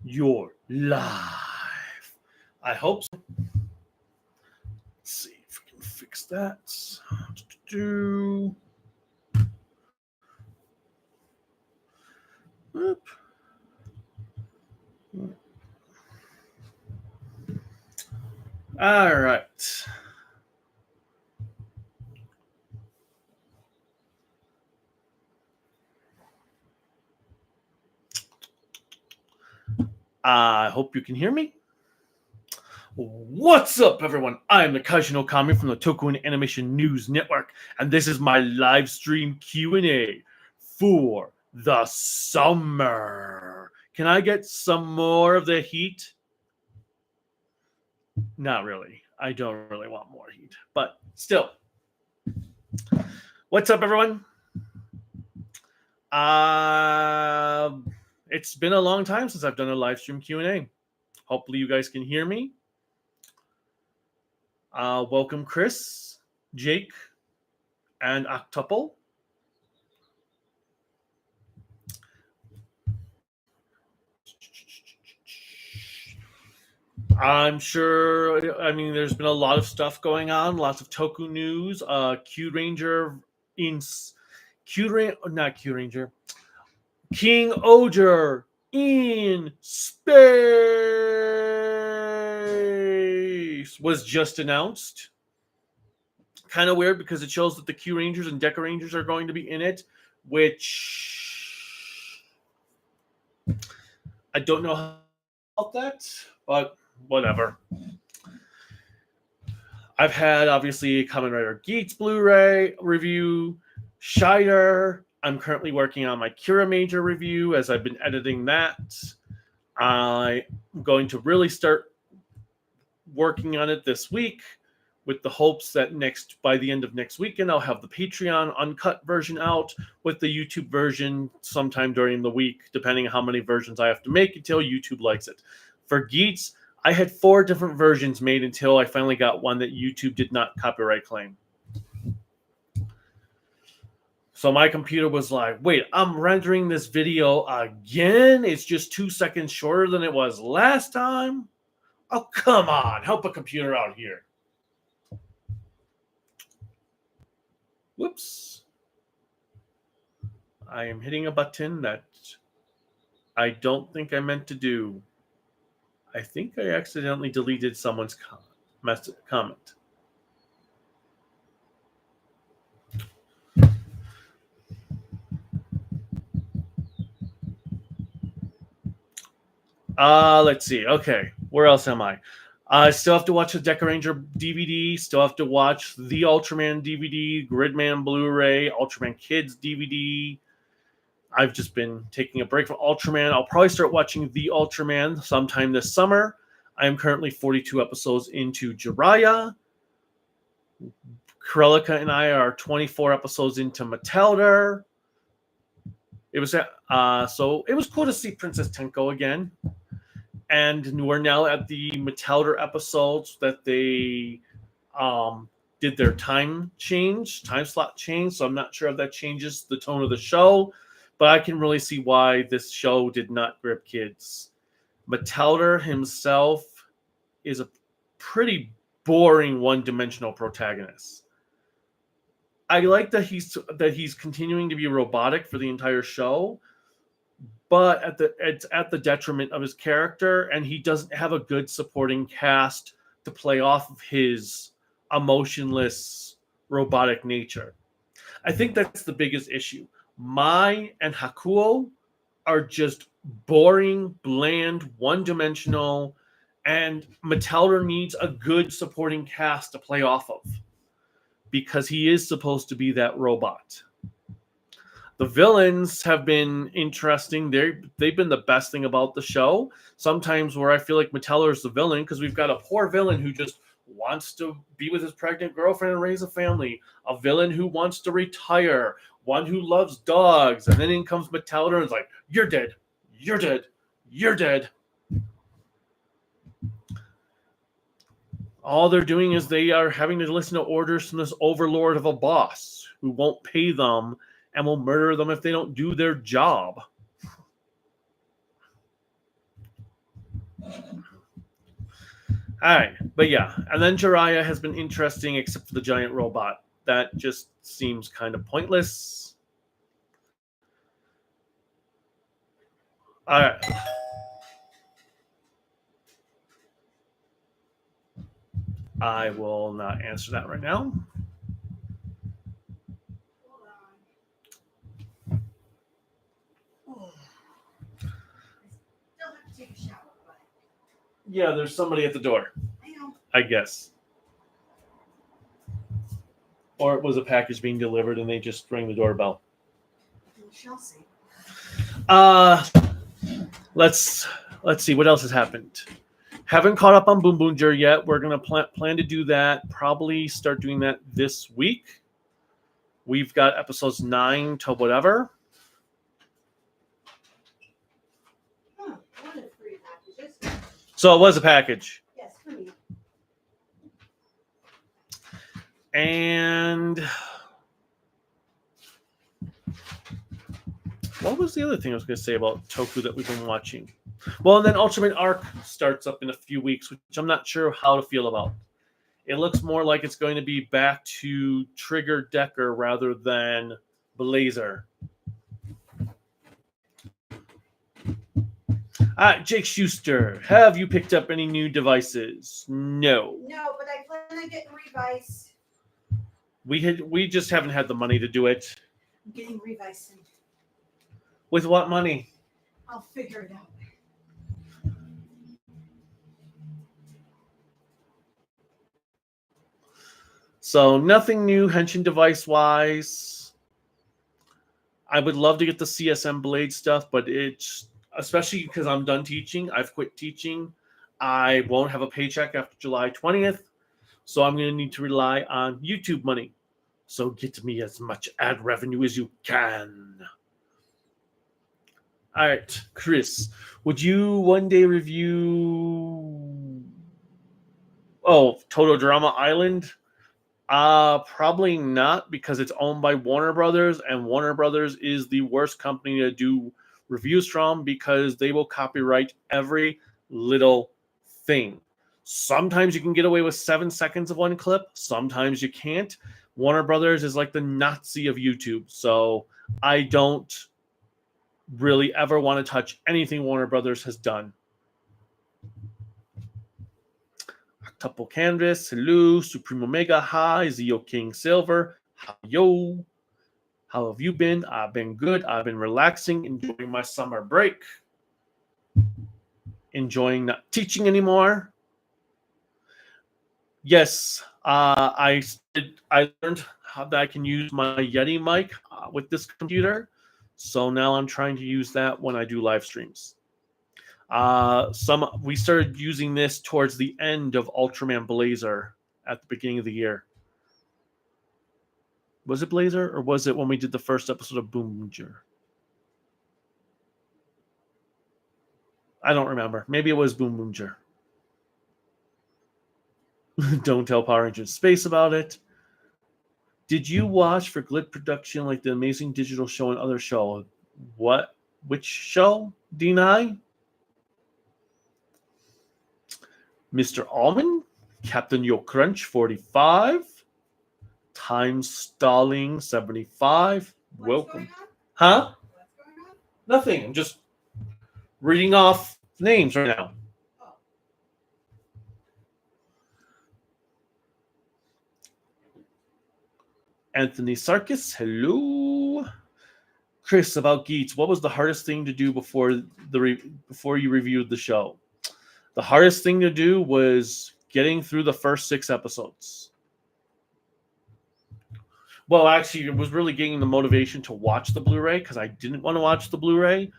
You're live. I hope so. Let's see if we can fix that. Oop. All right. I hope you can hear me. What's up, everyone? I'm the Kaiju no Kami from the Toku and Animation News Network, and this is my live stream Q&A for the Sum-mer. Can I get some more of the heat? Not really. I don't really want more heat, but still. What's up, everyone? It's been a long time since I've done a live stream Q&A. Hopefully you guys can hear me. Welcome, Chris, Jake, and Octuple. I'm sure, there's been a lot of stuff going on, lots of Toku news. King Oger in space was just announced. Kind of weird because it shows that the Q Rangers and Deca Rangers are going to be in it, which I don't know how about that, but whatever. I've had, obviously, Kamen Rider Geats Blu-ray review, Shider. I'm currently working on my Kira Major review as I've been editing that. I'm going to really start working on it this week with the hopes that by the end of next weekend, I'll have the Patreon uncut version out with the YouTube version sometime during the week, depending on how many versions I have to make until YouTube likes it. For Geats, I had 4 different versions made until I finally got one that YouTube did not copyright claim. So my computer was like, wait, I'm rendering this video again? It's just 2 seconds shorter than it was last time? Oh, come on. Help a computer out here. Whoops. I am hitting a button that I don't think I meant to do. I think I accidentally deleted someone's comment. Let's see. Okay, where else am I? I still have to watch the Deca Ranger DVD. Still have to watch the Ultraman DVD, Gridman Blu-ray, Ultraman Kids DVD. I've just been taking a break from Ultraman. I'll probably start watching the Ultraman sometime this summer. I am currently 42 episodes into Jiraiya. Krelika and I are 24 episodes into Metalder. It was so it was cool to see Princess Tenko again. And we're now at the Metalder episodes that they did their time slot change. So I'm not sure if that changes the tone of the show, but I can really see why this show did not grip kids. Metalder himself is a pretty boring one-dimensional protagonist. I like that he's continuing to be robotic for the entire show, but it's at the detriment of his character, and he doesn't have a good supporting cast to play off of his emotionless robotic nature. I think that's the biggest issue. Mai and Hakuo are just boring, bland, one-dimensional, and Metalder needs a good supporting cast to play off of because he is supposed to be that robot. The villains have been interesting. They've been the best thing about the show. Sometimes where I feel like Metalder is the villain because we've got a poor villain who just wants to be with his pregnant girlfriend and raise a family. A villain who wants to retire. One who loves dogs. And then in comes Metalder and is like, you're dead. You're dead. You're dead. All they're doing is they are having to listen to orders from this overlord of a boss who won't pay them and will murder them if they don't do their job. All right, but yeah, and then Jiraiya has been interesting, except for the giant robot. That just seems kind of pointless. All right. I will not answer that right now. Yeah, there's somebody at the door. I guess. Or it was a package being delivered and they just rang the doorbell. We shall see. Let's see what else has happened. Haven't caught up on Boom Boonger yet. We're gonna plan to do that. Probably start doing that this week. We've got episodes 9 to whatever. One of 3 packages. So it was a package. Yes, for me. And what was the other thing I was going to say about Toku that we've been watching? Well, and then Ultraman Arc starts up in a few weeks, which I'm not sure how to feel about. It looks more like it's going to be back to Trigger Decker rather than Blazer. Jake Schuster, have you picked up any new devices? No. No, but I plan on getting Revice. We just haven't had the money to do it. I'm getting Revice. With what money? I'll figure it out. So nothing new Henshin device-wise. I would love to get the CSM Blade stuff, but it's, especially because I'm done teaching. I've quit teaching. I won't have a paycheck after July 20th. So I'm going to need to rely on YouTube money. So get me as much ad revenue as you can. All right, Chris, would you one day review Toto Drama Island? Probably not, because it's owned by Warner Brothers, and Warner Brothers is the worst company to do reviews from because they will copyright every little thing. Sometimes you can get away with 7 seconds of one clip. Sometimes you can't. Warner Brothers is like the Nazi of YouTube. So I don't really ever want to touch anything Warner Brothers has done. Octuple Canvas, hello. Supreme Omega, hi. Zio King Silver, hi, yo. How have you been? I've been good. I've been relaxing, enjoying my summer break. Enjoying not teaching anymore. Yes, I learned how that I can use my Yeti mic with this computer. So now I'm trying to use that when I do live streams. We started using this towards the end of Ultraman Blazer at the beginning of the year. Was it Blazer, or was it when we did the first episode of Boom Boonger? I don't remember. Maybe it was Boom Boonger. Don't tell Power Rangers Space about it. Did you watch for Glid Production like the Amazing Digital Show and other show? What? Which show? D9? Mr. Almond? Captain Yo Crunch 45? Time Stalling 75? Welcome. Huh? What's going on? Nothing. I'm just reading off names right now. Anthony Sarkis, hello. Chris, about Geets, what was the hardest thing to do before you reviewed the show? The hardest thing to do was getting through the first 6 episodes. Well, actually, it was really getting the motivation to watch the Blu-ray, because I didn't want to watch the Blu-ray.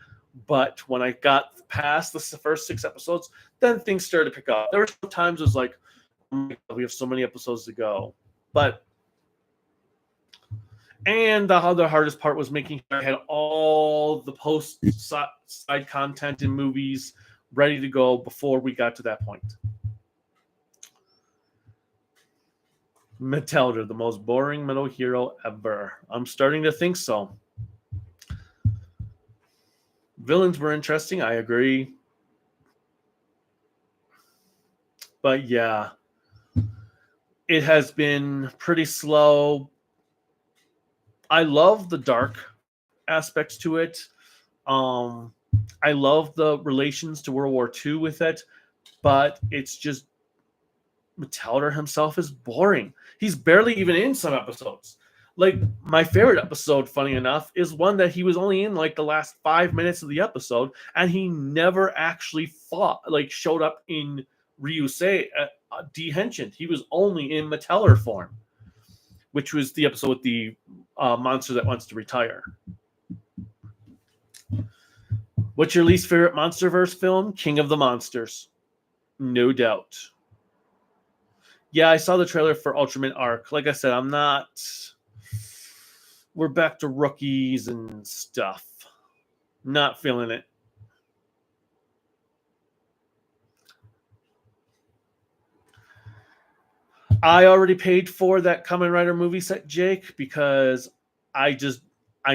But when I got past the first 6 episodes, then things started to pick up. There were some times it was like, oh my God, we have so many episodes to go. And the other hardest part was making sure I had all the post-side content and movies ready to go before we got to that point. Metalder, the most boring metal hero ever. I'm starting to think so. Villains were interesting, I agree. But yeah, it has been pretty slow. I love the dark aspects to it. Um, I love the relations to World War II with it, but it's just Metalder himself is boring. He's barely even in some episodes. Like my favorite episode, funny enough, is one that he was only in like the last 5 minutes of the episode, and he never actually fought, like showed up in Ryusei Dehensioned. He was only in Metalder form, which was the episode with the monster that wants to retire. What's your least favorite MonsterVerse film? King of the Monsters. No doubt. Yeah, I saw the trailer for Ultraman Arc. Like I said, I'm not... We're back to rookies and stuff. Not feeling it. I already paid for that Kamen Rider movie set, Jake, because I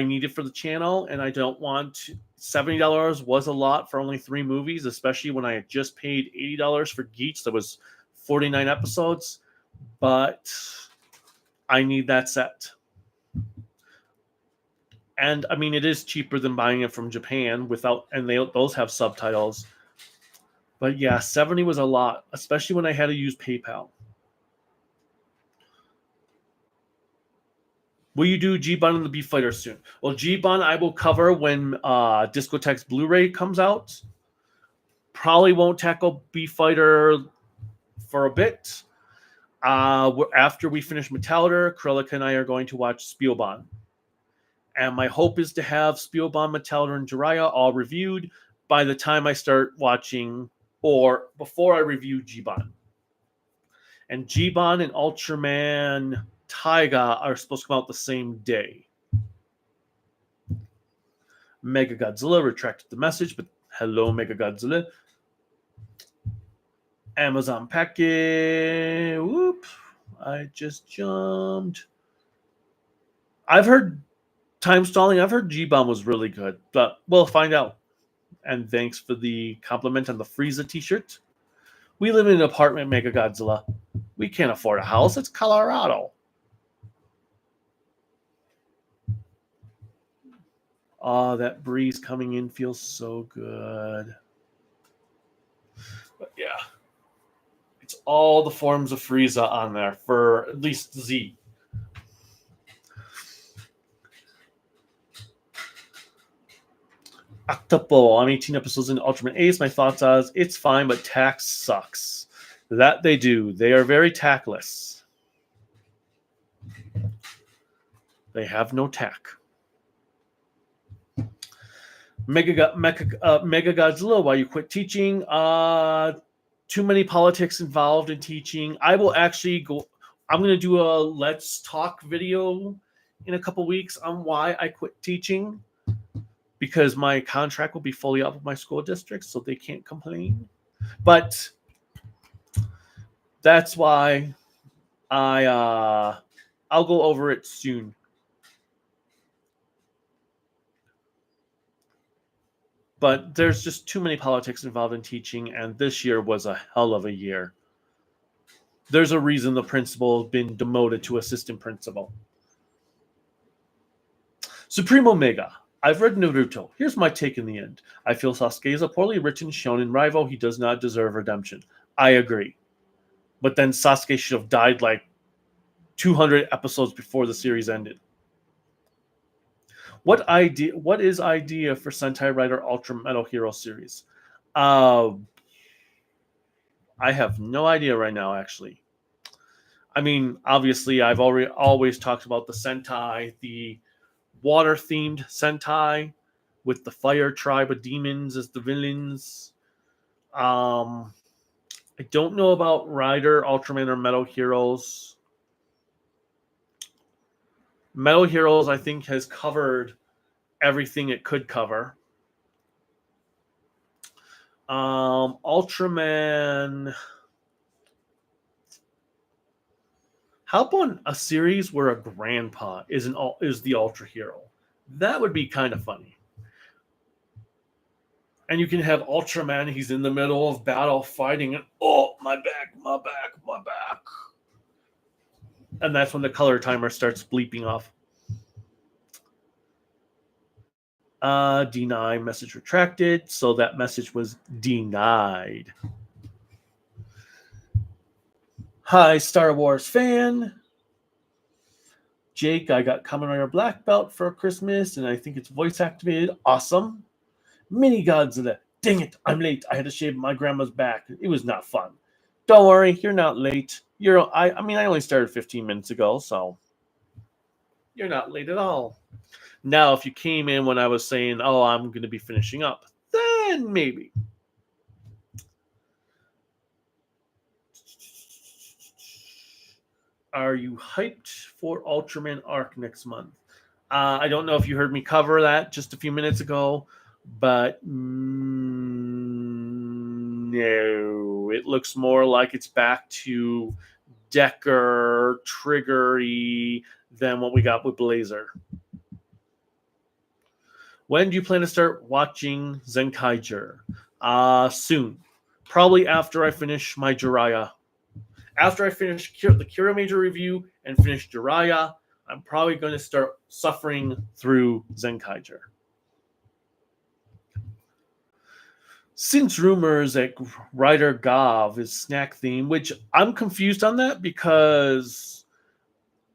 need it for the channel, and I don't want... $70 was a lot for only 3 movies, especially when I had just paid $80 for Geats. That was 49 episodes, but I need that set. And I mean, it is cheaper than buying it from Japan without, and those have subtitles. But yeah, 70 was a lot, especially when I had to use PayPal. Will you do G-Bun and the Beef Fighter soon? Well, G-Bun I will cover when Discotheque's Blu-ray comes out. Probably won't tackle Beef Fighter for a bit. After we finish Metalder, Krillika and I are going to watch Spielbahn. And my hope is to have Spielbahn, Metalder, and Jiraiya all reviewed by the time I start watching, or before I review G-Bun. And G-Bun and Ultraman Taiga are supposed to come out the same day. Mega Godzilla retracted the message, but hello, Mega Godzilla. Amazon packet. Whoop. I just jumped. I've heard time stalling. I've heard G-Bomb was really good, but we'll find out. And thanks for the compliment on the Frieza t-shirt. We live in an apartment, Mega Godzilla. We can't afford a house. It's Colorado. Oh, that breeze coming in feels so good. But yeah. It's all the forms of Frieza on there for at least Z. Octuple. I'm 18 episodes into Ultraman Ace. My thoughts are it's fine, but tax sucks. That they do. They are very tactless. They have no tack. Mega Godzilla, why you quit teaching? Too many politics involved in teaching. I will actually go. I'm going to do a Let's Talk video in a couple weeks on why I quit teaching, because my contract will be fully up with my school district, so they can't complain. But that's why I'll go over it soon. But there's just too many politics involved in teaching, and this year was a hell of a year. There's a reason the principal has been demoted to assistant principal. Supreme Omega. I've read Naruto. Here's my take in the end. I feel Sasuke is a poorly written shonen rival. He does not deserve redemption. I agree. But then Sasuke should have died like 200 episodes before the series ended. What is idea for Sentai Rider Ultra Metal Hero series? I have no idea right now, actually. I mean, obviously, I've always talked about the Sentai, the water-themed Sentai with the fire tribe of demons as the villains. I don't know about Rider, Ultraman, or Metal Heroes. Metal Heroes, I think, has covered everything it could cover. Ultraman. How about a series where a grandpa is the Ultra Hero? That would be kind of funny. And you can have Ultraman. He's in the middle of battle fighting, and oh, my back, my back, my back. And that's when the color timer starts bleeping off. Deny message retracted. So that message was denied. Hi, Star Wars fan. Jake, I got Kamen Rider Black Belt for Christmas, and I think it's voice activated. Awesome. Mini Godzilla. Dang it, I'm late. I had to shave my grandma's back. It was not fun. Don't worry, you're not late. I only started 15 minutes ago, so you're not late at all. Now, if you came in when I was saying, oh, I'm going to be finishing up, then maybe. Are you hyped for Ultraman Arc next month? I don't know if you heard me cover that just a few minutes ago, but no. It looks more like it's back to Decker, Triggery than what we got with Blazer. When do you plan to start watching Zenkaiger? Soon. Probably after I finish my Jiraiya. After I finish the Kira Major review and finish Jiraiya, I'm probably going to start suffering through Zenkaiger. Since rumors that Rider Gav is snack theme, which I'm confused on that because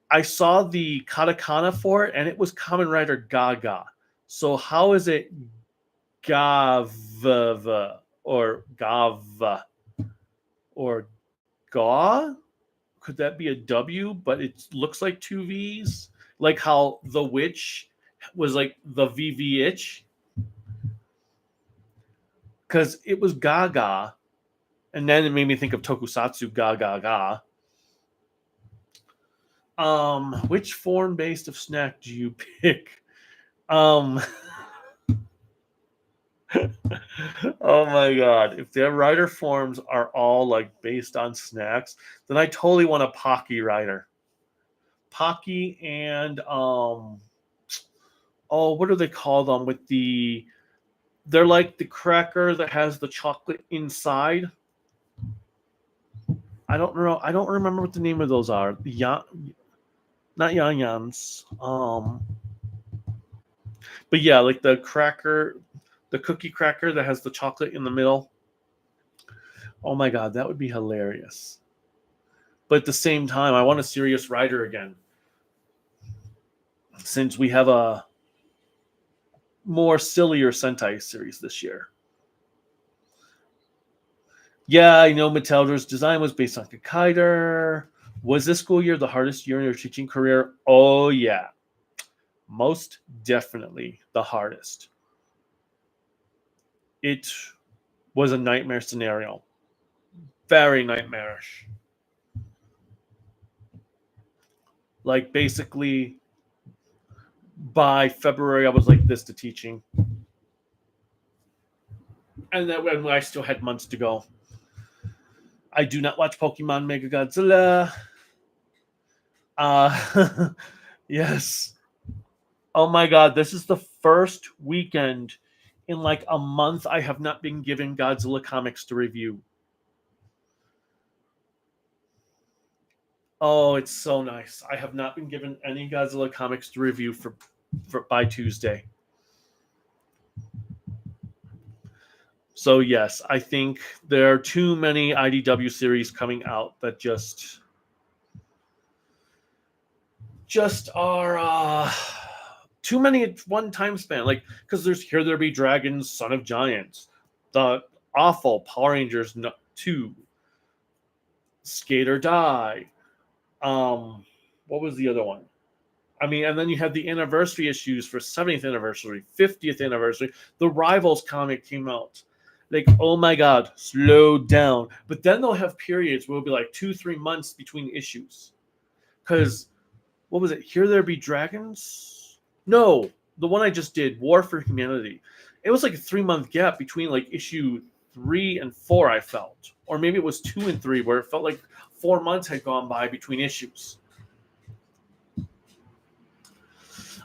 I saw the katakana for it and it was Kamen Rider Gaga. So how is it Gav or Gav or Gaw? Could that be a W, but it looks like two V's? Like how the witch was like the VV-itch? Because it was Gaga, and then it made me think of Tokusatsu Ga. Which form based of snack do you pick? Oh my god. If their rider forms are all like based on snacks, then I totally want a Pocky rider. Pocky and what do they call them with they're like the cracker that has the chocolate inside. I don't know. I don't remember what the name of those are. Not Yan-Yans. But yeah, like the cracker, the cookie cracker that has the chocolate in the middle. Oh my god, that would be hilarious. But at the same time, I want a serious rider again. Since we have a more sillier Sentai series this year. Yeah, I know Metalder's design was based on Kakaider. Was this school year the hardest year in your teaching career? Oh, yeah. Most definitely the hardest. It was a nightmare scenario. Very nightmarish. Like, basically, by February, I was like this to teaching. And then when I still had months to go. I do not watch Pokemon Mega Godzilla. Yes. Oh my god, this is the first weekend in like a month I have not been given Godzilla comics to review. Oh, it's so nice. I have not been given any Godzilla comics to review for by Tuesday. So yes, I think there are too many IDW series coming out that just are too many at one time span. Like, because there's Here There Be Dragons, Son of Giants, the awful Power Rangers 2, Skate or Die. What was the other one? I mean, and then you have the anniversary issues for 70th anniversary, 50th anniversary. The Rivals comic came out. Like, oh my god, slow down. But then they'll have periods where it'll be like 2-3 months between issues. Because, what was it? Here There Be Dragons? No, the one I just did, War for Humanity. It was like a 3-month gap between like issue 3 and 4, I felt. Or maybe it was 2 and 3, where it felt like 4 months had gone by between issues.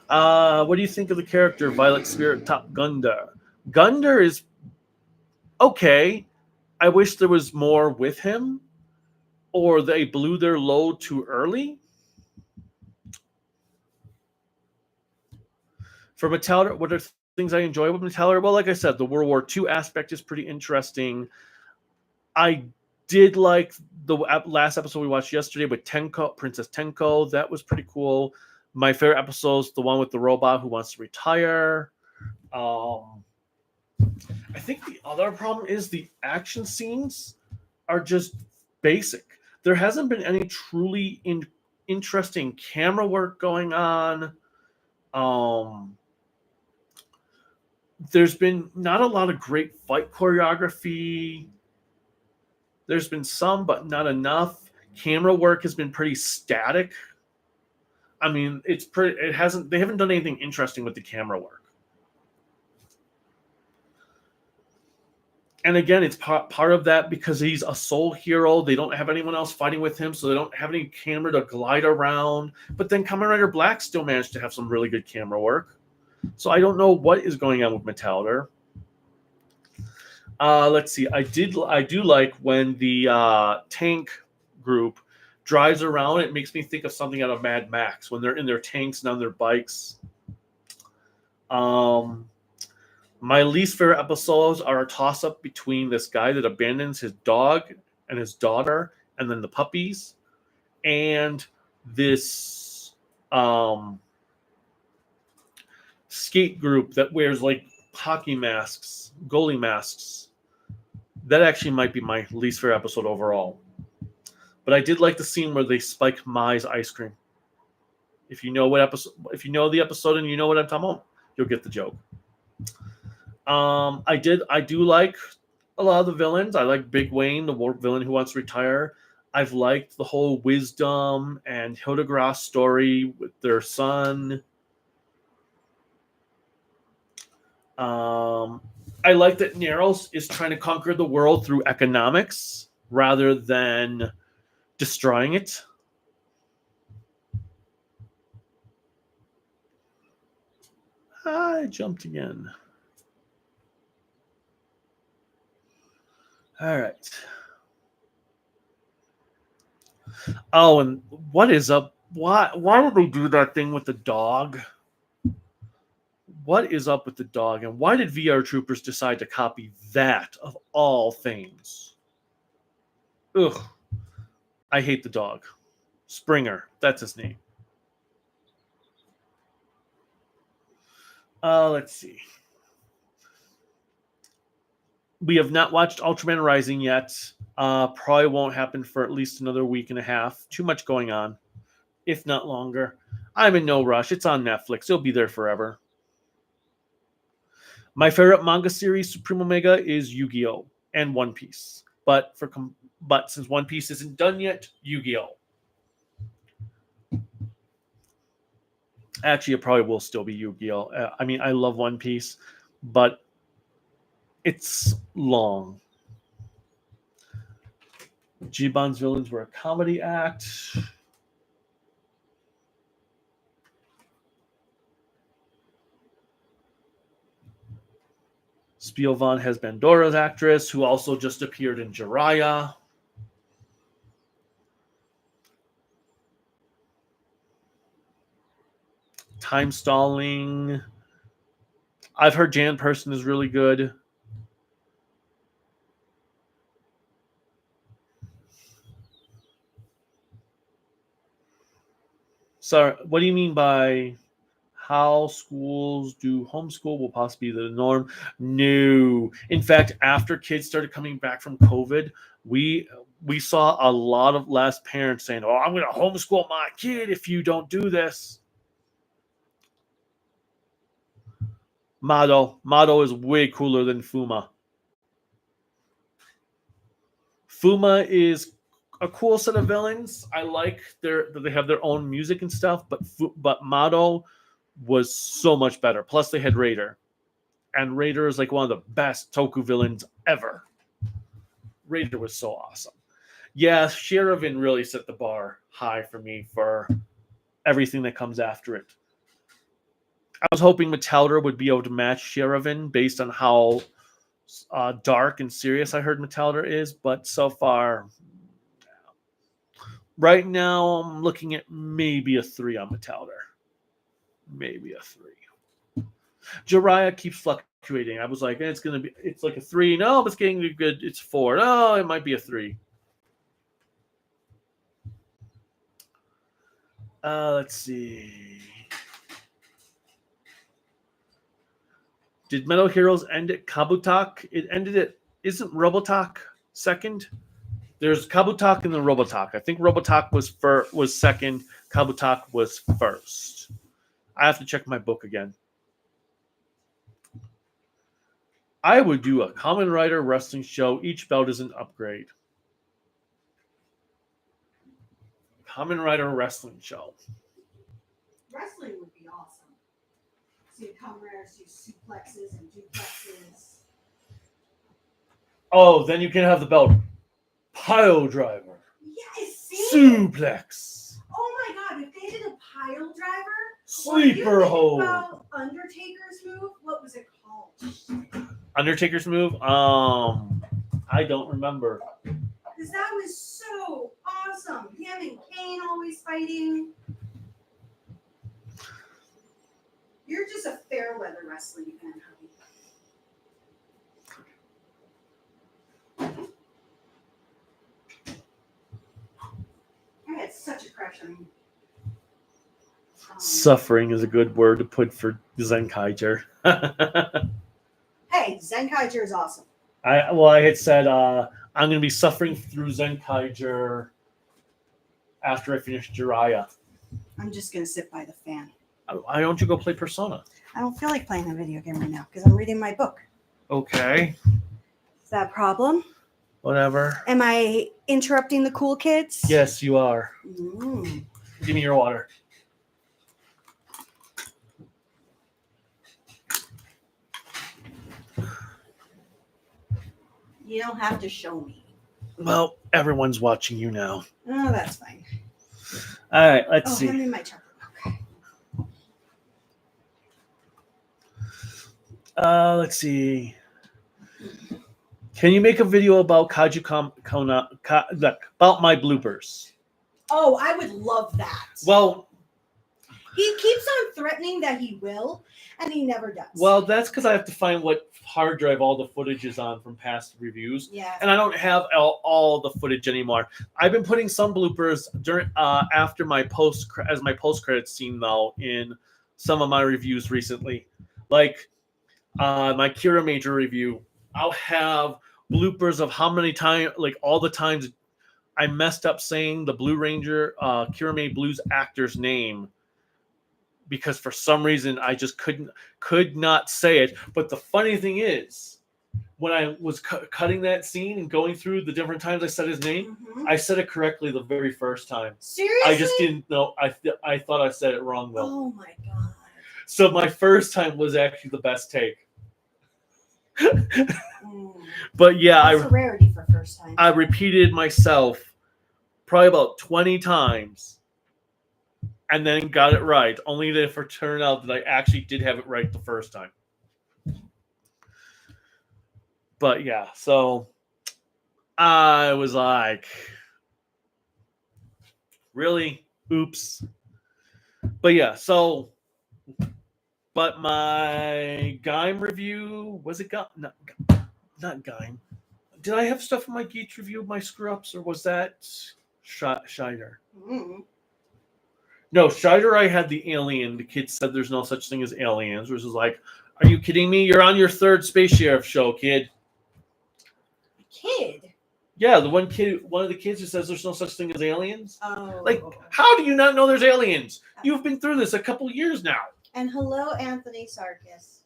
What do you think of the character Violet Spirit Top Gundar? Gundar is okay, I wish there was more with him, or they blew their load too early. For Metallica, what are things I enjoy with Metallica? Well, like I said, the World War II aspect is pretty interesting. I did like the last episode we watched yesterday with Tenko, Princess Tenko. That was pretty cool. My favorite episode is the one with the robot who wants to retire. I think the other problem is the action scenes are just basic. There hasn't been any truly interesting camera work going on. There's been not a lot of great fight choreography. There's been some, but not enough. Camera work has been pretty static. I mean, they haven't done anything interesting with the camera work. And again, it's part of that because he's a sole hero. They don't have anyone else fighting with him, so they don't have any camera to glide around. But then Kamen Rider Black still managed to have some really good camera work. So I don't know what is going on with Metallica. Let's see. I do like when the tank group drives around. It makes me think of something out of Mad Max when they're in their tanks and on their bikes. My least favorite episodes are a toss-up between this guy that abandons his dog and his daughter, and then the puppies, and this skate group that wears like hockey masks, goalie masks. That actually might be my least favorite episode overall. But I did like the scene where they spike Mai's ice cream. If you know the episode and you know what I'm talking about, you'll get the joke. I do like a lot of the villains. I like Big Wayne, the war villain who wants to retire. I've liked the whole Wisdom and Hildegard story with their son. I like that Neros is trying to conquer the world through economics rather than destroying it. I jumped again. All right. Oh, and what is up? Why did they do that thing with the dog? What is up with the dog? And why did VR Troopers decide to copy that of all things? Ugh. I hate the dog. Springer. That's his name. Let's see. We have not watched Ultraman Rising yet. Probably won't happen for at least another week and a half. Too much going on, if not longer. I'm in no rush. It's on Netflix. It'll be there forever. My favorite manga series, Supreme Omega, is Yu-Gi-Oh! And One Piece. But since One Piece isn't done yet, Yu-Gi-Oh! Actually, it probably will still be Yu-Gi-Oh! I mean, I love One Piece, but it's long. Jiban's villains were a comedy act. Spielvan has Bandora's actress, who also just appeared in Jiraiya. Time stalling. I've heard Jan Person is really good. So, what do you mean by how schools do homeschool will possibly be the norm? No. In fact, after kids started coming back from COVID, we saw a lot of less parents saying, "Oh, I'm going to homeschool my kid if you don't do this." Mado is way cooler than Fuma. Fuma is a cool set of villains. I like they have their own music and stuff, but Mado was so much better. Plus, they had Raider, and Raider is like one of the best Toku villains ever. Raider was so awesome. Yeah, Sherivan really set the bar high for me for everything that comes after it. I was hoping Metallica would be able to match Sherivan based on how dark and serious I heard Metalder is, but so far, right now I'm looking at maybe a 3 on Metalder. Maybe a 3. Jiraiya keeps fluctuating. I was like, it's like a 3. No, it's getting good. It's 4. No, it might be a 3. Let's see. Did Metal Heroes end at Kabutok? It ended at, isn't Robotok second? There's Kabutok and then Robotok. I think Robotok was second. Kabutok was first. I have to check my book again. I would do a Kamen Rider wrestling show. Each belt is an upgrade. Kamen Rider wrestling show. Wrestling would be awesome. So you come rare, so suplexes and duplexes. Oh, then you can have the belt. Pile driver. Yes, see? Suplex. Oh my god, if they did a pile driver, Sleeper hold. About Undertaker's move, what was it called? Undertaker's move? I don't remember. Because that was so awesome. Him and Kane always fighting. You're just a fair weather wrestling fan, honey. I had such a crush on you. Suffering is a good word to put for Zenkaiger. Hey, Zenkaiger is awesome. I had said I'm going to be suffering through Zenkaiger after I finish Jiraiya. I'm just going to sit by the fan. Why don't you go play Persona? I don't feel like playing a video game right now because I'm reading my book. Okay. Is that a problem? Whatever. Am I interrupting the cool kids? Yes, you are. Mm. Give me your water. You don't have to show me. Well, everyone's watching you now. Oh, that's fine. All right, let's see. Hand me my chocolate. Okay. Let's see. Can you make a video about kaiju about my bloopers? Oh, I would love that. Well, he keeps on threatening that he will, and he never does. well, that's because I have to find what hard drive all the footage is on from past reviews. Yeah. And I don't have all the footage anymore. I've been putting some bloopers during after my post credits scene though in some of my reviews recently, like my Kira Major review. I'll have bloopers of how many times, like all the times I messed up saying the Blue Ranger Kira May Blues actor's name because for some reason I just could not say it. But the funny thing is, when I was cutting that scene and going through the different times I said his name, I said it correctly the very first time. Seriously? I just didn't know. I thought I said it wrong though. Oh my god. So my first time was actually the best take. But yeah, that's a rarity for first time. I repeated myself probably about 20 times and then got it right, only to for turn out that I actually did have it right the first time. But yeah, so I was like, really? Oops. But yeah, so but my Gaim review, was it not Gaim? Did I have stuff in my Geach review of my screw-ups, or was that Scheider? No, Scheider, I had the alien. The kid said there's no such thing as aliens, which is like, are you kidding me? You're on your third Space Sheriff show, kid. Kid? Yeah, one of the kids who says there's no such thing as aliens. Oh. Like, how do you not know there's aliens? You've been through this a couple years now. And hello, Anthony Sarkis.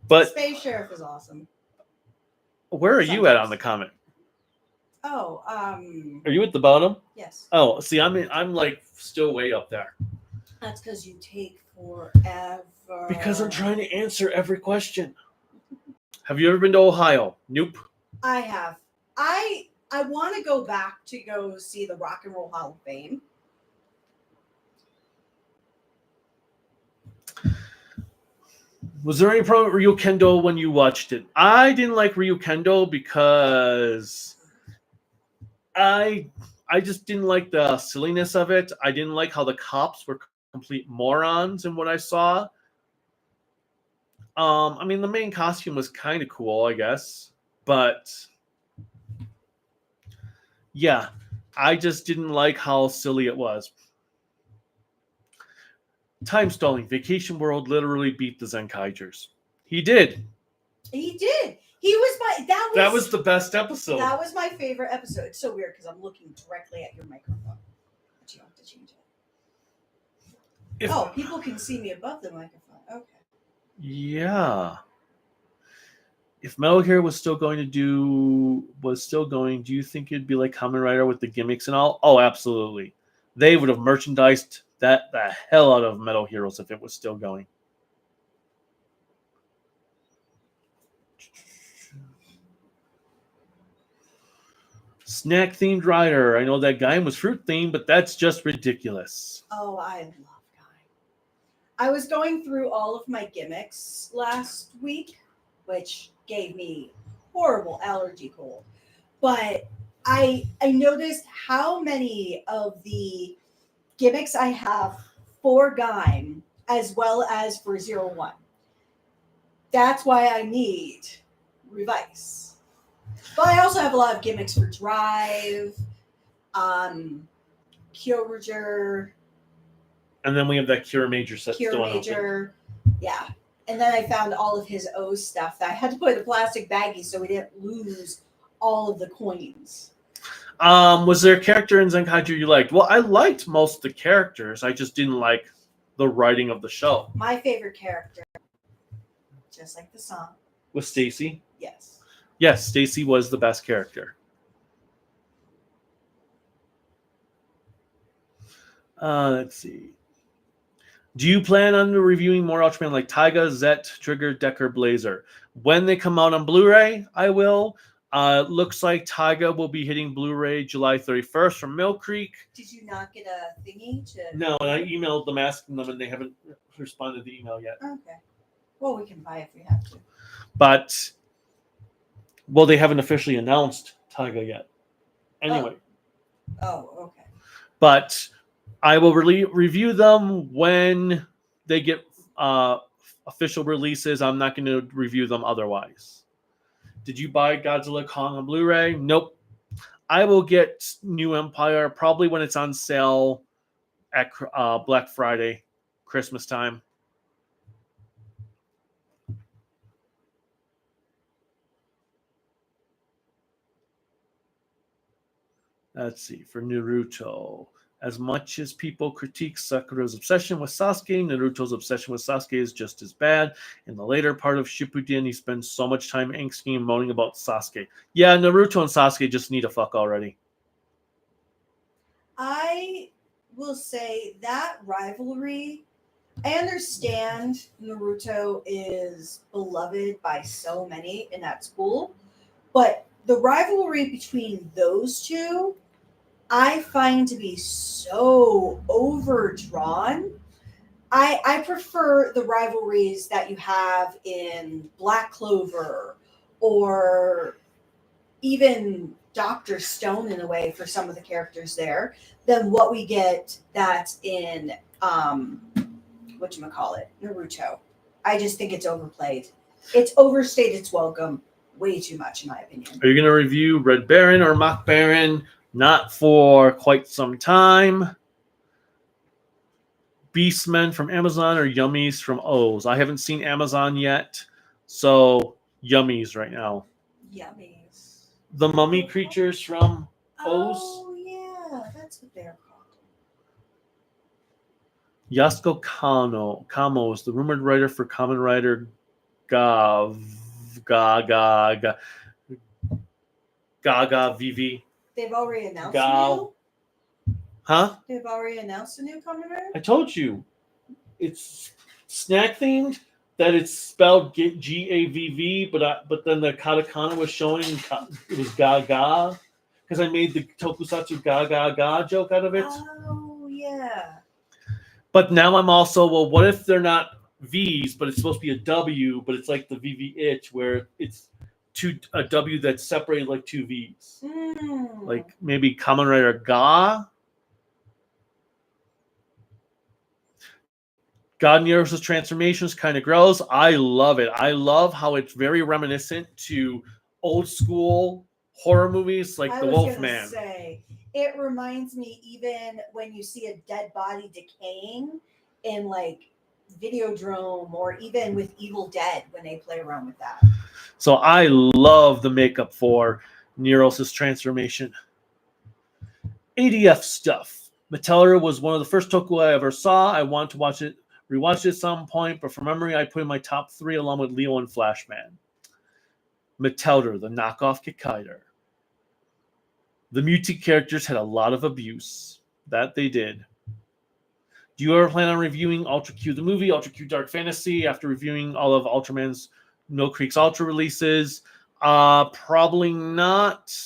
But Space Sheriff is awesome. Where are you at on the comment? Oh, Are you at the bottom? yes. Oh, see, I'm like still way up there. That's because you take forever. Because I'm trying to answer every question. Have you ever been to Ohio? Nope. I have. I want to go back to go see the Rock and Roll Hall of Fame. Was there any problem with Ryukendo when you watched it? I didn't like Ryukendo because I just didn't like the silliness of it. I didn't like how the cops were complete morons in what I saw. I mean, the main costume was kind of cool, I guess, but yeah, I just didn't like how silly it was. Time stalling. Vacation World literally beat the Zenkaijers. He did. He did. He was my That was the best episode. That was my favorite episode. It's so weird because I'm looking directly at your microphone. But you have to change it. People can see me above the microphone. Okay. Yeah. If Metal Gear was still going, do you think it'd be like Kamen Rider with the gimmicks and all? Oh, absolutely. They would have merchandised the hell out of Metal Heroes if it was still going. Snack themed rider. I know that guy was fruit themed, but that's just ridiculous. Oh, I love Guy. I was going through all of my gimmicks last week, which gave me horrible allergy cold. But I noticed how many of the gimmicks I have for Gaim as well as for 01. That's why I need Revise. But I also have a lot of gimmicks for Drive, Kyorager. And then we have that Cure Major set still Major. Yeah. And then I found all of his O stuff that I had to put in a plastic baggie so we didn't lose all of the coins. Was there a character in Zenkaiju you liked? Well, I liked most of the characters. I just didn't like the writing of the show. My favorite character, just like the song, was Stacy. Yes. Yes, Stacy was the best character. Let's see. Do you plan on reviewing more Ultraman like Taiga, Zet, Trigger, Decker, Blazer? When they come out on Blu-ray, I will. Looks like Taiga will be hitting Blu-ray July 31st from Mill Creek. Did you not get a thingy to... No, and I emailed them asking them, and they haven't responded to the email yet. Okay. Well, we can buy if we have to. But, well, they haven't officially announced Taiga yet. Anyway. Oh okay. But I will review them when they get official releases. I'm not going to review them otherwise. Did you buy Godzilla Kong on Blu-ray? Nope. I will get New Empire probably when it's on sale at Black Friday, Christmas time. Let's see. For Naruto. As much as people critique Sakura's obsession with Sasuke, Naruto's obsession with Sasuke is just as bad. In the later part of Shippuden, he spends so much time angsting and moaning about Sasuke. Yeah, Naruto and Sasuke just need a fuck already. I will say that rivalry, I understand Naruto is beloved by so many in that school, but the rivalry between those two I find to be so overdrawn. I prefer the rivalries that you have in Black Clover or even Dr. Stone in a way for some of the characters there than what we get that's in Naruto. I just think it's overplayed. It's overstayed its welcome way too much in my opinion. Are you going to review Red Baron or Mock Baron? Not for quite some time. Beastmen from Amazon or Yummies from O's? I haven't seen Amazon yet, so Yummies right now. Yummies. The mummy creatures from O's? Oh, yeah. That's what they're called. Yasuko Kamo is the rumored writer for Kamen Rider Gaga Vivi. They've already announced Gal. Huh? They've already announced a new Kamen Rider? I told you. It's snack themed, that it's spelled Gavv, but then the katakana was showing it was Gaga. Because I made the tokusatsu Gaga joke out of it. Oh, yeah. But now I'm also, well, what if they're not V's, but it's supposed to be a W, but it's like the VV itch where it's a W that's separated like two V's. Like maybe Kamen Rider Ga. God Nero's transformations kind of grows. I love it. I love how it's very reminiscent to old school horror movies like The Wolfman. Say, it reminds me even when you see a dead body decaying in like Videodrome or even with Evil Dead when they play around with that. So I love the makeup for Nero's transformation. ADF stuff. Meteller was one of the first Toku I ever saw. I want to rewatch it at some point, but from memory, I put in my top 3 along with Leo and Flashman. Meteller, the knockoff Kikaider. The mutant characters had a lot of abuse. That they did. Do you ever plan on reviewing Ultra Q the movie, Ultra Q Dark Fantasy, after reviewing all of Ultraman's No Creeks Ultra releases? Probably not.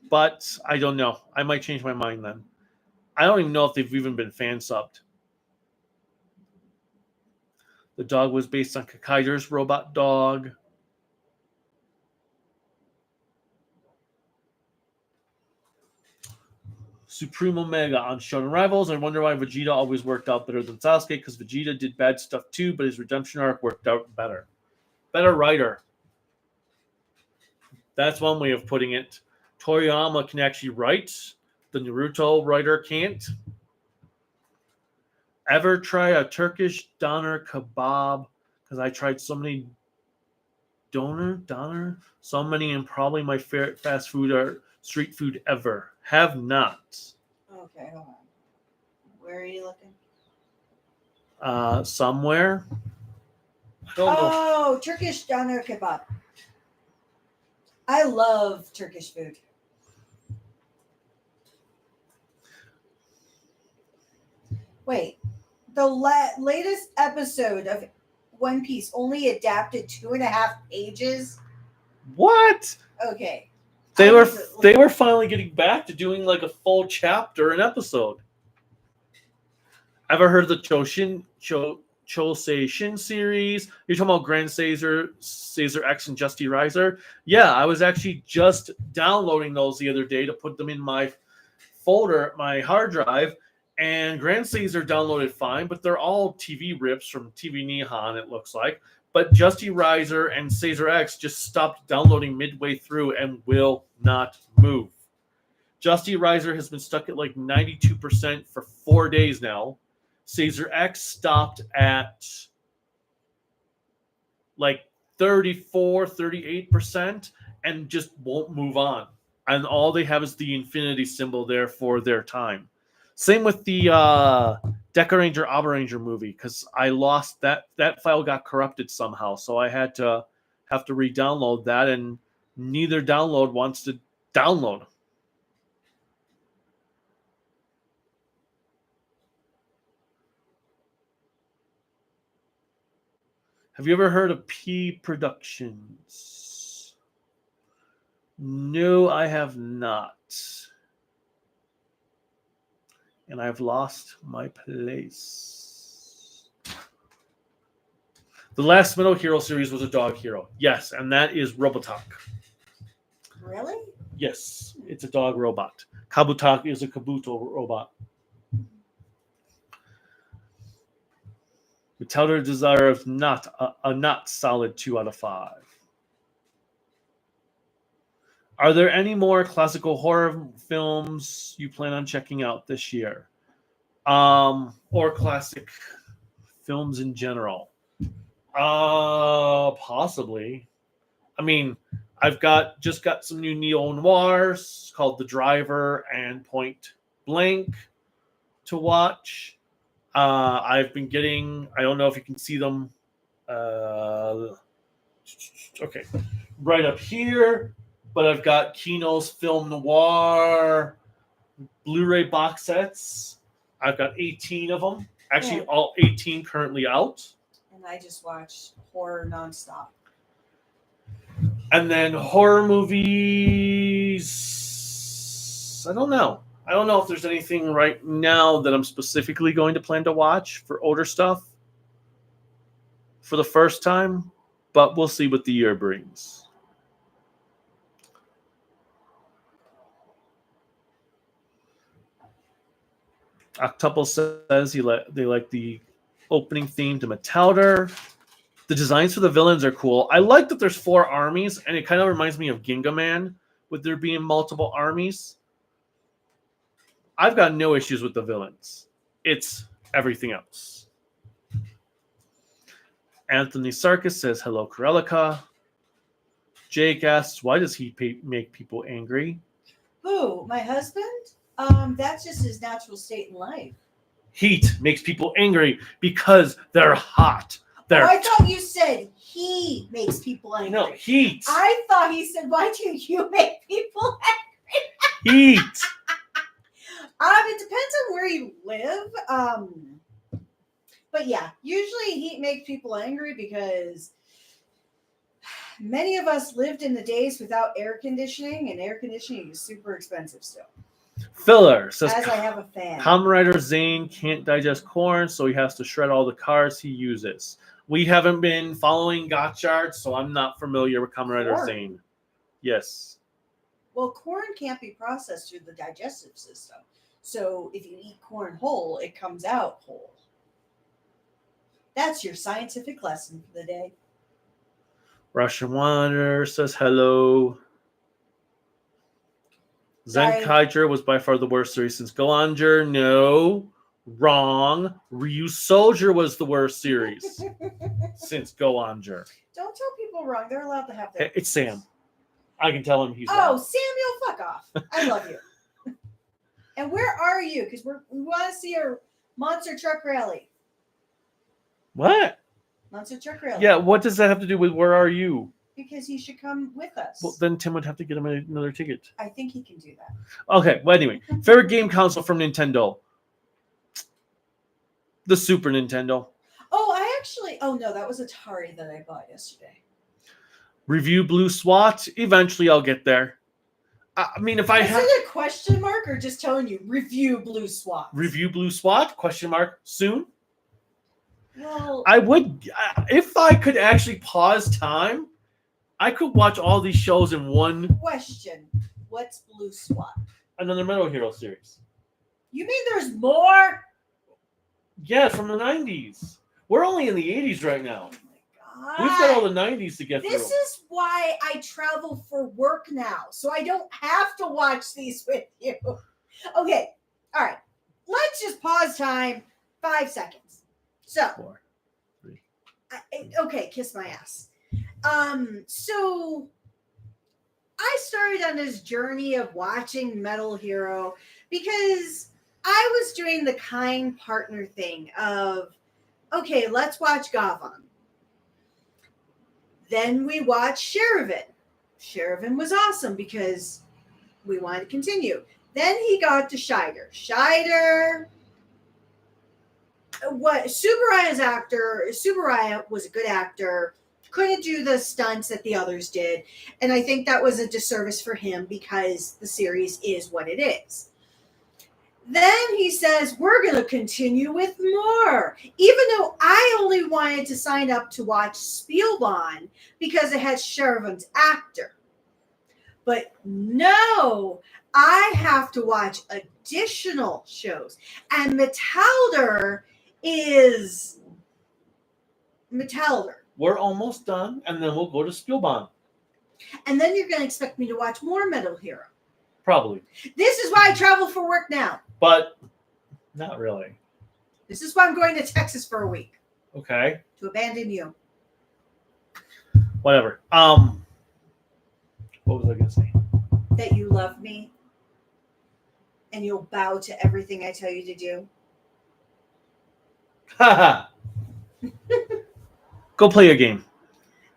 But I don't know. I might change my mind then. I don't even know if they've even been fan subbed. The dog was based on Kikaider's robot dog. Supreme Omega on Shonen Rivals. I wonder why Vegeta always worked out better than Sasuke, because Vegeta did bad stuff too, but his redemption arc worked out better. Better writer. That's one way of putting it. Toriyama can actually write. The Naruto writer can't. Ever try a Turkish doner kebab? Because I tried so many doner, so many, and probably my favorite fast food or street food ever. Have not. Okay, hold on. Where are you looking? Somewhere. Oh, Turkish doner kebab. I love Turkish food. Wait, the latest episode of One Piece only adapted 2.5 pages. What? Okay. They were finally getting back to doing like a full chapter an episode. Ever heard of the Chosei Shin series? You're talking about Grand Caesar X, and Justy Riser? Yeah, I was actually just downloading those the other day to put them in my folder, my hard drive, and Grand Caesar downloaded fine, but they're all TV rips from TV Nihon, it looks like. But Justy Riser and Caesar X just stopped downloading midway through and will not move. Justy Riser has been stuck at like 92% for 4 days now. Caesar X stopped at like 34, 38% and just won't move on. And all they have is the infinity symbol there for their time. Same with the Deca Ranger Abba Ranger movie, because I lost that file got corrupted somehow, so I have to re-download that, and neither download wants to download. Have you ever heard of P Productions? No, I have not. And I've lost my place. The last Metal Hero series was a dog hero. Yes, and that is Robotok. Really? Yes, it's a dog robot. Kabutok is a Kabuto robot. Meteller deserves not a not solid 2 out of 5. Are there any more classical horror films you plan on checking out this year? Or classic films in general? Possibly. I mean, I've just got some new neo-noirs called The Driver and Point Blank to watch. I've been getting, I don't know if you can see them. Okay, right up here. But I've got Kino's Film Noir Blu-ray box sets. I've got 18 of them. Actually, all 18 currently out. And I just watched horror nonstop. And then horror movies, I don't know. I don't know if there's anything right now that I'm specifically going to plan to watch for older stuff for the first time, but we'll see what the year brings. Octuple says they like the opening theme to Metalder. The designs for the villains are cool. I like that there's 4 armies, and it kind of reminds me of Ginga Man, with there being multiple armies. I've got no issues with the villains. It's everything else. Anthony Sarkis says, hello, Corellica. Jake asks, why does he make people angry? Who? My husband? That's just his natural state in life. Heat makes people angry because they're hot. I thought you said he makes people angry. No, heat. I thought he said, why do you make people angry? Heat. It depends on where you live. But yeah, usually heat makes people angry because many of us lived in the days without air conditioning, and air conditioning is super expensive still. Filler says, as I have a fan. Kamen Rider Zane can't digest corn, so he has to shred all the cars he uses. We haven't been following Gotchard, so I'm not familiar with Kamen Rider Zane. Yes. Well, corn can't be processed through the digestive system. So if you eat corn whole, it comes out whole. That's your scientific lesson for the day. Russian Wanderer says hello. Zenkaiger was by far the worst series since Goanger. No. Wrong. Ryu Soldier was the worst series since Goanger. Don't tell people wrong. They're allowed to have their... It's Sam. I can tell him he's wrong. Samuel, fuck off. I love you. And where are you? Because we want to see our monster truck rally. What? Monster truck rally. Yeah, what does that have to do with where are you? Because he should come with us. Well, then Tim would have to get him another ticket. I think he can do that. Okay, well, anyway. Favorite game console from Nintendo? The Super Nintendo. Oh, no, that was Atari that I bought yesterday. Review Blue SWAT. Eventually, I'll get there. I mean, if I have... Is it a question mark or just telling you, review Blue SWAT? Review Blue SWAT? Question mark. Soon? Well... I would... If I could actually pause time, I could watch all these shows in one... Question. What's Blue SWAT? Another Metal Hero series. You mean there's more? Yeah, from the 90s. We're only in the 80s right now. Oh my God. We've got all the 90s to get through. This is why I travel for work now, so I don't have to watch these with you. Okay, all right. Let's just pause time 5 seconds. So, 4, 3. Okay, kiss my ass. So I started on this journey of watching Metal Hero because I was doing the kind partner thing of, okay, let's watch Gavan. Then we watched Sherivan. Sherivan was awesome because we wanted to continue. Then he got to Scheider. Scheider, Subarai's actor, Subarai was a good actor, couldn't do the stunts that the others did. And I think that was a disservice for him because the series is what it is. Then he says, we're going to continue with more. Even though I only wanted to sign up to watch Spielbahn because it has Sherivan's actor. But no, I have to watch additional shows. And Metalder is Metalder. We're almost done, and then we'll go to Spielbahn. And then you're going to expect me to watch more Metal Hero. Probably. This is why I travel for work now. But not really. This is why I'm going to Texas for a week. Okay. To abandon you. Whatever. What was I going to say? That you love me. And you'll bow to everything I tell you to do. Haha. Go play a game.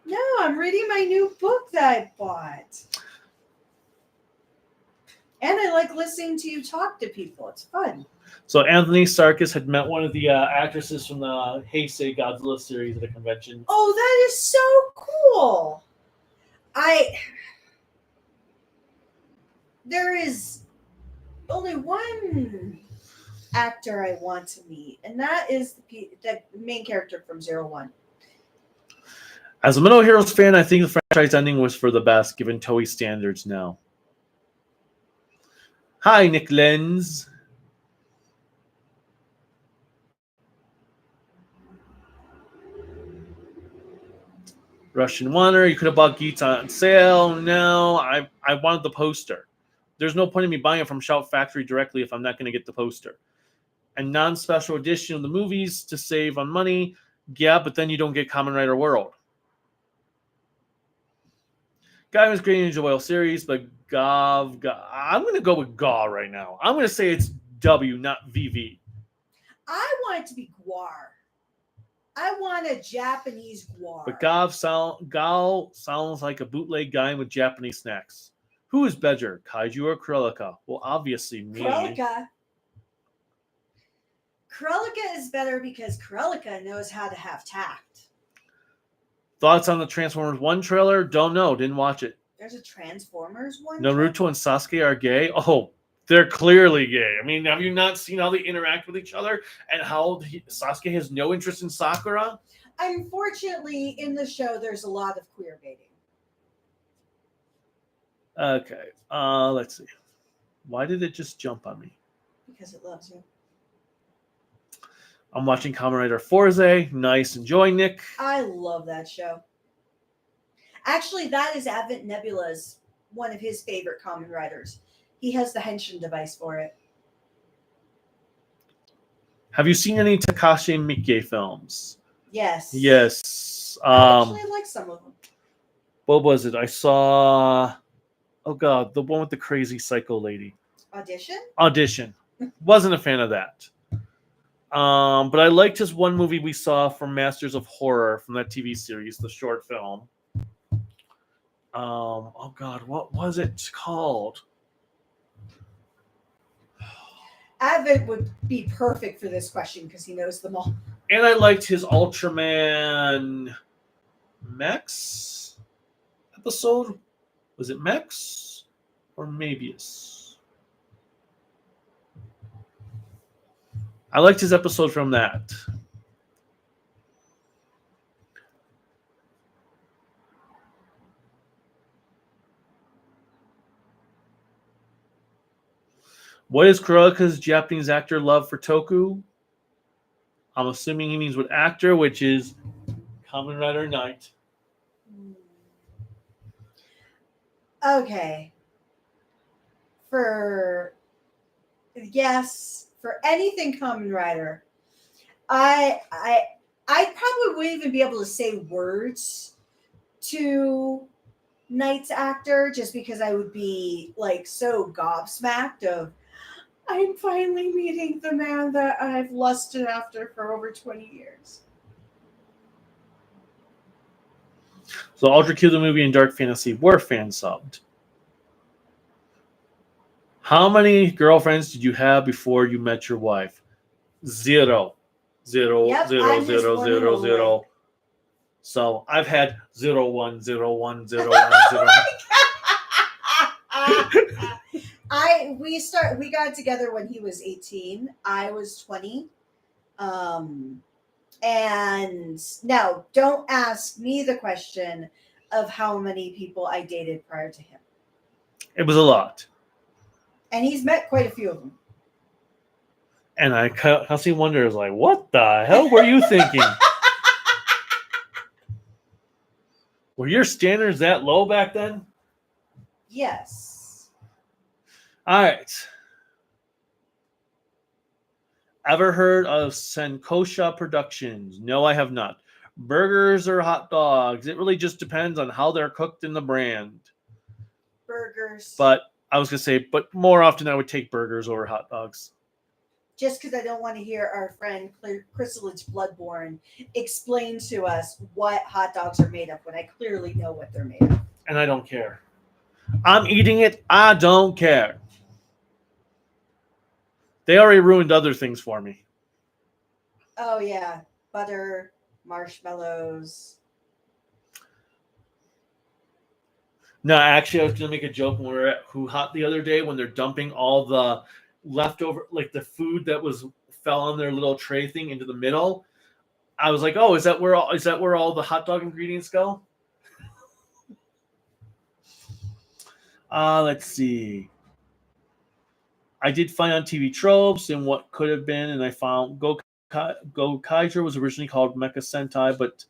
No, I'm reading my new book that I bought. And I like listening to you talk to people. It's fun. So Anthony Sarkis had met one of the actresses from the Heisei Godzilla series at a convention. Oh, that is so cool. only one actor I want to meet, and that is the main character from 01. As a Metal Heroes fan, I think the franchise ending was for the best, given Toei standards now. Hi, Nick Lenz. Russian Wonder, you could have bought Geats on sale. No, I wanted the poster. There's no point in me buying it from Shout Factory directly if I'm not going to get the poster. And non-special edition of the movies to save on money, yeah, but then you don't get Kamen Rider World. Guy was great in the Enjoyable series, but I'm going to go with Gaw right now. I'm going to say it's W, not VV. I want it to be Gwar. I want a Japanese Gwar. But Gao sounds like a bootleg guy with Japanese snacks. Who is better, Kaiju or Krellica? Well, obviously me. Krellica. Krellica is better because Krellica knows how to have tact. Thoughts on the Transformers 1 trailer? Don't know. Didn't watch it. There's a Transformers one? Naruto and Sasuke are gay? Oh, they're clearly gay. I mean, have you not seen how they interact with each other and how Sasuke has no interest in Sakura? Unfortunately, in the show, there's a lot of queer baiting. Okay. Let's see. Why did it just jump on me? Because it loves you. I'm watching Kamen Rider Forze. Nice. Enjoy, Nick. I love that show. Actually, that is Advent Nebula's one of his favorite Kamen Riders. He has the Henshin device for it. Have you seen any Takashi Miike films? Yes. Yes. Actually, I like some of them. What was it? I saw... Oh, God. The one with the crazy psycho lady. Audition. Wasn't a fan of that. But I liked his one movie we saw from Masters of Horror from that TV series, the short film. Oh God, what was it called? Advent would be perfect for this question because he knows them all. And I liked his Ultraman Max episode. Was it Max or Mabius? I liked his episode from that. What is Kuraka's Japanese actor love for Toku? I'm assuming he means with actor, which is Kamen Rider Knight. Okay. For anything Kamen Rider, I probably wouldn't even be able to say words to Knight's actor just because I would be like so gobsmacked of I'm finally meeting the man that I've lusted after for over 20 years. So Ultra Q, the movie, and Dark Fantasy were fan subbed. How many girlfriends did you have before you met your wife? Zero. Yep, I'm just one and only. So I've had 0, 1, 0, 1, 0, 1, 0. We got together when he was 18. I was 20. And now don't ask me the question of how many people I dated prior to him. It was a lot. And he's met quite a few of them. And I constantly wonder, is like, what the hell were you thinking? Were your standards that low back then? Yes. All right. Ever heard of Senkosha Productions? No, I have not. Burgers or hot dogs? It really just depends on how they're cooked in the brand. Burgers. But I was going to say, but more often I would take burgers over hot dogs. Just because I don't want to hear our friend Chrysalis Bloodborne explain to us what hot dogs are made of when I clearly know what they're made of. And I don't care. I'm eating it. I don't care. They already ruined other things for me. Oh, yeah. Butter, marshmallows. No, actually, I was gonna make a joke when we were at Who Hot the other day when they're dumping all the leftover, like the food that was fell on their little tray thing into the middle. I was like, "Oh, is that where all the hot dog ingredients go?" Let's see. I did find on TV tropes and what could have been, and I found Go Kaiju was originally called Mecha Sentai, but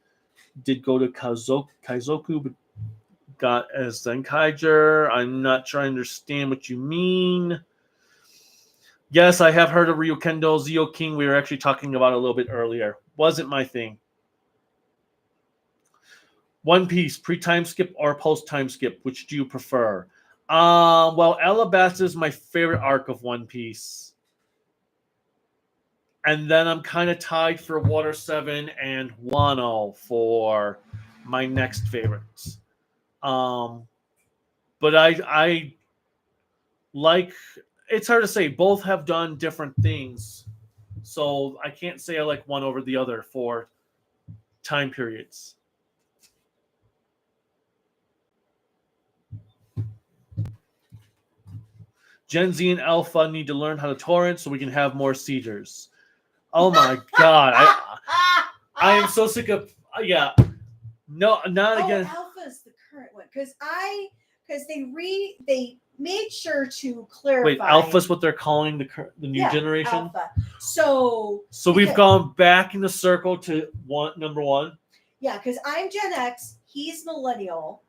did go to Kaizoku, but got as Zenkaiger. I'm not sure I understand what you mean. Yes, I have heard of Ryukendo Zio King. We were actually talking about it a little bit earlier. Wasn't my thing. One Piece, pre-time skip or post-time skip? Which do you prefer? Well, Alabasta is my favorite arc of One Piece. And then I'm kind of tied for Water 7 and Wano for my next favorites. But I like, it's hard to say. Both have done different things. So I can't say I like one over the other for time periods. Gen Z and Alpha need to learn how to torrent so we can have more seizures. Oh my god. I am so sick of No, not again. Alpha is the current one because they made sure to clarify. Wait, Alpha's what they're calling the new generation? Alpha. So we've gone back in the circle to number one. Yeah, because I'm Gen X, he's millennial.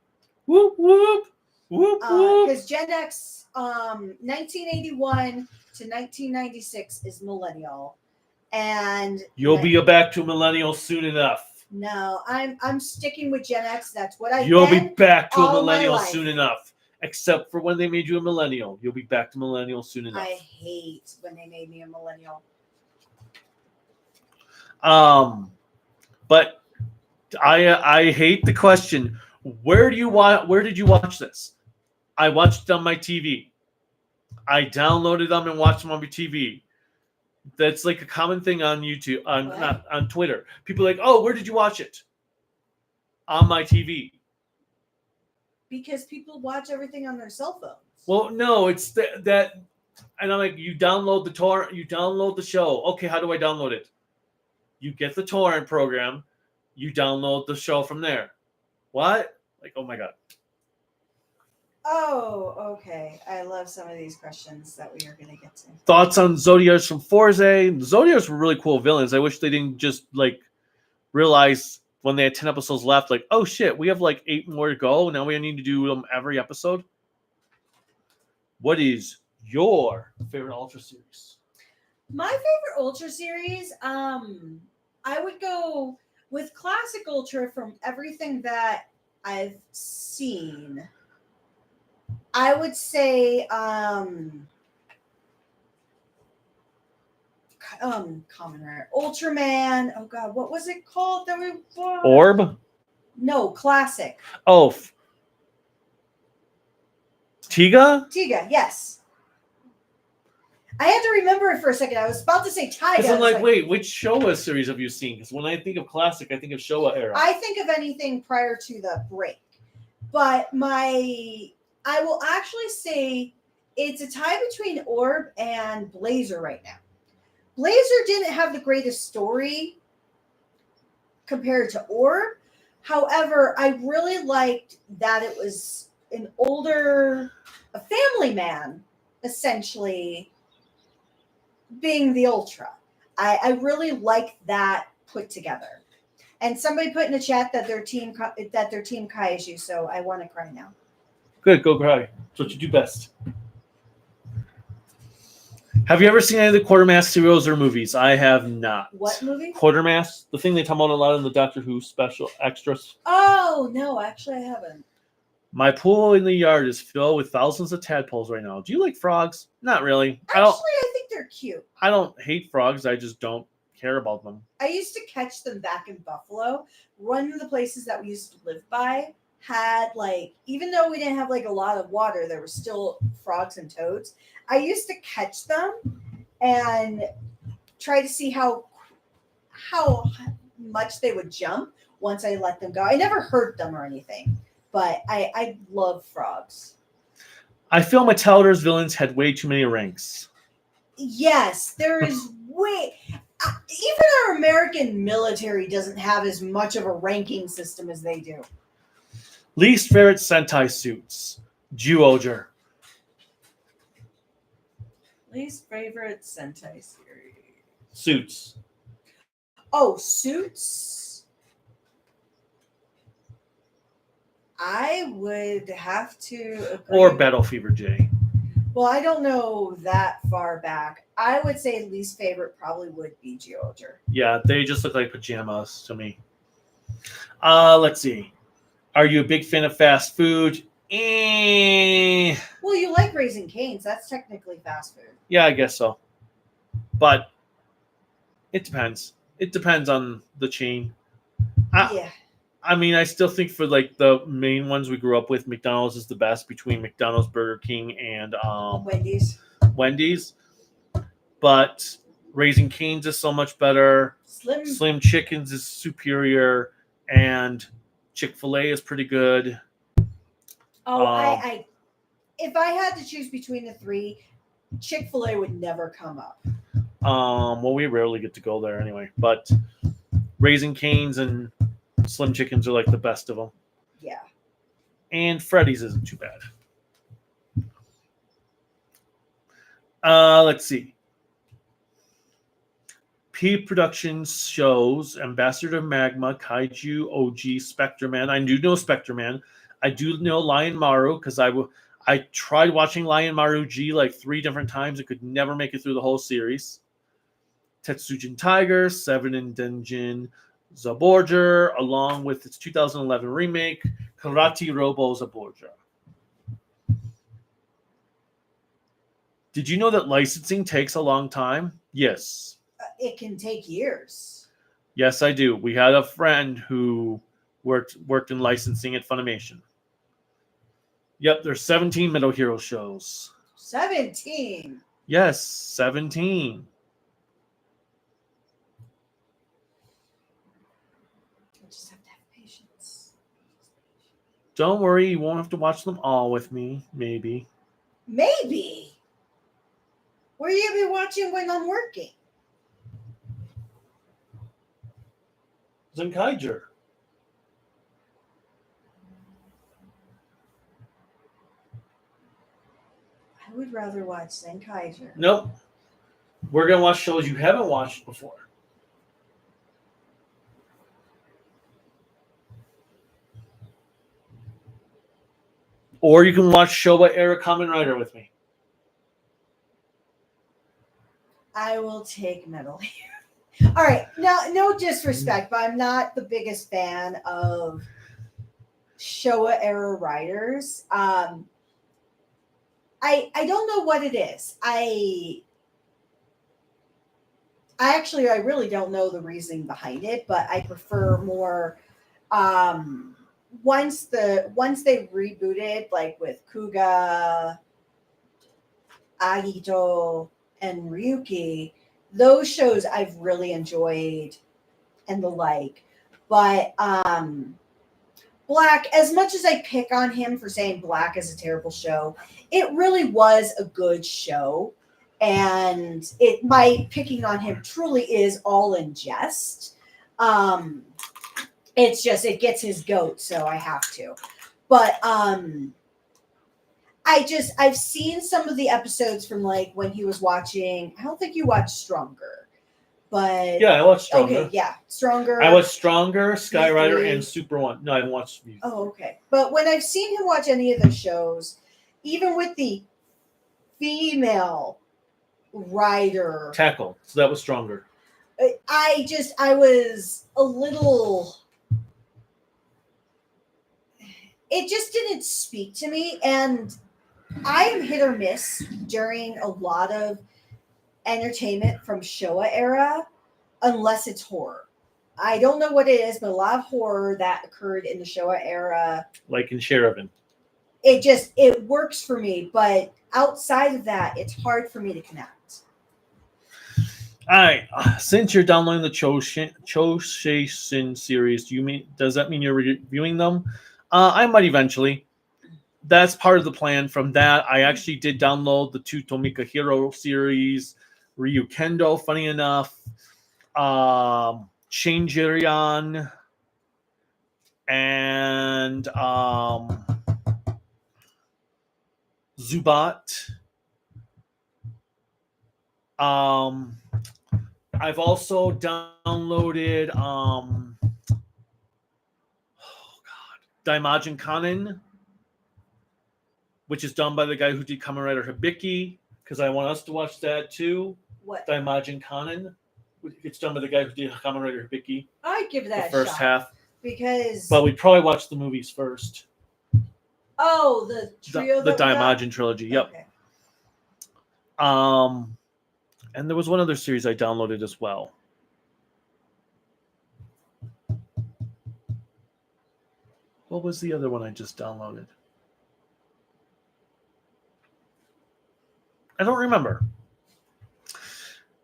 Whoop whoop. Whoop whoop. Because Gen X 1981 to 1996 is millennial. And you'll be back to millennial soon enough. No, I'm sticking with Gen X. That's what You'll be back to a millennial soon enough. Except for when they made you a millennial. You'll be back to millennial soon enough. I hate when they made me a millennial. But I hate the question. Where did you watch this? I watched it on my TV. I downloaded them and watched them on my TV. That's like a common thing on YouTube, on Twitter. People are like, "Oh, where did you watch it?" On my TV. Because people watch everything on their cell phones. Well, no, it's that, and I'm like, you download the torrent, you download the show. Okay, how do I download it? You get the torrent program, you download the show from there. What? Like, oh my god. Oh, okay. I love some of these questions that we are going to get to. Thoughts on Zodiacs from Forze? Zodiacs were really cool villains. I wish they didn't just realize when they had 10 episodes left, oh shit, we have 8 more to go. Now we need to do them every episode. What is your favorite Ultra series? My favorite Ultra series, I would go with Classic Ultra from everything that I've seen. I would say Common Rare. Ultraman. Oh god, what was it called that we bought? Orb? No, Classic. Oh. Tiga? Tiga, yes. I had to remember it for a second. I was about to say Tiga. Because I'm wait, which Showa series have you seen? Because when I think of Classic, I think of Showa era. I think of anything prior to the break. But I will actually say it's a tie between Orb and Blazer right now. Blazer didn't have the greatest story compared to Orb. However, I really liked that it was a family man, essentially, being the Ultra. I really liked that put together. And somebody put in the chat that their team Kaiju, so I want to cry now. Good, go cry. That's what you do best. Have you ever seen any of the Quartermass serials or movies? I have not. What movie? Quartermass, the thing they talk about a lot in the Doctor Who special extras. Oh, no, actually I haven't. My pool in the yard is filled with thousands of tadpoles right now. Do you like frogs? Not really. Actually, I think they're cute. I don't hate frogs. I just don't care about them. I used to catch them back in Buffalo. One of the places that we used to live by had even though we didn't have a lot of water, there were still frogs and toads. I used to catch them and try to see how much they would jump once I let them go. I never hurt them or anything, but I love frogs. I feel Metalder's villains had way too many ranks. Yes, there is way. Even our American military doesn't have as much of a ranking system as they do. Least favorite Sentai suits. Zyuohger. Least favorite Sentai series. Suits. Oh, Suits. I would have to agree. Or Battle Fever J. Well, I don't know that far back. I would say least favorite probably would be Zyuohger. Yeah, they just look like pajamas to me. Let's see. Are you a big fan of fast food? Well, you like Raising Cane's. That's technically fast food. Yeah, I guess so. But it depends. It depends on the chain. Yeah. I mean, I still think for like the main ones we grew up with, McDonald's is the best between McDonald's, Burger King, and Wendy's. But Raising Cane's is so much better. Slim Chickens is superior, and Chick-fil-A is pretty good. Oh, I if I had to choose between the three, Chick-fil-A would never come up. Well, we rarely get to go there anyway. But Raising Cane's and Slim Chickens are like the best of them. Yeah. And Freddy's isn't too bad. Let's see. P Productions shows Ambassador Magma, Kaiju, OG, Spectre-Man. I do know Spectre-Man. I do know Lion Maru because I tried watching Lion Maru G like 3 different times and could never make it through the whole series. Tetsujin Tiger, Seven in Denjin, Zaborger, along with its 2011 remake, Karate Robo Zaborger. Did you know that licensing takes a long time? Yes. It can take years. Yes, I do. We had a friend who worked in licensing at Funimation. Yep, there's 17 Metal Hero shows. 17? Yes, 17. I just have to have patience. Don't worry, you won't have to watch them all with me, maybe. Maybe? Where you be watching when I'm working? Zenkaiger. I would rather watch Zenkaiger. Nope. We're going to watch shows you haven't watched before. Or you can watch Showa Era Kamen Rider with me. I will take Metal Hero. All right. Now, no disrespect, but I'm not the biggest fan of Showa Era writers. I don't know what it is. I really don't know the reasoning behind it, but I prefer more once they rebooted, like with Kuga, Agito, and Ryuki, those shows I've really enjoyed and the like. But Black, as much as I pick on him for saying Black is a terrible show, it really was a good show. And my picking on him truly is all in jest. It's just, it gets his goat, so I have to. But I've seen some of the episodes from like when he was watching, I don't think you watched Stronger, but yeah, I watched Stronger. Okay, yeah, Stronger. I watched Stronger, Skyrider, and Super One. No, I haven't watched. Oh, okay. But when I've seen him watch any of the shows, even with the female writer Tackle, so that was Stronger. I was a little. It just didn't speak to me, and I am hit or miss during a lot of entertainment from Showa era, unless it's horror. I don't know what it is, but a lot of horror that occurred in the Showa era, like in Sheridan, it works for me. But outside of that, it's hard for me to connect. All right. Since you're downloading the Choshin series, does that mean you're reviewing them? I might eventually. That's part of the plan. From that, I actually did download the 2 Tomika Hero series, Ryu Kendo, funny enough, Shinjirion, and Zubat. I've also downloaded Daimajin Kanen, which is done by the guy who did Kamen Rider Hibiki, because I want us to watch that too. What? Daimajin Kanen. It's done by the guy who did Kamen Rider Hibiki. I'd give that the first a shot half. because. But we'd probably watch the movies first. Oh, the trio. The Daimajin trilogy. Yep. Okay. And there was one other series I downloaded as well. What was the other one I just downloaded? I don't remember.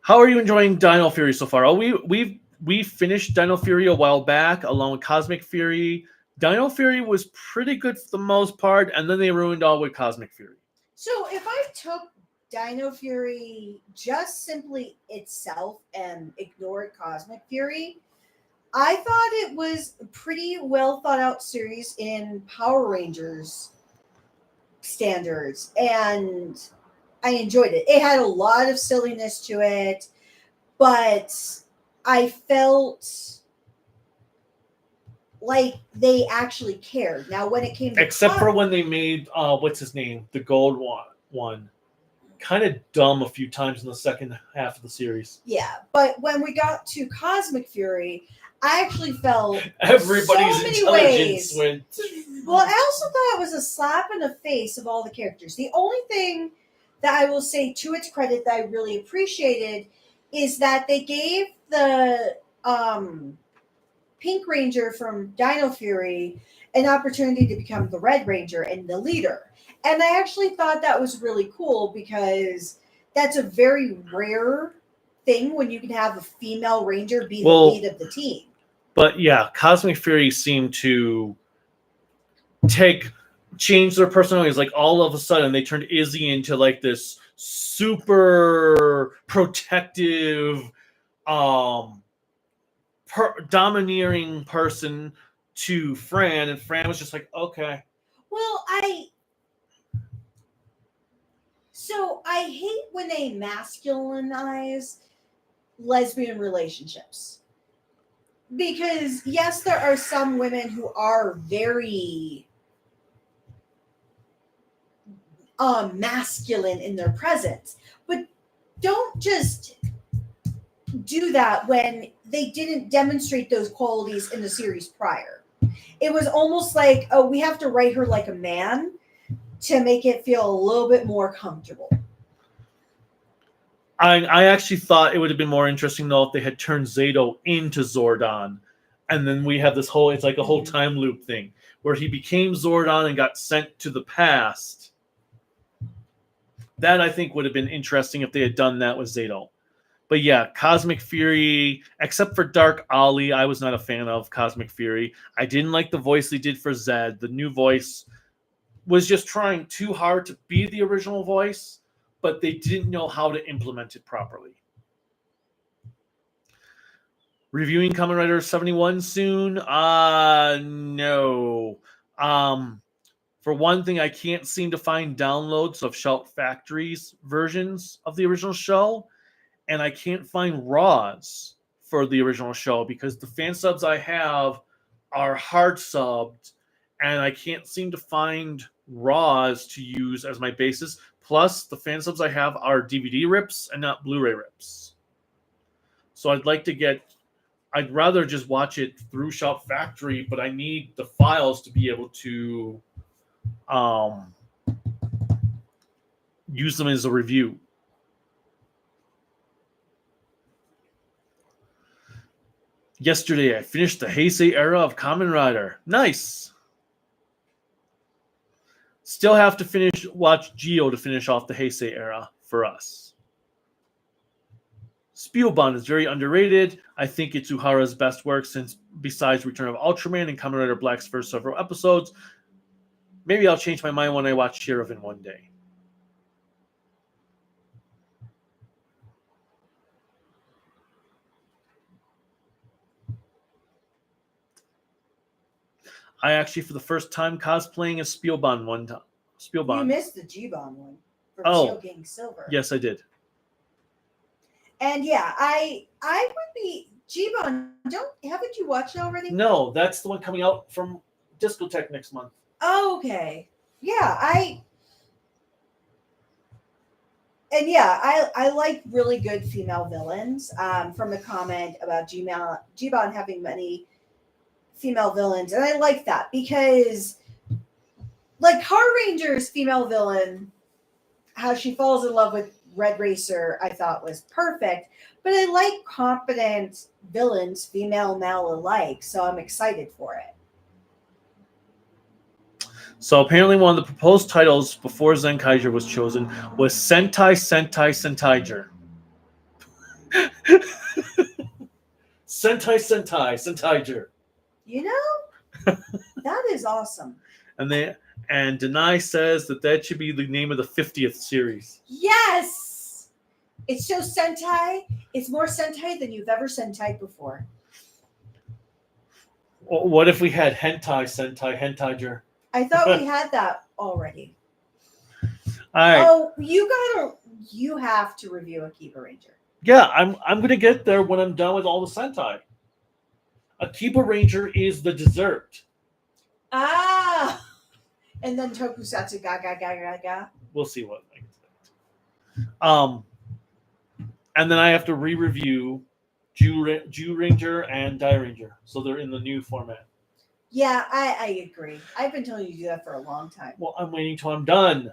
How are you enjoying Dino Fury so far? Oh, we finished Dino Fury a while back along with Cosmic Fury. Dino Fury was pretty good for the most part, and then they ruined all with Cosmic Fury. So if I took Dino Fury just simply itself and ignored Cosmic Fury, I thought it was a pretty well thought out series in Power Rangers standards, and I enjoyed it. It had a lot of silliness to it, but I felt like they actually cared. Now, when it came to except for when they made what's his name, the gold one, kind of dumb a few times in the second half of the series. Yeah, but when we got to Cosmic Fury, I actually felt everybody's so many intelligence ways. went. Well, I also thought it was a slap in the face of all the characters. The only thing that I will say to its credit that I really appreciated is that they gave the Pink Ranger from Dino Fury an opportunity to become the Red Ranger and the leader. And I actually thought that was really cool because that's a very rare thing when you can have a female ranger be the lead of the team. But yeah, Cosmic Fury seemed to change their personalities. Like all of a sudden they turned Izzy into like this super protective, domineering person to Fran, and Fran was just like, okay. Well, I hate when they masculinize lesbian relationships. Because yes, there are some women who are very masculine in their presence, but don't just do that when they didn't demonstrate those qualities in the series prior. It was almost like, oh, we have to write her like a man to make it feel a little bit more comfortable. I actually thought it would have been more interesting though if they had turned Zato into Zordon, and then we have this whole, it's like a whole time loop thing where he became Zordon and got sent to the past. That I think would have been interesting if they had done that with Zato. But yeah, Cosmic Fury, except for Dark Ollie, I was not a fan of Cosmic Fury. I didn't like the voice they did for Zed. The new voice was just trying too hard to be the original voice, but they didn't know how to implement it properly. Reviewing Kamen Rider 71 soon? No. For one thing, I can't seem to find downloads of Shout Factory's versions of the original show, and I can't find RAWs for the original show because the fan subs I have are hard subbed, and I can't seem to find RAWs to use as my basis. Plus, the fan subs I have are DVD rips and not Blu-ray rips. So I'd rather just watch it through Shout Factory, but I need the files to be able to use them as a review. Yesterday, I finished the Heisei era of Kamen Rider. Nice. Still have to watch Geo to finish off the Heisei era for us. Spielbahn is very underrated. I think it's Uhara's best work since, besides Return of Ultraman and Kamen Rider Black's first several episodes. Maybe I'll change my mind when I watch Shiravan one day. I actually, for the first time, cosplaying as Spielbahn one time. Spielbahn. You missed the G-Bon one for Oh. Steel King Silver. Yes, I did. And yeah, I would be G-Bon. Haven't you watched it already? No, that's the one coming out from Discotheque next month. Oh, okay. Yeah, I like really good female villains. From the comment about G-Bon having many female villains, and I like that because, like, Car Ranger's female villain, how she falls in love with Red Racer, I thought was perfect. But I like competent villains, female, male alike, so I'm excited for it. So apparently one of the proposed titles before Zenkaiger was chosen was Sentai Sentai Sentaiger. Sentai Sentai Sentaiger. You know? That is awesome. And Denai says that should be the name of the 50th series. Yes! It's so Sentai. It's more Sentai than you've ever Sentai before. What if we had Hentai Sentai Hentaiger? I thought we had that already. All right. Oh, you have to review Akiba Ranger. Yeah, I'm gonna get there when I'm done with all the Sentai. Akiba Ranger is the dessert. Ah! And then Tokusatsu ga ga ga ga ga. We'll see what I get. And then I have to re-review Jew Ranger and Die Ranger, so they're in the new format. Yeah, I agree. I've been telling you to do that for a long time. Well, I'm waiting till I'm done.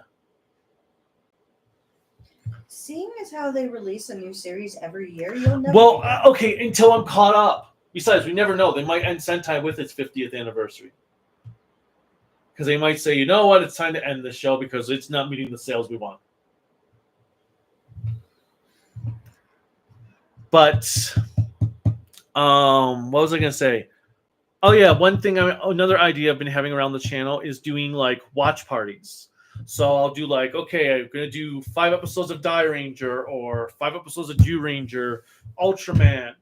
Seeing as how they release a new series every year, you'll never. Well, okay, until I'm caught up. Besides, we never know. They might end Sentai with its 50th anniversary. Because they might say, you know what, it's time to end this show because it's not meeting the sales we want. But, what was I going to say? Oh, yeah, another idea I've been having around the channel is doing, like, watch parties. So I'll do, like, okay, I'm going to do 5 episodes of Die Ranger or 5 episodes of Jew Ranger, Ultraman.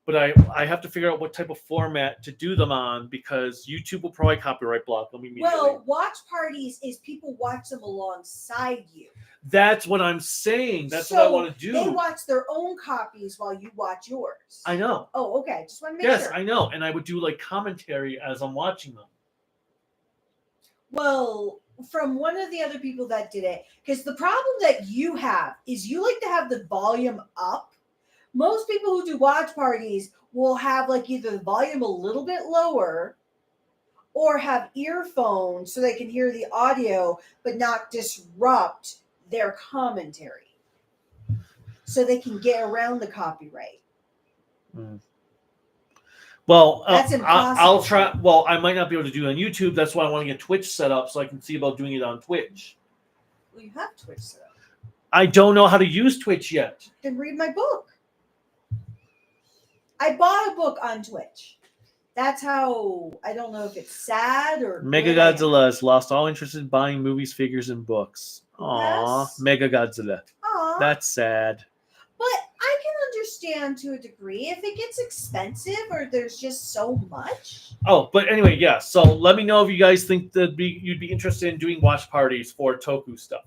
But I have to figure out what type of format to do them on because YouTube will probably copyright block them immediately. Well, watch parties is people watch them alongside you. That's what I'm saying. That's what I want to do. They watch their own copies while you watch yours. I know. Oh, okay. Just want to make sure. Yes, I know. And I would do like commentary as I'm watching them. Well, from one of the other people that did it, because the problem that you have is you like to have the volume up. Most people who do watch parties will have like either the volume a little bit lower or have earphones so they can hear the audio but not disrupt their commentary. So they can get around the copyright. Mm. Well, that's impossible. I'll try. Well, I might not be able to do it on YouTube. That's why I want to get Twitch set up so I can see about doing it on Twitch. Well, you have Twitch set up. I don't know how to use Twitch yet. Then read my book. I bought a book on Twitch. That's how, I don't know if it's sad or... Mega Godzilla has lost all interest in buying movies, figures, and books. Aww, Yes. Mega Godzilla. Aww. That's sad. But I can understand to a degree if it gets expensive or there's just so much. Oh, but anyway, yeah. So let me know if you guys think you'd be interested in doing watch parties for Toku stuff.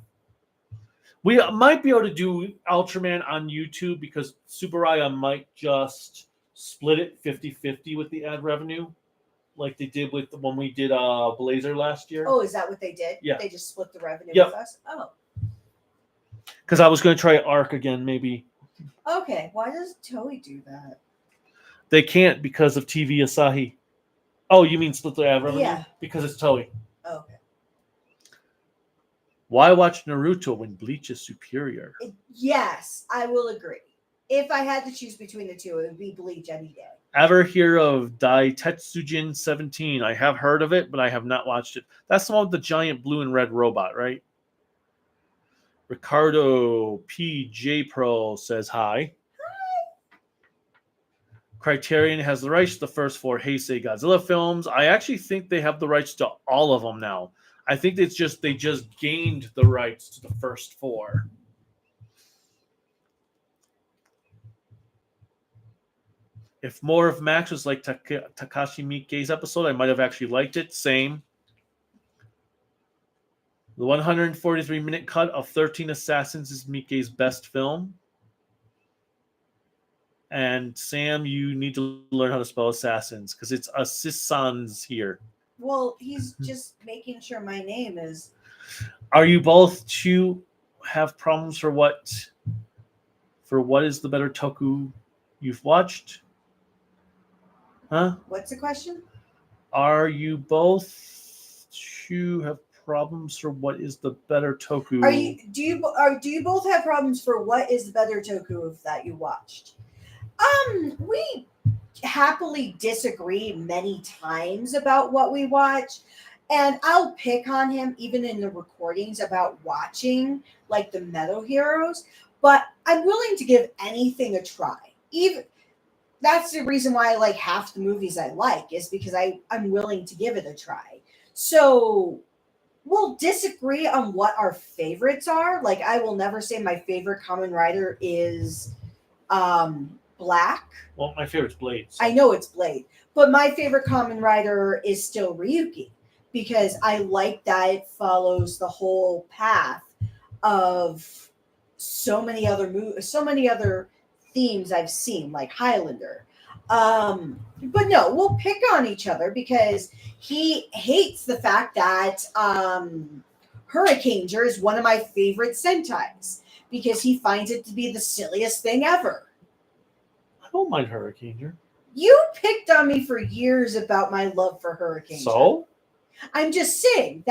We might be able to do Ultraman on YouTube because Subaraya might just split it 50-50 with the ad revenue, like they did with when we did Blazer last year. Oh, is that what they did? Yeah. They just split the revenue Yep. with us? Oh. Because I was going to try Arc again, maybe. Okay. Why does Toei do that? They can't because of TV Asahi. Oh, you mean split the ad revenue? Yeah. Because it's Toei. Okay. Why watch Naruto when Bleach is superior? Yes, I will agree. If I had to choose between the two, it would be Bleach any day. Ever hear of Dai Tetsujin 17? I have heard of it, but I have not watched it. That's the one with the giant blue and red robot, right? Ricardo PJ Pro says hi. Criterion has the rights to the first 4 Heisei Godzilla films. I actually think they have the rights to all of them now. I think it's just they just gained the rights to the first 4. If more of Max was like Takashi Miike's episode, I might have actually liked it. Same. The 143-minute cut of 13 Assassins is Miike's best film. And Sam, you need to learn how to spell assassins because it's assassins here. Well, he's just making sure my name is. Are you both to have problems for what is the better Toku you've watched? Huh? What's the question? Are you both to have problems for what is the better Toku? Do you both have problems for what is the better Toku that you watched? We happily disagree many times about what we watch, and I'll pick on him even in the recordings about watching like the Metal Heroes, but I'm willing to give anything a try. Even that's the reason why I like half the movies I like is because I'm willing to give it a try. So we'll disagree on what our favorites are. Like I will never say my favorite Kamen Rider is Black. Well, my favorite's Blade. So. I know it's Blade, but my favorite Kamen Rider is still Ryuki because I like that it follows the whole path of so many other themes I've seen, like Highlander. But no, we'll pick on each other because he hates the fact that Hurricaneger is one of my favorite Sentais because he finds it to be the silliest thing ever. I don't mind Hurricaneger. You picked on me for years about my love for Hurricaneger. So? I'm just saying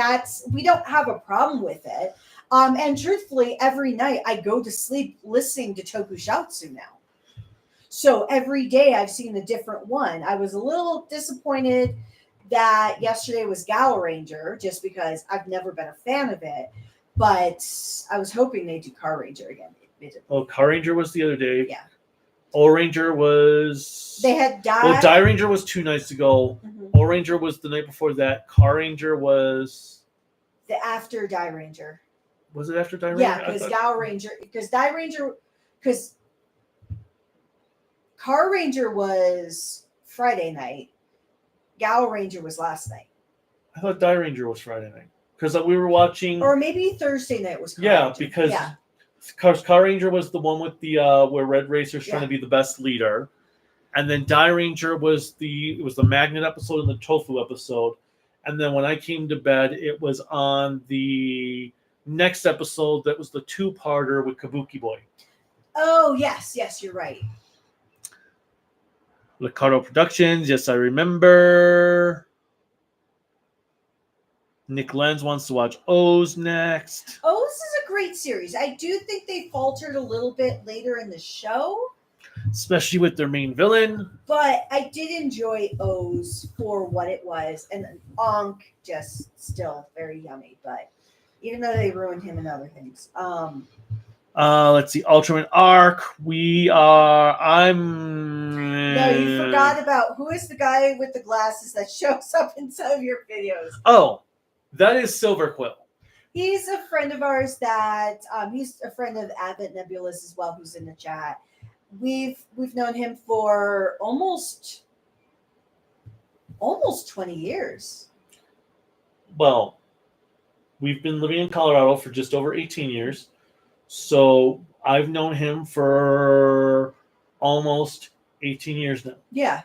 we don't have a problem with it. And truthfully, every night I go to sleep listening to Tokusatsu now. So every day I've seen a different one. I was a little disappointed that yesterday was Gala Ranger just because I've never been a fan of it. But I was hoping they'd do Car Ranger again. Oh, Car Ranger was the other day. Yeah. O-Ranger was... They had Die Ranger was 2 nights ago. Mm-hmm. O-Ranger was the night before that. Car Ranger was... The after Die Ranger. Was it after Die Ranger? Yeah, because Car Ranger was Friday night. Gal Ranger was last night. I thought Die Ranger was Friday night. Because we were watching... Or maybe Thursday night was Car Ranger. Because Car Ranger was the one with the where Red Racer's trying to be the best leader. And then Die Ranger was the Magnet episode and the Tofu episode. And then when I came to bed, it was on the next episode that was the 2-parter with Kabuki Boy. Oh, yes, you're right. Ricardo Productions, yes, I remember. Nick Lenz wants to watch O's next. O's is a great series. I do think they faltered a little bit later in the show. Especially with their main villain. But I did enjoy O's for what it was. And Ankh just still very yummy. But even though they ruined him and other things. Let's see. Ultraman Arc. No, you forgot about who is the guy with the glasses that shows up in some of your videos. Oh, that is Silver Quill. He's a friend of ours that he's a friend of Advent Nebulous as well, who's in the chat. We've known him for almost 20 years. Well, we've been living in Colorado for just over 18 years. So I've known him for almost 18 years now. Yeah.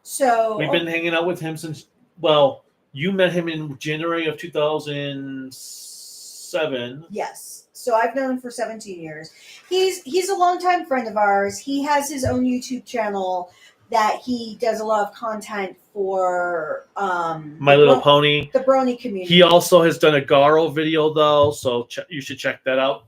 So we've been hanging out with him since, well, you met him in January of 2007. Yes. So I've known him for 17 years. He's a longtime friend of ours. He has his own YouTube channel that he does a lot of content for My Little Pony. The Brony community. He also has done a Garo video, though, so you should check that out.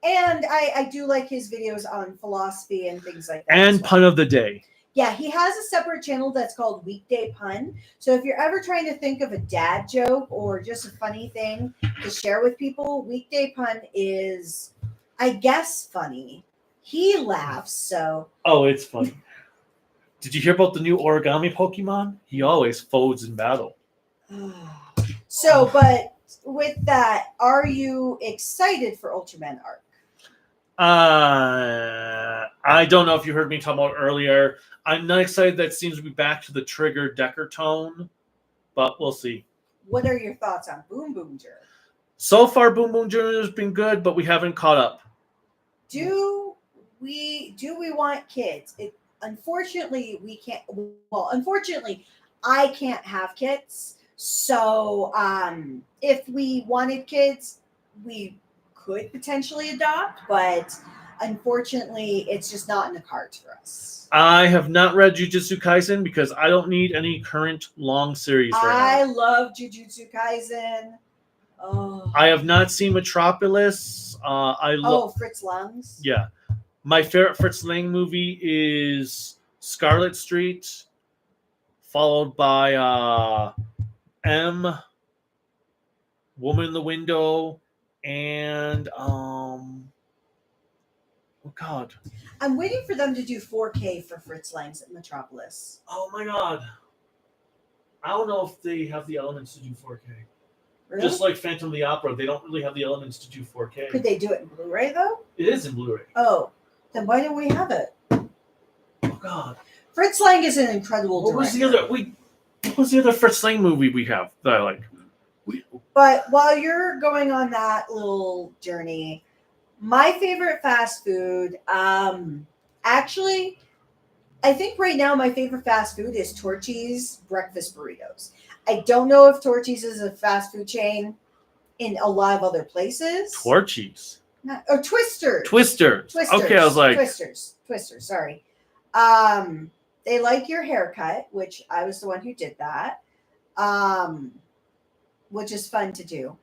And I do like his videos on philosophy and things like that. And Pun of the Day. Yeah, he has a separate channel that's called Weekday Pun. So if you're ever trying to think of a dad joke or just a funny thing to share with people, Weekday Pun is, I guess, funny. He laughs, so... Oh, it's funny. Did you hear about the new origami Pokemon? He always folds in battle. So, but with that, are you excited for Ultraman arc? I don't know if you heard me talk about earlier. I'm not excited that it seems to be back to the Trigger Decker tone, but we'll see. What are your thoughts on Boom Boom Jr.? So far, Boom Boom Jr. has been good, but we haven't caught up. Do we want kids? Unfortunately, we can't. Well, unfortunately, I can't have kids. So, if we wanted kids, we could potentially adopt, but unfortunately, it's just not in the cards for us. I have not read Jujutsu Kaisen because I don't need any current long series right I now. love Jujutsu Kaisen. Oh, I have not seen Metropolis. Fritz Lang's. Yeah. My favorite Fritz Lang movie is Scarlet Street, followed by M, Woman in the Window, and oh god. I'm waiting for them to do 4K for Fritz Lang's at Metropolis. Oh my god. I don't know if they have the elements to do 4K. Really? Just like Phantom of the Opera, they don't really have the elements to do 4K. Could they do it in Blu-ray though? It is in Blu-ray. Oh, then why don't we have it? Oh god. Fritz Lang is an incredible What was director. what was the other Fritz Lang movie we have that I like? But while you're going on that little journey, my favorite fast food, actually, I think right now my favorite fast food is Torchy's breakfast burritos. I don't know if Torchy's is a fast food chain in a lot of other places. Torchies. Or Twisters. Twisters. Okay, I was like Twisters, sorry. They like your haircut, which I was the one who did that. Which is fun to do.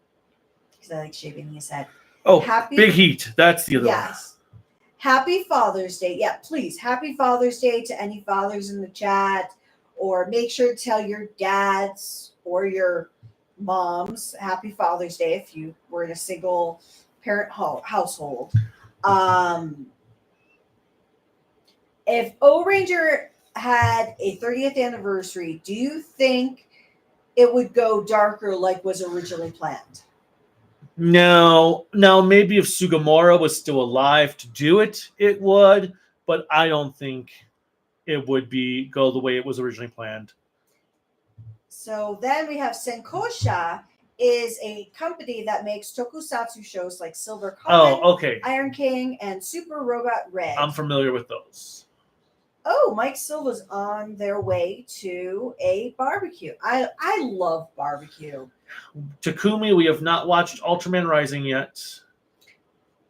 Because I like shaving his head. Oh, Big Heat. That's the other one. Yes. Happy Father's Day. Yeah, please. Happy Father's Day to any fathers in the chat. Or make sure to tell your dads or your moms Happy Father's Day if you were in a single parent household. If O-Ranger had a 30th anniversary, do you think it would go darker like was originally planned? No, maybe if Sugimura was still alive to do it, it would, but I don't think it would go the way it was originally planned. So then we have Senkosha, is a company that makes tokusatsu shows like Silver Comet, okay. Iron King, and Super Robot Red. I'm familiar with those. Oh, Mike Silva's on their way to a barbecue. I love barbecue. Takumi, we have not watched Ultraman Rising yet.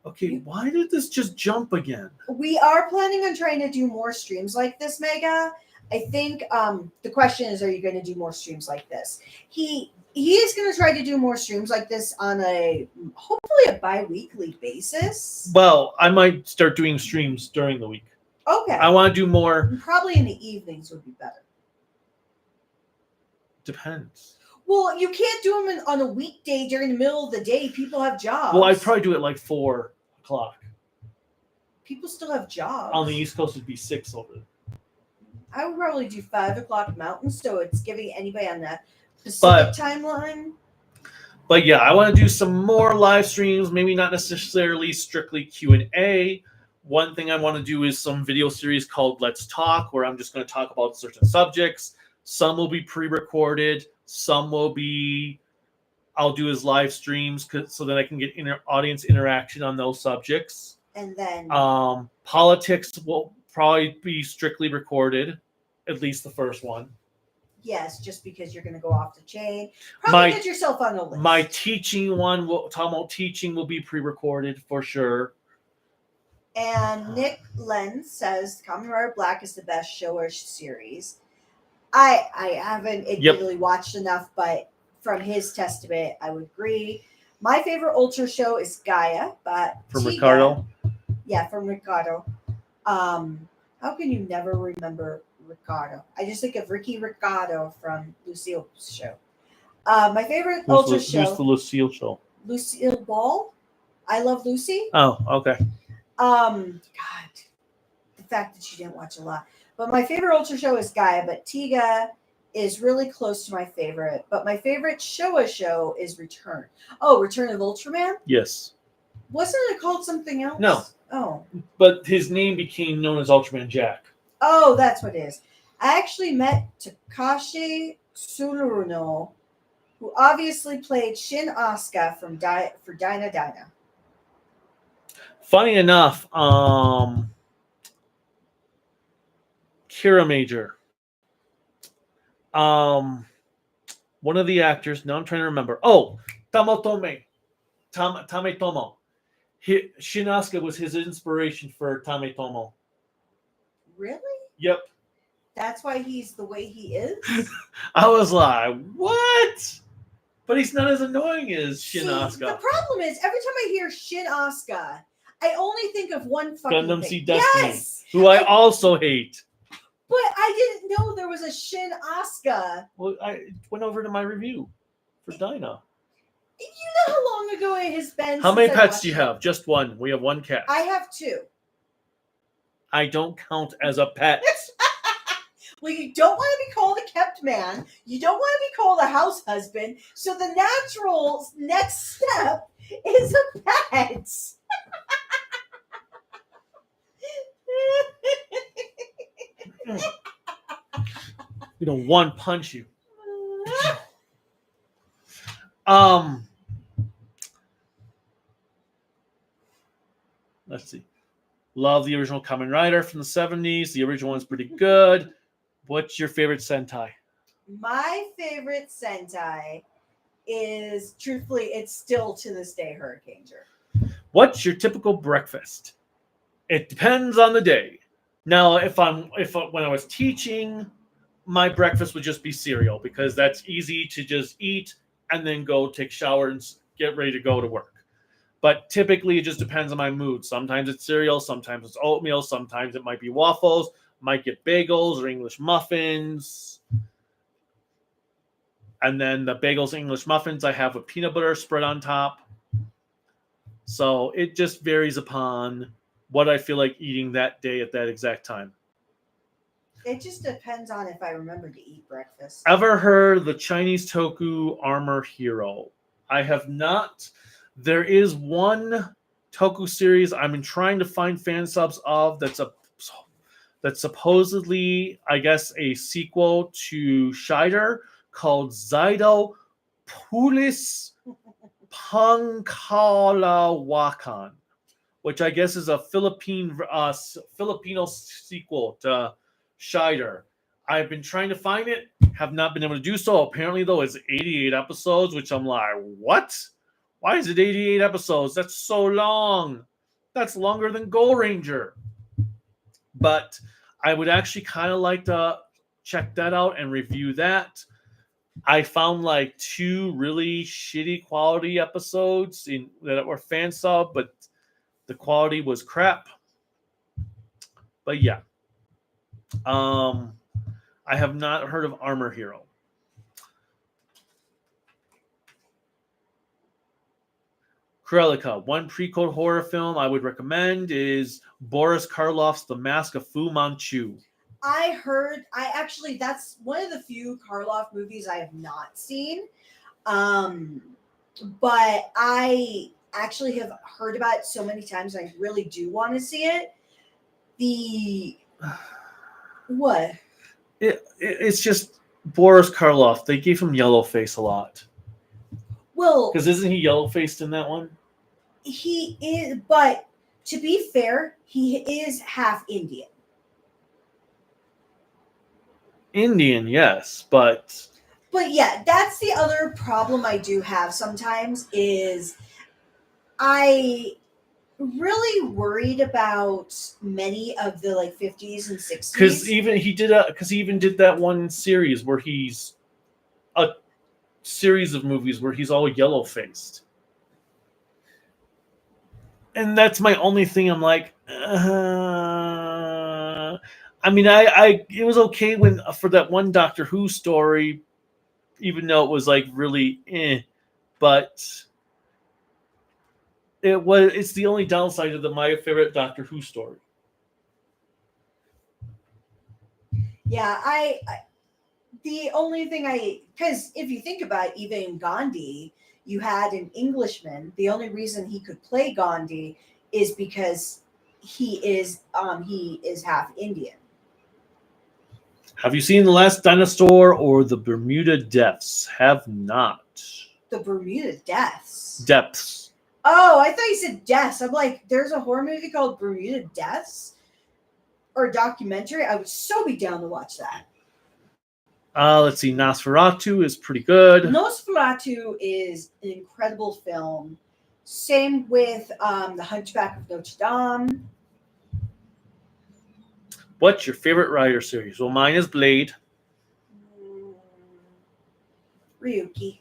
Okay, why did this just jump again? We are planning on trying to do more streams like this, Mega. I think the question is, are you going to do more streams like this? He is going to try to do more streams like this on hopefully a bi-weekly basis. Well, I might start doing streams during the week. Okay. I want to do more. Probably in the evenings would be better. Depends. Well, you can't do them on a weekday during the middle of the day. People have jobs. Well, I'd probably do it like 4 o'clock. People still have jobs. On the East Coast, it'd be 6 over. I would probably do 5 o'clock Mountain, so it's giving anybody on that Pacific timeline. But yeah, I want to do some more live streams. Maybe not necessarily strictly Q&A. One thing I want to do is some video series called Let's Talk, where I'm just going to talk about certain subjects. Some will be pre-recorded. Some will be I'll do as live streams so that I can get audience interaction on those subjects. And then politics will probably be strictly recorded, at least the first one. Yes, just because you're going to go off the chain. Probably get yourself on the list. My teaching one, talking about teaching, will be pre-recorded for sure. And Nick Lenz says Kamen Rider Black is the best show or series. I haven't admittedly watched enough, but from his testament, I would agree. My favorite Ultra show is Gaia, but from Ricardo. Yeah, from Ricardo. How can you never remember Ricardo? I just think of Ricky Ricardo from Lucille's show. My favorite Ultra show. Who's the Lucille show? Lucille Ball. I Love Lucy. Oh, okay. God, the fact that you didn't watch a lot. But my favorite Ultra show is Gaia, but Tiga is really close to my favorite. But my favorite Showa show is Return. Oh, Return of Ultraman? Yes. Wasn't it called something else? No. Oh. But his name became known as Ultraman Jack. Oh, that's what it is. I actually met Takashi Tsuruno, who obviously played Shin Asuka for Dyna Dyna. Funny enough, Kira Major. One of the actors, now I'm trying to remember. Oh, Tametomo. Shin Asuka was his inspiration for Tametomo. Really? Yep. That's why he's the way he is? I was like, what? But he's not as annoying as Shin Asuka. The problem is, every time I hear Shin Asuka, I only think of one fucking Gundam thing. Seed Destiny, yes! who I also hate. But I didn't know there was a Shin Asuka. Well, I went over to my review for Dyna. You know how long ago it has been? How many since I pets watched do you it? have? Just one. We have one cat. I have 2. I don't count as a pet. Well, you don't want to be called a kept man. You don't want to be called a house husband. So the natural next step is a pet. You know, one punch you. Let's see. Love the original Kamen Rider from the 70s. The original one's pretty good. What's your favorite Sentai? My favorite Sentai is, truthfully, it's still to this day Hurricaneer. What's your typical breakfast? It depends on the day. Now, when I was teaching, my breakfast would just be cereal because that's easy to just eat and then go take a shower and get ready to go to work. But typically, it just depends on my mood. Sometimes it's cereal, sometimes it's oatmeal, sometimes it might be waffles, might get bagels or English muffins. And then the bagels and English muffins I have with peanut butter spread on top. So it just varies upon what I feel like eating that day at that exact time. It just depends on if I remember to eat breakfast. Ever heard the Chinese Toku Armor Hero? I have not. There is one Toku series I've been trying to find fan subs of that's supposedly, I guess, a sequel to Shider called Zaido Pulis Pangkalawakan, which I guess is a Filipino sequel to Shider. I've been trying to find it, have not been able to do so. Apparently, though, it's 88 episodes, which I'm like, what? Why is it 88 episodes? That's so long. That's longer than Gold Ranger. But I would actually kind of like to check that out and review that. I found like 2 really shitty quality episodes that were fan sub, but the quality was crap. But yeah. I have not heard of Armor Hero. Krelika, one pre-code horror film I would recommend is Boris Karloff's The Mask of Fu Manchu. That's one of the few Karloff movies I have not seen. But I actually have heard about it so many times, and I really do want to see it. What? It's just Boris Karloff. They gave him yellow face a lot. Well, because isn't he yellow faced in that one? He is, but to be fair, he is half Indian. Indian, yes, but yeah, that's the other problem I do have sometimes is I really worried about many of the 50s and 60s because he even did that one series where he's a series of movies where he's all yellow faced, and that's my only thing. I'm like, I mean, it was okay for that one Doctor Who story, even though it was really but it's the only downside of my favorite Doctor Who story. Yeah, I the only thing because if you think about it, even in Gandhi, you had an Englishman. The only reason he could play Gandhi is because he is half Indian. Have you seen The Last Dinosaur or The Bermuda Depths? Have not. The Bermuda Deaths. Depths. Oh, I thought you said deaths. I'm like, there's a horror movie called Bermuda Deaths, or a documentary. I would so be down to watch that. Let's see. Nosferatu is pretty good. Nosferatu is an incredible film. Same with The Hunchback of Notre Dame. What's your favorite writer series? Well, mine is Blade. Ryuki.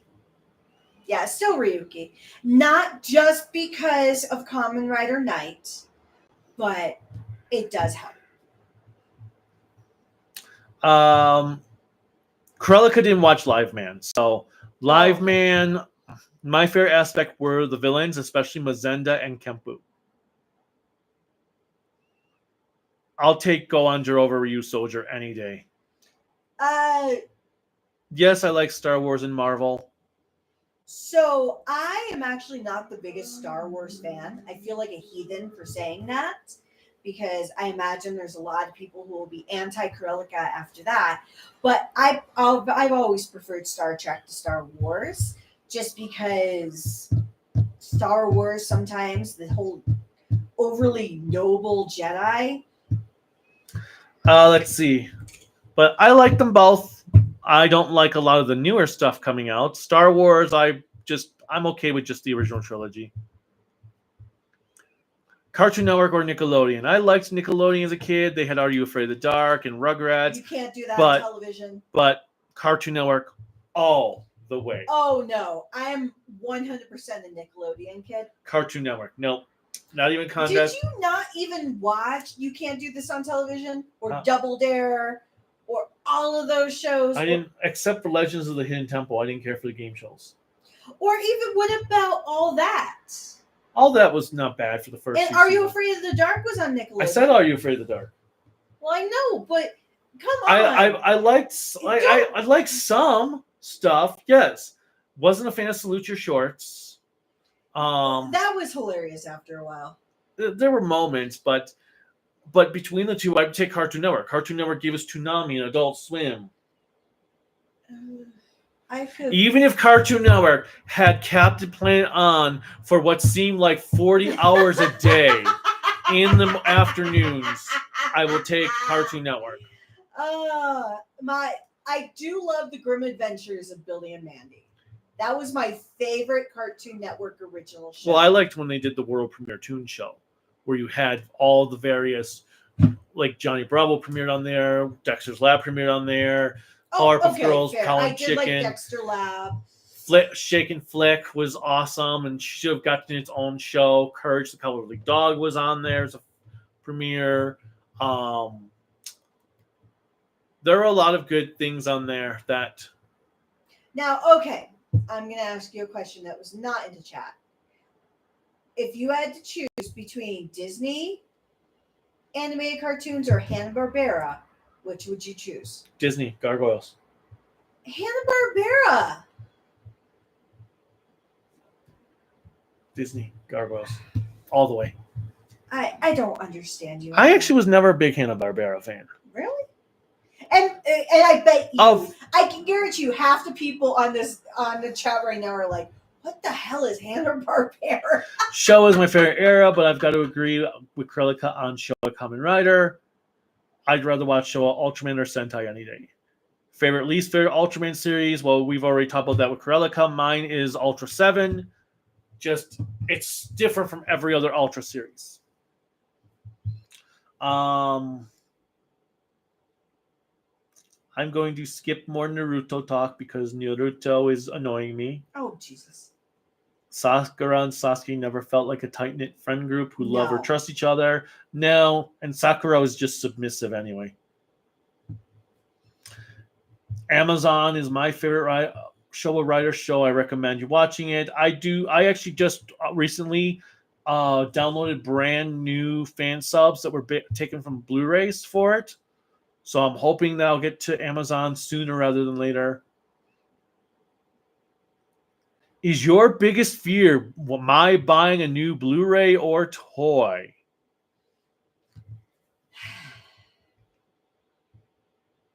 Yeah, still Ryuki. Not just because of Kamen Rider Night, but it does help. Krellica didn't watch Live Man, so Live Man, my favorite aspect were the villains, especially Mazenda and Kempu. I'll take Goanger over Ryu Soldier any day. Yes, I like Star Wars and Marvel. So I am actually not the biggest Star Wars fan. I feel like a heathen for saying that, because I imagine there's a lot of people who will be anti-Krellica after that. But I've always preferred Star Trek to Star Wars, just because Star Wars sometimes the whole overly noble Jedi. Let's see. But I like them both. I don't like a lot of the newer stuff coming out. Star Wars, I'm okay with just the original trilogy. Cartoon Network or Nickelodeon? I liked Nickelodeon as a kid. They had Are You Afraid of the Dark and Rugrats. You can't do that on television. But Cartoon Network all the way. Oh, no. I am 100% a Nickelodeon kid. Cartoon Network. Nope. Not even contest. Did you not even watch You Can't Do This on Television? Or Double Dare? Or all of those shows? I didn't, except for Legends of the Hidden Temple. I didn't care for the game shows. Or even, what about All That? All That was not bad for the first And Are You Afraid of the Dark was on Nickelodeon. I said Are You Afraid of the Dark? Well, I know, but come on. I liked some stuff, yes. Wasn't a fan of Salute Your Shorts. That was hilarious after a while. There were moments, but between the two, I'd take Cartoon Network. Cartoon Network gave us Toonami and Adult Swim. Even if Cartoon Network had Captain Planet on for what seemed like 40 hours a day in the afternoons, I will take Cartoon Network. I do love the Grim Adventures of Billy and Mandy. That was my favorite Cartoon Network original show. Well, I liked when they did the world premiere Toon Show, where you had all the various, like Johnny Bravo premiered on there, Dexter's Lab premiered on there, Powerpuff Girls, Cow and Chicken. Like Dexter Lab. Shake and Flick was awesome and should have gotten its own show. Courage the Cowardly Dog was on there as a premiere. There are a lot of good things on there that. Now, okay, I'm going to ask you a question that was not in the chat. If you had to choose between Disney animated cartoons or Hanna-Barbera, which would you choose? Disney, Gargoyles. Hanna-Barbera. Disney, Gargoyles. All the way. I don't understand you. I actually was never a big Hanna-Barbera fan. Really? And I bet you, I can guarantee you half the people on the chat right now are like, what the hell is Hanna-Barbera? Showa is my favorite era, but I've got to agree with Krellica on Showa Kamen Rider. I'd rather watch Showa Ultraman or Sentai any day. Least favorite Ultraman series? Well, we've already talked about that with Krellica. Mine is Ultra 7. Just, it's different from every other Ultra series. I'm going to skip more Naruto talk because Naruto is annoying me. Oh, Jesus. Sakura and Sasuke never felt like a tight-knit friend group who love or trust each other. No, and Sakura is just submissive anyway. Amazon is my favorite Showa Rider show. I recommend you watching it. I actually just recently downloaded brand new fan subs that were taken from Blu-rays for it. So I'm hoping that I'll get to Amazon sooner rather than later. Is your biggest fear my buying a new Blu-ray or toy?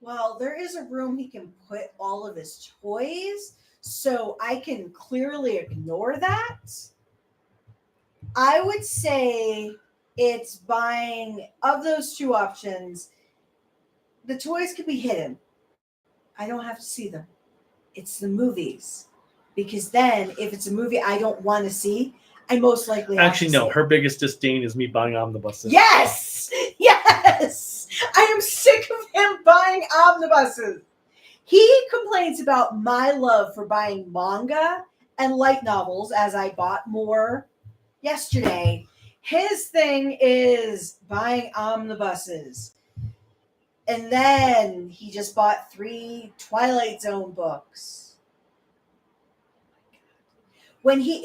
Well, there is a room he can put all of his toys, so I can clearly ignore that. I would say it's buying, of those two options, the toys could be hidden. I don't have to see them. It's the movies. Because then, if it's a movie I don't want to see, I most likely have Actually, to no. see it. Her biggest disdain is me buying omnibuses. Yes! Yes! I am sick of him buying omnibuses. He complains about my love for buying manga and light novels, as I bought more yesterday. His thing is buying omnibuses. And then he just bought 3 Twilight Zone books.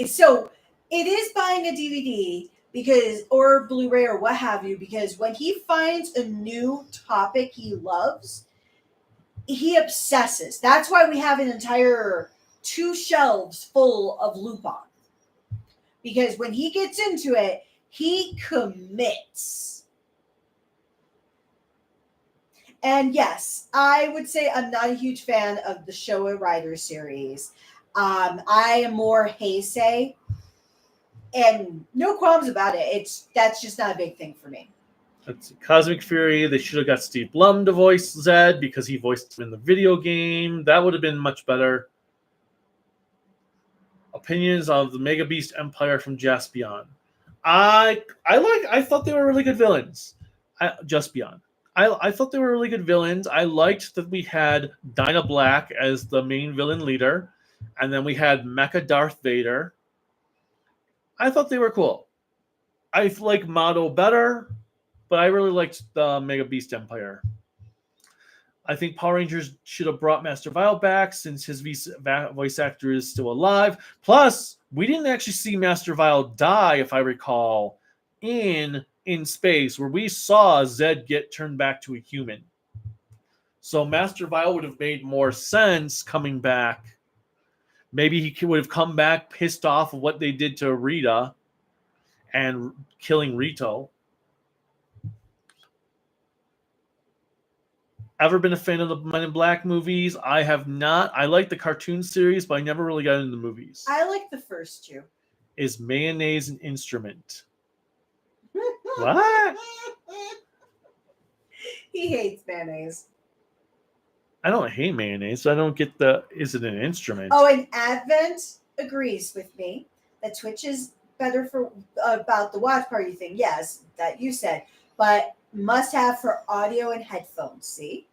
So it is buying a DVD because, or Blu-ray or what have you, because when he finds a new topic he loves, he obsesses. That's why we have an entire 2 shelves full of Lupin. Because when he gets into it, he commits. And yes, I would say I'm not a huge fan of the Showa Rider series. I am more Heisei, and no qualms about it. That's just not a big thing for me. That's Cosmic Fury. They should have got Steve Blum to voice Zed because he voiced him in the video game. That would have been much better. Opinions of the Mega Beast Empire from Jaspion. I thought they were really good villains. Jaspion. I thought they were really good villains. I liked that we had Dinah Black as the main villain leader, and then we had Mecha Darth Vader. I thought they were cool. I like Mado better, but I really liked the Mega Beast Empire. I think Power Rangers should have brought Master Vile back since his voice actor is still alive. Plus, we didn't actually see Master Vile die, if I recall, in space, where we saw Zed get turned back to a human. So Master Vile would have made more sense coming back. Maybe he would have come back pissed off of what they did to Rita and killing Rito. Ever been a fan of the Men in Black movies? I have not. I like the cartoon series, but I never really got into the movies. I like the first 2. Is mayonnaise an instrument? What? He hates mayonnaise. I don't hate mayonnaise. I don't get the, is it an instrument? Oh, and Advent agrees with me that Twitch is better for about the watch party thing. Yes, that you said. But must have for audio and headphones. See?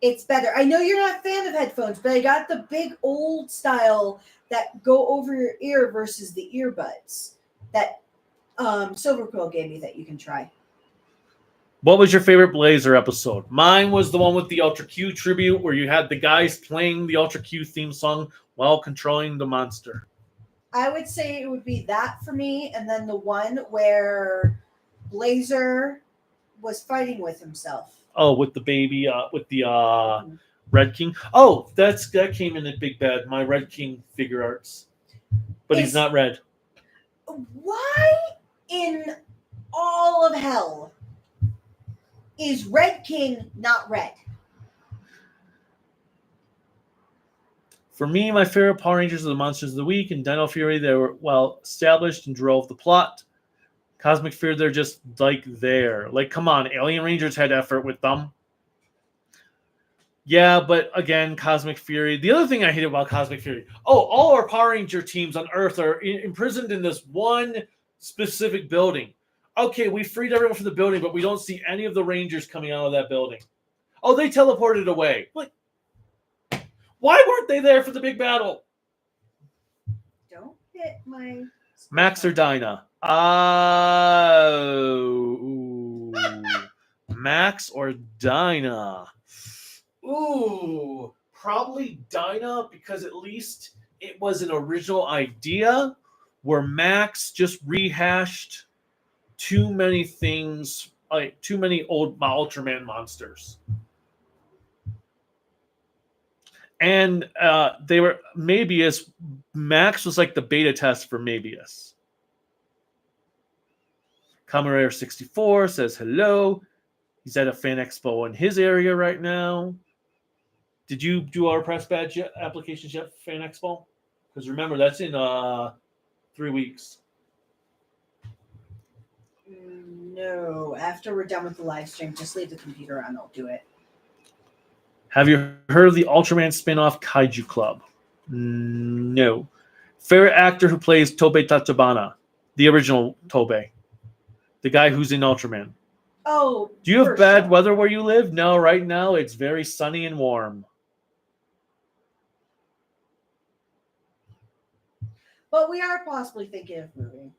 It's better. I know you're not a fan of headphones, but I got the big old style that go over your ear versus the earbuds that Silver Quill gave me that you can try. What was your favorite Blazer episode? Mine was the one with the Ultra Q tribute where you had the guys playing the Ultra Q theme song while controlling the monster. I would say it would be that for me, and then the one where Blazer was fighting with himself. Oh, with the baby, with the Red King. Oh, that came in at Big Bad, my Red King figure arts. But he's not red. Why in all of hell is Red King not red? For me, my favorite Power Rangers are the Monsters of the Week and Dino Fury. They were well established and drove the plot. Cosmic Fury, they're just like there. Like, come on, Alien Rangers had effort with them. Yeah, but again, Cosmic Fury. The other thing I hate about Cosmic Fury, all our Power Ranger teams on Earth are imprisoned in this one specific building. Okay, we freed everyone from the building, but we don't see any of the Rangers coming out of that building. Oh, they teleported away. Like, why weren't they there for the big battle? Don't hit my... Max or Dinah? Max or Dinah? Ooh, probably Dinah, because at least it was an original idea, where Max just rehashed too many things too many old Ultraman monsters. And they were Mabius. Max was like the beta test for Mabius. Camarero 64 says hello. He's at a fan expo in his area right now. Did you do our press badge applications yet for Fan Expo? Because remember, that's in 3 weeks. No, after we're done with the live stream, just leave the computer on. I'll do it. Have you heard of the Ultraman spin-off Kaiju Club? No. Favorite actor who plays Tobei Tachibana, the original Tobei, the guy who's in Ultraman. Oh, do you have bad weather where you live? No, right now it's very sunny and warm. But we are possibly thinking of moving.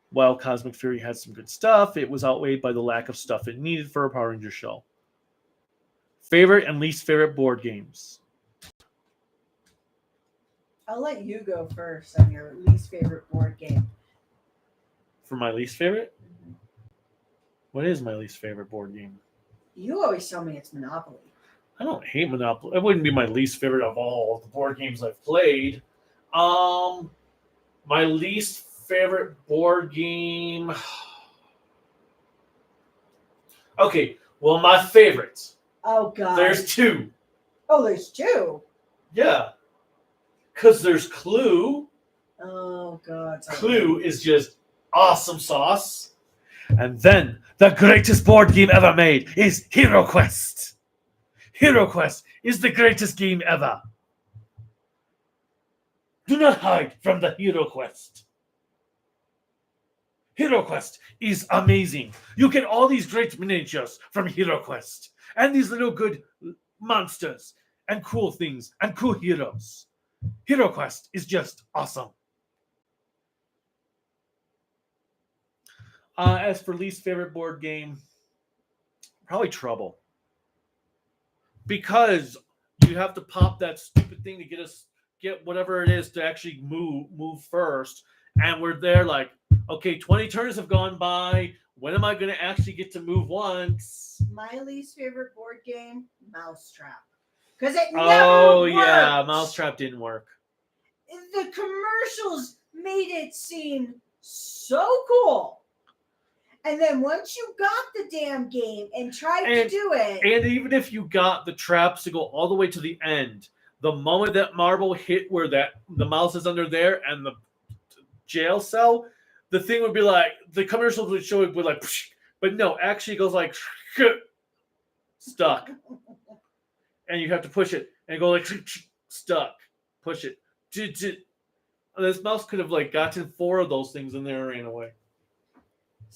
While Cosmic Fury had some good stuff, it was outweighed by the lack of stuff it needed for a Power Ranger show. Favorite and least favorite board games? I'll let you go first on your least favorite board game. For my least favorite? What is my least favorite board game? You always tell me it's Monopoly. I don't hate Monopoly. It wouldn't be my least favorite of all the board games I've played. My least favorite board game. Okay, well, my favorites. Oh, God. There's two. Oh, there's two? Yeah. Because there's Clue. Oh, God. Clue is just awesome sauce. And then the greatest board game ever made is Hero Quest. Hero Quest is the greatest game ever. Do not hide from the Hero Quest. Hero Quest is amazing. You get all these great miniatures from Hero Quest. And these little good monsters. And cool things. And cool heroes. Hero Quest is just awesome. As for least favorite board game, probably Trouble. Because you have to pop that stupid thing to get whatever it is to actually move first. And we're there like, okay, 20 turns have gone by. When am I going to actually get to move once? My least favorite board game, Mousetrap. Because it never worked. Yeah, Mousetrap didn't work. The commercials made it seem so cool. And then once you got the damn game and tried to do it. And even if you got the traps to go all the way to the end, the moment that marble hit where the mouse is under there and the jail cell, the thing would be like, the commercials would show it with like, but no, actually it goes like, stuck. And you have to push it and go like, stuck. Push it. This mouse could have like gotten 4 of those things in there and ran away.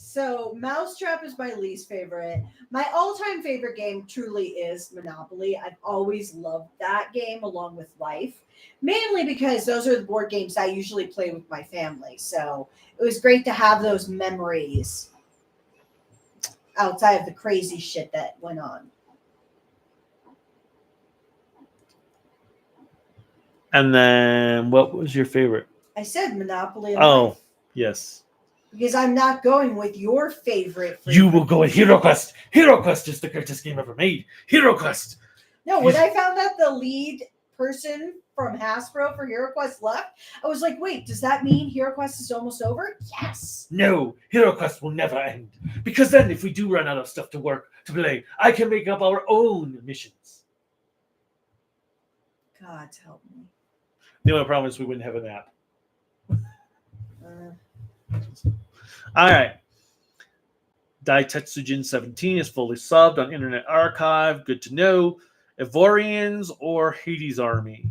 So Mousetrap is my least favorite. My all-time favorite game truly is Monopoly. I've always loved that game along with Life, mainly because those are the board games I usually play with my family. So it was great to have those memories outside of the crazy shit that went on. And then what was your favorite? I said Monopoly. Oh, yes. Because I'm not going with your favorite. You will go with Hero Quest. Hero Quest is the greatest game ever made. Hero Quest. No, when I found out the lead person from Hasbro for Hero Quest left, I was like, wait, does that mean Hero Quest is almost over? Yes. No, Hero Quest will never end. Because then if we do run out of stuff to play, I can make up our own missions. God help me. The only problem is we wouldn't have an app. All right. Daitetsujin 17 is fully subbed on Internet Archive. Good to know. Evorians or Hades Army?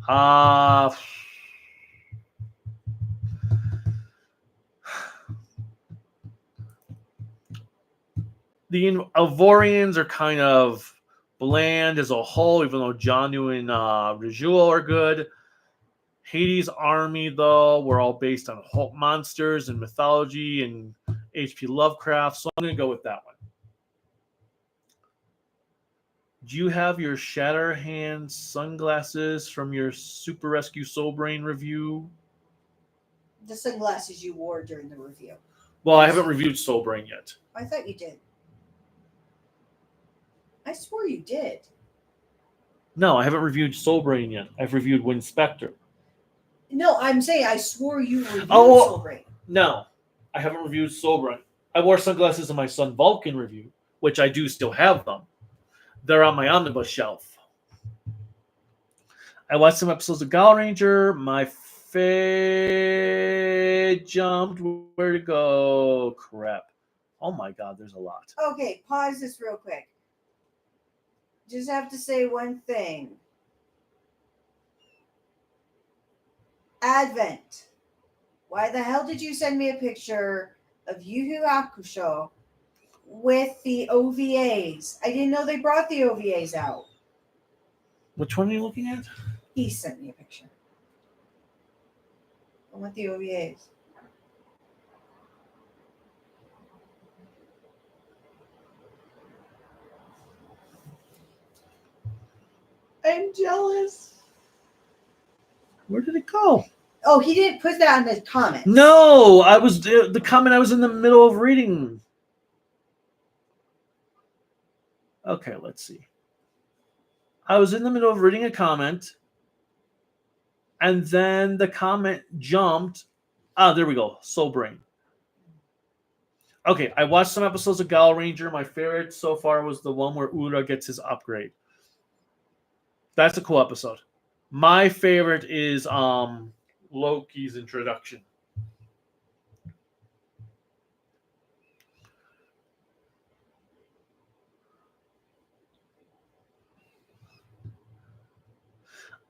The Evorians are kind of bland as a whole, even though Janu and Rajul are good. Hades Army, though, were all based on monsters and mythology and H.P. Lovecraft, so I'm going to go with that one. Do you have your Shatterhand sunglasses from your Super Rescue Soul Brain review? The sunglasses you wore during the review. Well, I haven't reviewed Soul Brain yet. I thought you did. I swore you did. No, I haven't reviewed Soul Brain yet. I've reviewed Wind Spectre. No, I'm saying I swore you reviewed Oh, Soul Brain. No, I haven't reviewed Soul Brain. I wore sunglasses in my Son Vulcan review, which I do still have them. They're on my omnibus shelf. I watched some episodes of Gal Ranger. My jumped. Where to go? Crap. Oh my god, there's a lot. Okay, pause this real quick. Just have to say one thing. Advent. Why the hell did you send me a picture of Yu Yu Hakusho with the OVAs? I didn't know they brought the OVAs out. Which one are you looking at? He sent me a picture. I want the OVAs. I'm jealous. Where did it go? Oh, he didn't put that in the comments. No, I was the comment I was in the middle of reading. Okay, let's see. I was in the middle of reading a comment, and then the comment jumped. Ah, there we go. Soul Brain. Okay, I watched some episodes of Gal Ranger. My favorite so far was the one where Ura gets his upgrade. That's a cool episode. My favorite is Loki's introduction.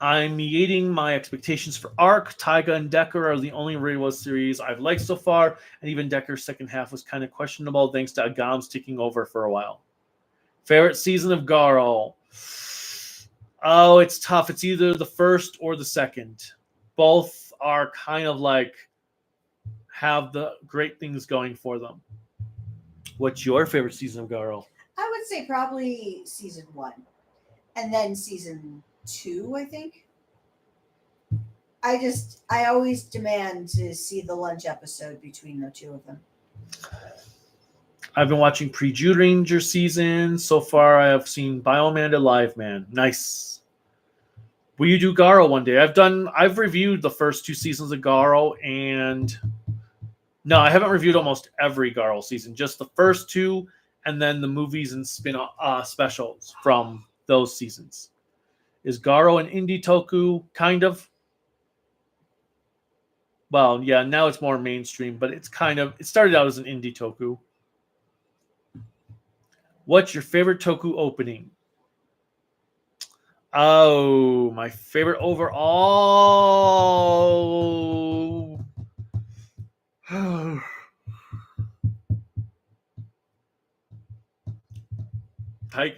I'm meeting my expectations for Arc. Taiga and Decker are the only Reiwa series I've liked so far, and even Decker's second half was kind of questionable thanks to Agam's taking over for a while. Favorite season of Garo? Oh, it's tough. It's either the first or the second. Both are kind of like have the great things going for them. What's your favorite season of Garo? I would say probably season 1. And then season 2, I think. I always demand to see the lunch episode between the two of them. I've been watching pre-Jude Ranger season. So far, I have seen Bioman to Live Man. Nice. Will you do Garo one day? I've reviewed the first 2 seasons of Garo, and no, I haven't reviewed almost every Garo season. Just the first 2, and then the movies and spin-off specials from those seasons. Is Garo an indie toku? Kind of. Well, yeah, now it's more mainstream, but it started out as an indie toku. What's your favorite toku opening? Oh, my favorite overall.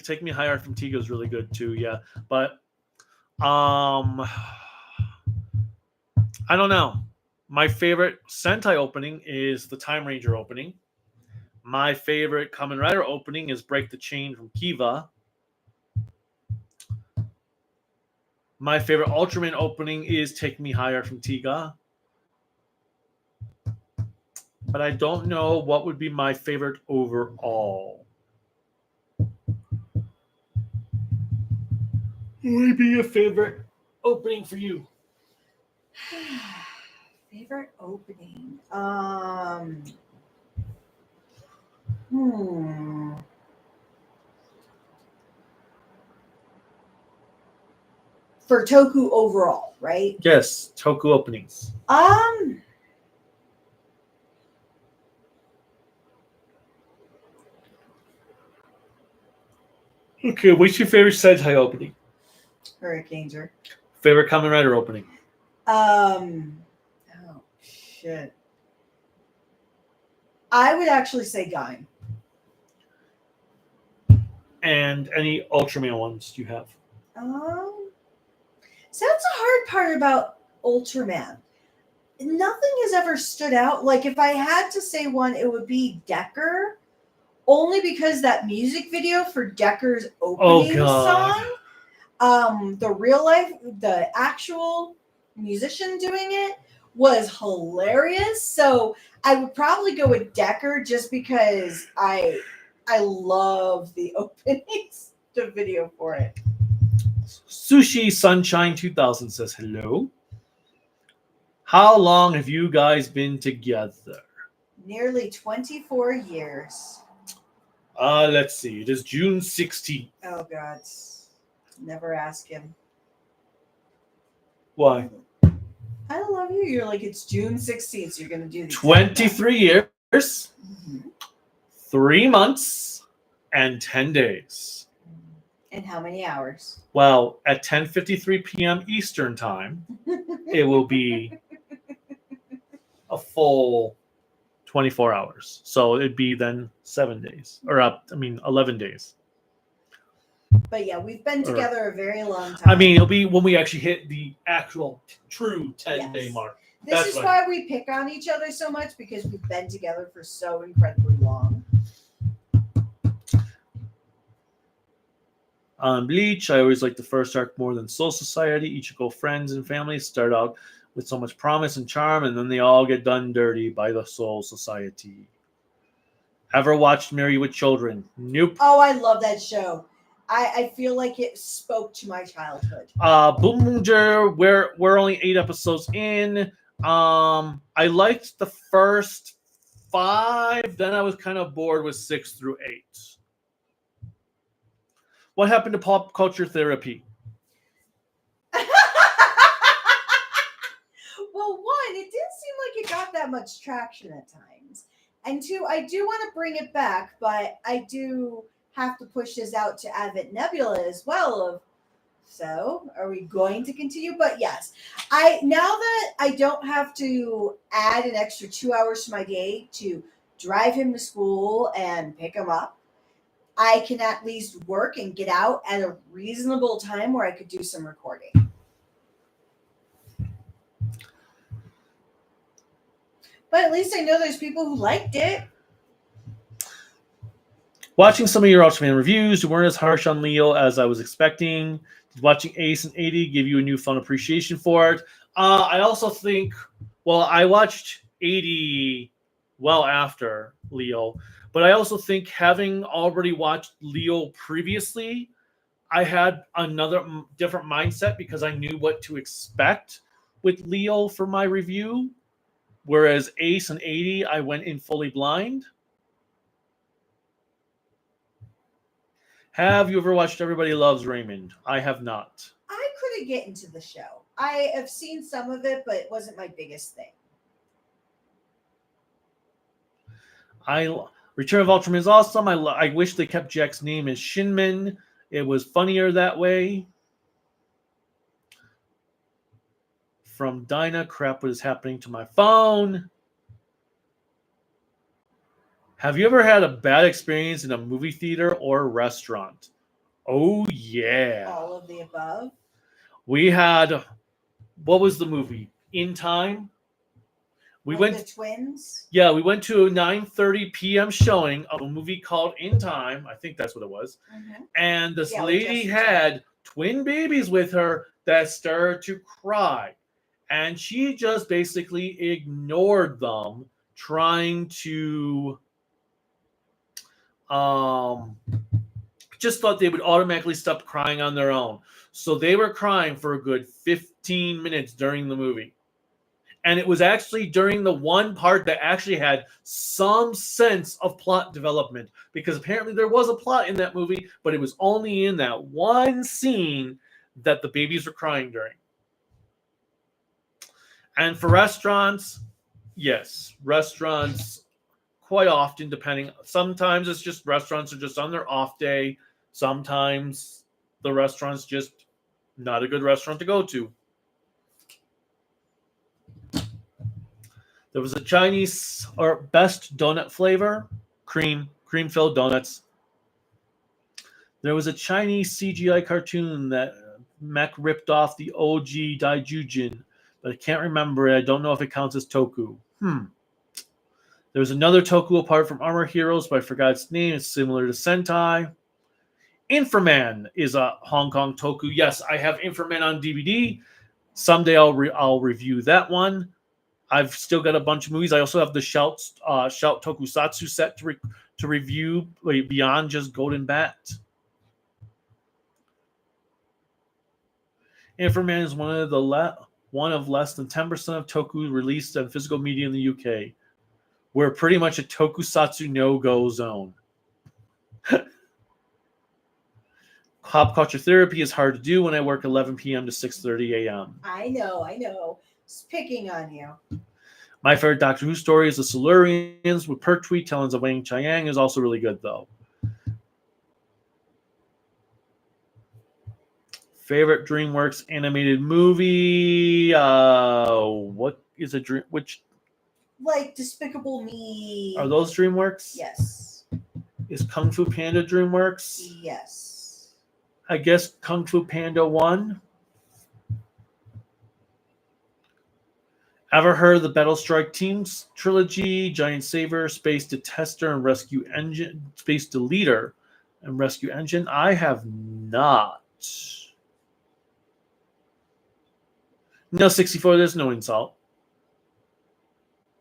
Take Me Higher from Tigo is really good too, yeah. But I don't know. My favorite Sentai opening is the Time Ranger opening. My favorite Kamen Rider opening is Break the Chain from Kiva. My favorite Ultraman opening is Take Me Higher from Tiga. But I don't know what would be my favorite overall. What would be a favorite opening for you? Favorite opening? For Toku overall, right? Yes, Toku openings. Okay, what's your favorite Sentai opening? Hurricanes are. Favorite Kamen Rider opening? Oh shit. I would actually say Gaim. And any Ultraman ones you have? So that's a hard part about Ultraman. Nothing has ever stood out. Like if I had to say one, it would be Decker, only because that music video for Decker's opening God. song, the actual musician doing it was hilarious. So I would probably go with Decker just because I love the openings, the video for it. Sushi Sunshine 2000 says hello. How long have you guys been together? Nearly 24 years. Let's see. It is June 16th. Oh God. Never ask him. Why? I love you. You're like, it's June 16th, so you're going to do the 23 years, Mm-hmm. 3 months, and 10 days. And how many hours? Well, at 10:53 p.m. Eastern time, it will be a full 24 hours. So it'd be then 7 days. Or 11 days. But yeah, we've been together a very long time. I mean, it'll be when we actually hit the actual true 10-day mark. This is why we pick on each other so much, because we've been together for so incredibly long. On Bleach, I always like the first arc more than Soul Society. Ichigo friends and families start out with so much promise and charm, and then they all get done dirty by the Soul Society. Ever watched Married with Children? Nope. Oh, I love that show. I feel like it spoke to my childhood. Boomer, we're only 8 episodes in. I liked the first 5, then I was kind of bored with 6 through 8. What happened to pop culture therapy? Well, one, it didn't seem like it got that much traction at times. And 2, I do want to bring it back, but I do have to push this out to Advent Nebula as well. So, are we going to continue? But yes, now that I don't have to add an extra 2 hours to my day to drive him to school and pick him up, I can at least work and get out at a reasonable time where I could do some recording. But at least I know there's people who liked it. Watching some of your Ultraman reviews, you weren't as harsh on Leo as I was expecting. Did watching Ace and 80 give you a new fun appreciation for it? I also think, I watched 80 well after Leo, but I also think having already watched Leo previously, I had another different mindset because I knew what to expect with Leo for my review. Whereas Ace and 80, I went in fully blind. Have you ever watched Everybody Loves Raymond? I have not. I couldn't get into the show. I have seen some of it, but it wasn't my biggest thing. Return of Ultraman is awesome. I wish they kept Jack's name as Shinman. It was funnier that way. From Dinah, crap, what is happening to my phone? Have you ever had a bad experience in a movie theater or restaurant? Oh, yeah. All of the above. We had, what was the movie? In Time? We went the twins? Yeah, we went to a 9:30 p.m. showing of a movie called In Time. I think that's what it was. Mm-hmm. And this lady had twin babies with her that started to cry. And she just basically ignored them, trying to just thought they would automatically stop crying on their own. So they were crying for a good 15 minutes during the movie. And it was actually during the one part that actually had some sense of plot development, because apparently there was a plot in that movie, but it was only in that one scene that the babies were crying during. And for restaurants, yes, restaurants quite often, depending, sometimes it's just restaurants are just on their off day. Sometimes the restaurant's just not a good restaurant to go to. There was a Chinese or best donut flavor, cream-filled donuts. There was a Chinese CGI cartoon that Mech ripped off the OG Daijujin, but I can't remember it. I don't know if it counts as Toku. There's another Toku apart from Armor Heroes, but I forgot its name. It's similar to Sentai. Inframan is a Hong Kong Toku. Yes, I have Inframan on DVD. Someday I'll review that one. I've still got a bunch of movies. I also have the Shout Tokusatsu set to review beyond just Golden Bat. Inframan is one of less than 10% of Toku released on physical media in the UK. We're pretty much a Tokusatsu no-go zone. Pop culture therapy is hard to do when I work 11 p.m. to 6:30 a.m. I know. It's picking on you. My favorite Doctor Who story is The Silurians with Pertwee. Tellings of Wang Chiang is also really good, though. Favorite DreamWorks animated movie? What is a dream? Which like Despicable Me? are those DreamWorks? Yes. Is Kung Fu Panda DreamWorks? Yes. I guess Kung Fu Panda 1. Ever heard of the Battlestrike Teams trilogy? Giant Saber, Space Detester, and Rescue Engine. Space Deleter and Rescue Engine. I have not. No 64. There's no insult.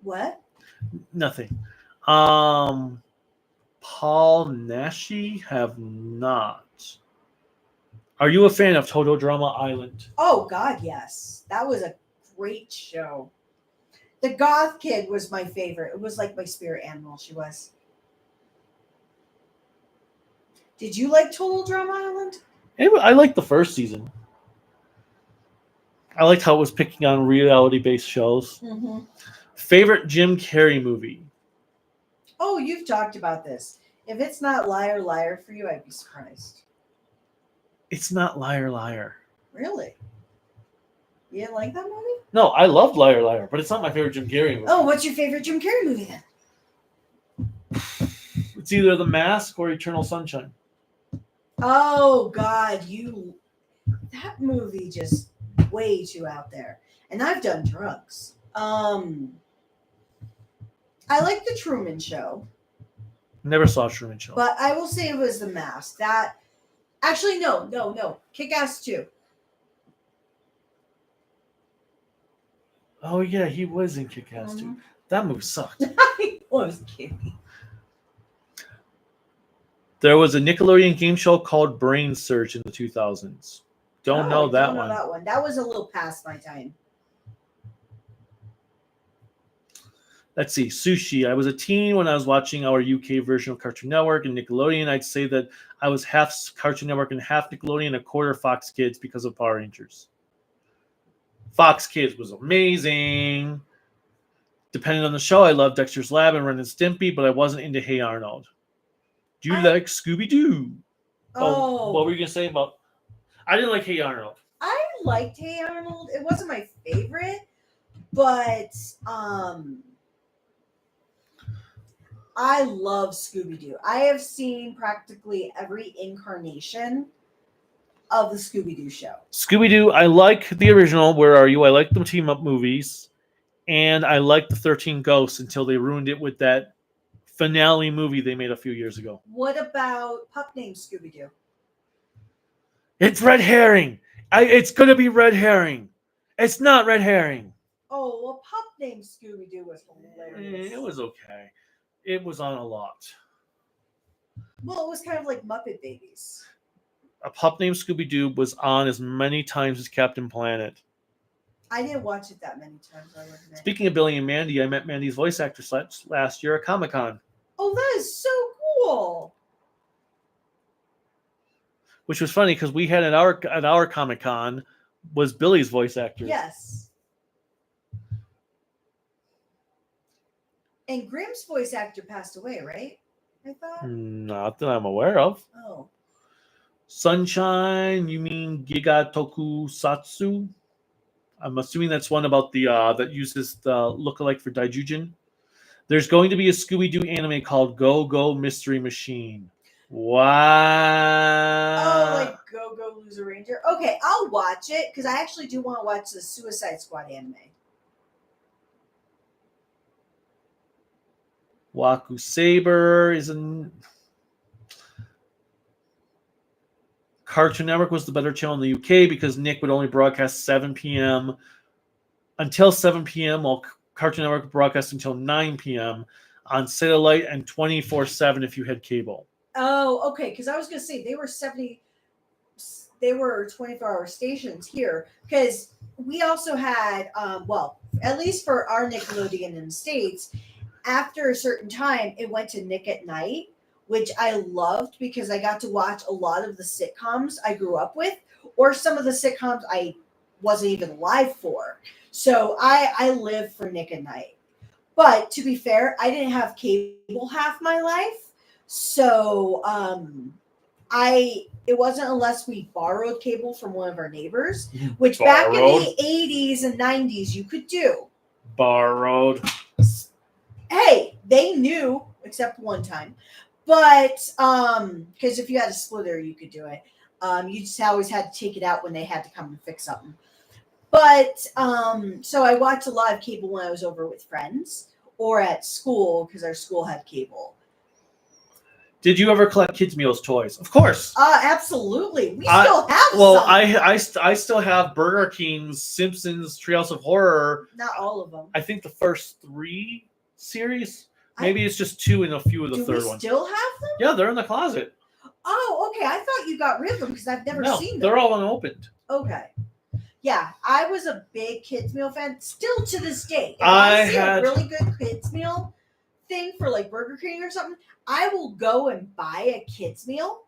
What? Nothing. Paul Nashi have not. Are you a fan of Toto Drama Island? Oh God, yes. That was a great show. The goth kid was my favorite. It was like my spirit animal. She was. Did you like Total Drama Island? I liked the first season. I liked how it was picking on reality-based shows. Mm-hmm. Favorite Jim Carrey movie? Oh, you've talked about this. If it's not Liar Liar for you, I'd be surprised. It's not Liar Liar. Really? You didn't like that movie? No, I loved Liar Liar, but it's not my favorite Jim Carrey movie. Oh, what's your favorite Jim Carrey movie then? It's either The Mask or Eternal Sunshine. Oh God, that movie just way too out there. And I've done drugs. I like The Truman Show. Never saw Truman Show. But I will say it was The Mask. That actually no. Kick-Ass 2. Oh yeah, he was in Kick-Ass too. That movie sucked. I was kidding. There was a Nickelodeon game show called Brain Search in the 2000s. Don't know that one. That was a little past my time. Let's see. Sushi. I was a teen when I was watching our UK version of Cartoon Network and Nickelodeon. I'd say that I was half Cartoon Network and half Nickelodeon, a quarter Fox Kids because of Power Rangers. Fox Kids was amazing. Depending on the show, I loved Dexter's Lab and Ren and Stimpy, but I wasn't into Hey Arnold. Do you like Scooby-Doo? Oh, what were you going to say about... I didn't like Hey Arnold. I liked Hey Arnold. It wasn't my favorite, but I love Scooby-Doo. I have seen practically every incarnation of the Scooby-Doo show. Scooby-Doo, I like the original, Where Are You? I like the team-up movies, and I like the 13 Ghosts until they ruined it with that finale movie they made a few years ago. What about Pup Named Scooby-Doo? It's red herring. It's going to be red herring. It's not red herring. Oh, well, Pup Named Scooby-Doo was hilarious. It was okay. It was on a lot. Well, it was kind of like Muppet Babies. A Pup Named Scooby-Doo was on as many times as Captain Planet. I didn't watch it that many times, I would admit. Speaking of Billy and Mandy, I met Mandy's voice actor last year at Comic-Con. Oh, that is so cool. Which was funny because we had at our Comic-Con was Billy's voice actor. Yes. And Grimm's voice actor passed away, right? I thought. Not that I'm aware of. Oh. Sunshine, you mean Giga Tokusatsu? I'm assuming that's one about the that uses the lookalike for Daijujin. There's going to be a Scooby-Doo anime called Go Go Mystery Machine. Wow. Oh, like Go Go Loser Ranger. Okay, I'll watch it because I actually do want to watch the Suicide Squad anime. Waku Saber is in. Cartoon Network was the better channel in the UK because Nick would only broadcast 7 p.m. until 7 p.m. while Cartoon Network broadcast until 9 p.m. on satellite and 24/7 if you had cable. Oh, okay. Because I was going to say they were 24-hour stations here because we also had, well, at least for our Nickelodeon in the States, after a certain time, it went to Nick at Night, which I loved because I got to watch a lot of the sitcoms I grew up with, or some of the sitcoms I wasn't even alive for. So I live for Nick at Night. But to be fair, I didn't have cable half my life. So it wasn't unless we borrowed cable from one of our neighbors, which back in the 80s and 90s you could do. Borrowed. Hey, they knew, except one time. But because if you had a splitter, you could do it. You just always had to take it out when they had to come and fix something. But so I watched a lot of cable when I was over with friends or at school because our school had cable. Did you ever collect kids' meals toys? Of course. Absolutely. We still have well, some. I still have Burger King's Simpsons Treehouse of Horror. Not all of them. I think the first 3 series. Maybe it's just 2 and a few of the third one. Do we still have them? Yeah, they're in the closet. Oh, okay. I thought you got rid of them because I've never seen them. They're all unopened. Okay. Yeah, I was a big kids meal fan. Still to this day. If I see a really good kids meal thing for like Burger King or something, I will go and buy a kids meal.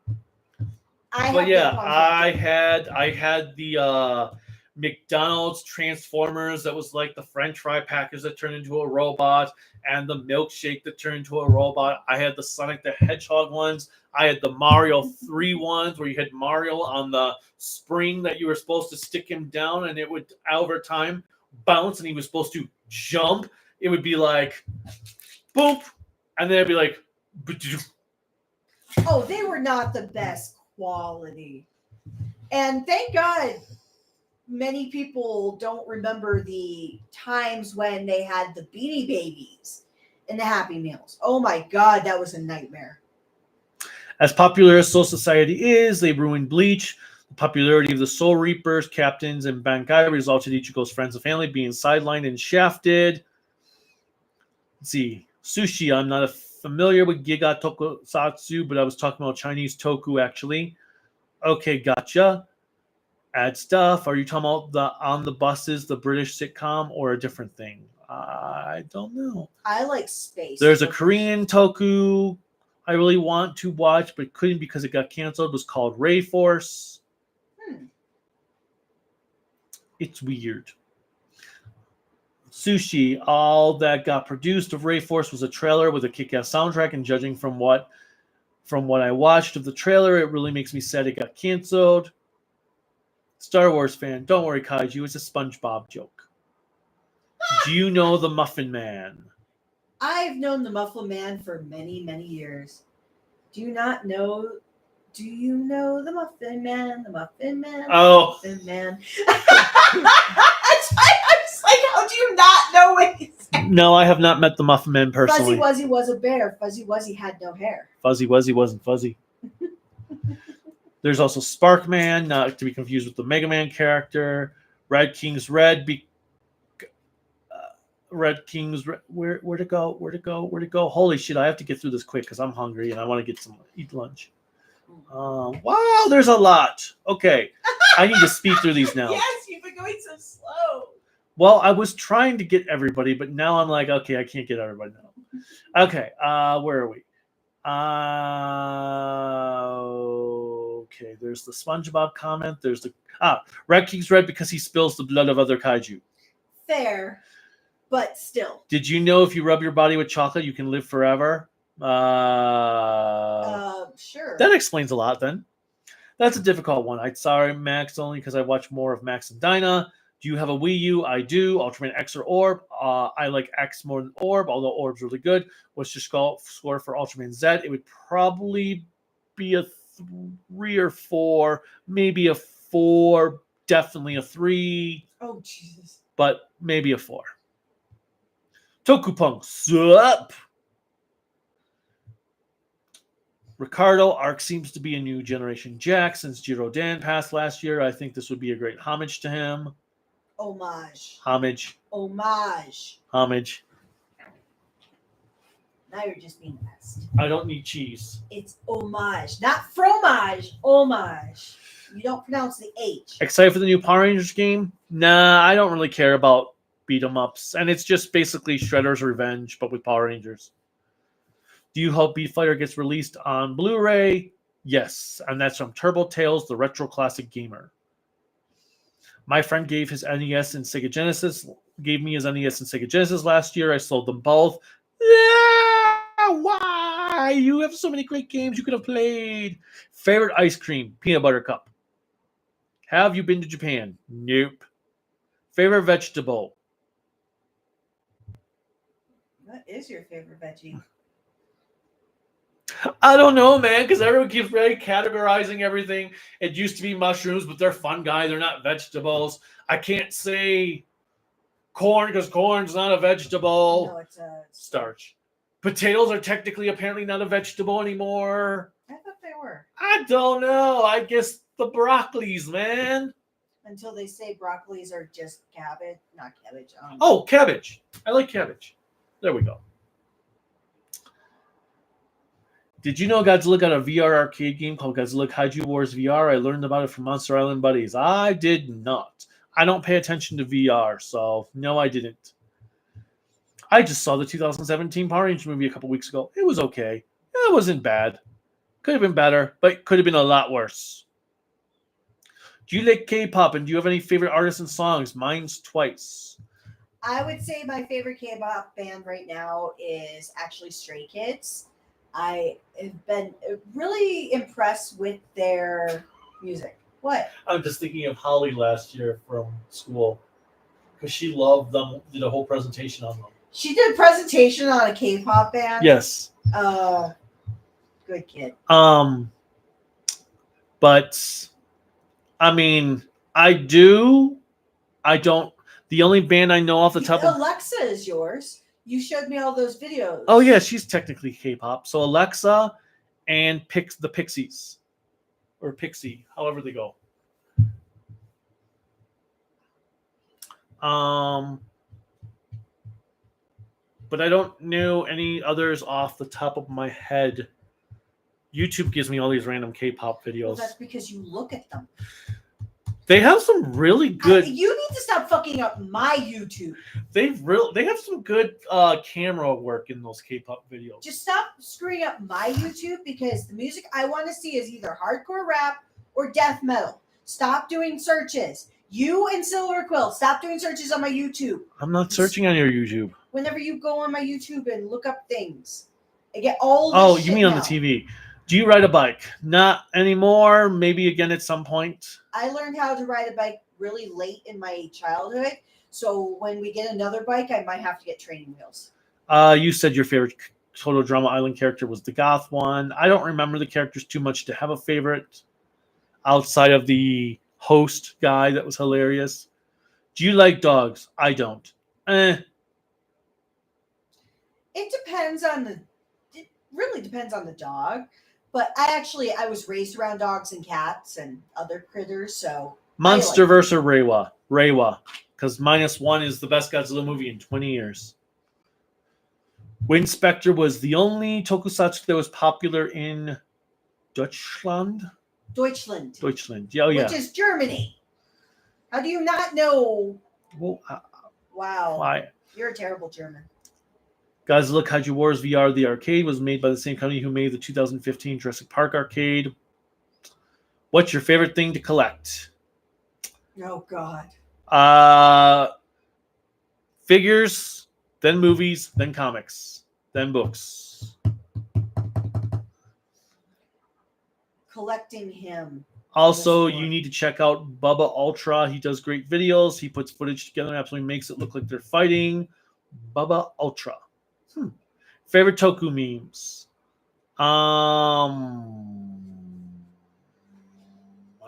I had the McDonald's Transformers that was like the French fry package that turned into a robot, and the milkshake that turned into a robot. I had the Sonic the Hedgehog ones. I had the Mario 3 ones where you had Mario on the spring that you were supposed to stick him down, and it would over time bounce, and he was supposed to jump. It would be like boom, and then it'd be like. Oh, they were not the best quality. And thank God many people don't remember the times when they had the Beanie Babies and the Happy Meals. Oh my God, that was a nightmare. As popular as Soul Society is, they ruined Bleach. The popularity of the Soul Reapers, Captains, and Bankai resulted in Ichigo's friends and family being sidelined and shafted. Let's see. Sushi, I'm not familiar with Giga Tokusatsu, but I was talking about Chinese Toku, actually. Okay, gotcha. Add stuff. Are you talking about the On the Buses, the British sitcom, or a different thing? I don't know. I like space. There's a Korean Toku I really want to watch, but couldn't because it got canceled. It was called Ray Force. It's weird. Sushi, all that got produced of Ray Force was a trailer with a kick-ass soundtrack, and judging from what I watched of the trailer, it really makes me sad it got canceled. Star Wars fan, don't worry, Kaiju, it's a SpongeBob joke. Do you know the Muffin Man? I've known the Muffin Man for many, many years. Do you know the Muffin Man? The Muffin Man? Oh. The Muffin Man. I was like, how do you not know what he's saying? No, I have not met the Muffin Man personally. Fuzzy Wuzzy was a bear. Fuzzy Wuzzy had no hair. Fuzzy Wuzzy wasn't fuzzy. There's also Sparkman, not to be confused with the Mega Man character. Red King's Red. Red King's Red. Where to go? Where to go? Where to go? Holy shit! I have to get through this quick because I'm hungry and I want to eat lunch. Wow, there's a lot. Okay, I need to speed through these now. Yes, you've been going so slow. Well, I was trying to get everybody, but now I'm like, okay, I can't get everybody now. Okay, where are we? Okay, there's the SpongeBob comment. There's the Red King's red because he spills the blood of other kaiju. Fair, but still. Did you know if you rub your body with chocolate, you can live forever? Sure. That explains a lot then. That's a difficult one. I'm sorry, Max, only because I watch more of Max and Dinah. Do you have a Wii U? I do. Ultraman X or Orb? I like X more than Orb, although Orb's really good. What's your score for Ultraman Z? It would probably be a 3 or 4, maybe a 4, definitely a 3. Oh, Jesus. But maybe a 4. Tokupunk, sup? Ricardo, Arc seems to be a new generation Jack since Jiro Dan passed last year. I think this would be a great homage to him. Homage. Homage. Homage. Homage. Now you're just being the best. I don't need cheese. It's homage, not fromage. Homage. You don't pronounce the H. Excited for the new Power Rangers game? Nah, I don't really care about beat 'em ups. And it's just basically Shredder's Revenge, but with Power Rangers. Do you hope Beat Fighter gets released on Blu-ray? Yes. And that's from Turbo Tales, the retro classic gamer. My friend gave his NES and Sega Genesis, gave me his NES and Sega Genesis last year. I sold them both. Yeah, why? You have so many great games you could have played. Favorite ice cream? Peanut butter cup. Have you been to Japan? Nope. Favorite vegetable? What is your favorite veggie? I don't know, man, because everyone keeps really categorizing everything. It used to be mushrooms, but they're fungi. They're not vegetables. I can't say corn because corn's not a vegetable. No, it's a Starch. Potatoes are technically apparently not a vegetable anymore. I thought they were. I don't know. I guess the broccolis, man. Until they say broccolis are just cabbage, not cabbage. Oh, cabbage. I like cabbage. There we go. Did you know Godzilla got a VR arcade game called Godzilla Kaiju Wars VR? I learned about it from Monster Island Buddies. I did not. I don't pay attention to VR, so no, I didn't. I just saw the 2017 Power Rangers movie a couple weeks ago. It was okay. It wasn't bad. Could have been better, but could have been a lot worse. Do you like K-pop, and do you have any favorite artists and songs? Mine's Twice. I would say my favorite K-pop band right now is actually Stray Kids. I have been really impressed with their music. What? I'm just thinking of Holly last year from school because she loved them, did a whole presentation on them. She did a presentation on a K-pop band? Yes. Oh, good kid. But I mean, I don't. The only band I know off the top of Alexa is yours. You showed me all those videos. Oh yeah, she's technically K-pop. So Alexa and the Pixies or Pixie, however they go. But I don't know any others off the top of my head. YouTube gives me all these random K-pop videos. Well, that's because you look at them. They have some really good. You need to stop fucking up my YouTube. They have some good camera work in those K-pop videos. Just stop screwing up my YouTube because the music I want to see is either hardcore rap or death metal. Stop doing searches. You and Silver Quill, stop doing searches on my YouTube. I'm not searching on your YouTube. Whenever you go on my YouTube and look up things, I get all this Oh, shit you mean on now. the TV. Do you ride a bike? Not anymore. Maybe again at some point. I learned how to ride a bike really late in my childhood. So when we get another bike, I might have to get training wheels. You said your favorite Total Drama Island character was the goth one. I don't remember the characters too much to have a favorite outside of the host guy that was hilarious. Do you like dogs? I don't. It really depends on the dog. But I was raised around dogs and cats and other critters, so Monsterverse or Reiwa? Reiwa. Because -1 is the best Godzilla movie in 20 years. Wind Spectre was the only tokusatsu that was popular in Deutschland. Yeah, oh, yeah. Which is Germany. How do you not know? Well, Wow. why? You're a terrible German. Godzilla Kaiju Wars VR, the arcade, was made by the same company who made the 2015 Jurassic Park arcade. What's your favorite thing to collect? Oh, God. Figures, then movies, then comics, then books. Collecting him. Also, you need to check out Bubba Ultra. He does great videos. He puts footage together and absolutely makes it look like they're fighting. Bubba Ultra. Favorite Toku memes? I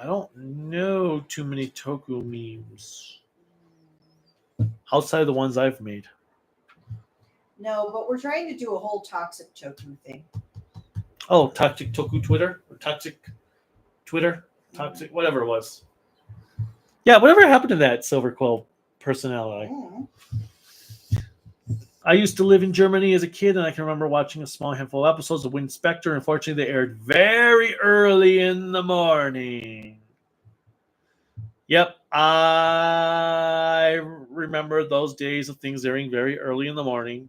don't know too many Toku memes outside of the ones I've made. No, but we're trying to do a whole toxic Toku thing. Oh, Toxic Toku Twitter or Toxic Twitter, Toxic whatever it was. Yeah, whatever happened to that Silver Quill personality? Mm. I used to live in Germany as a kid, and I can remember watching a small handful of episodes of Wind Spectre. Unfortunately, they aired very early in the morning. Yep, I remember those days of things airing very early in the morning.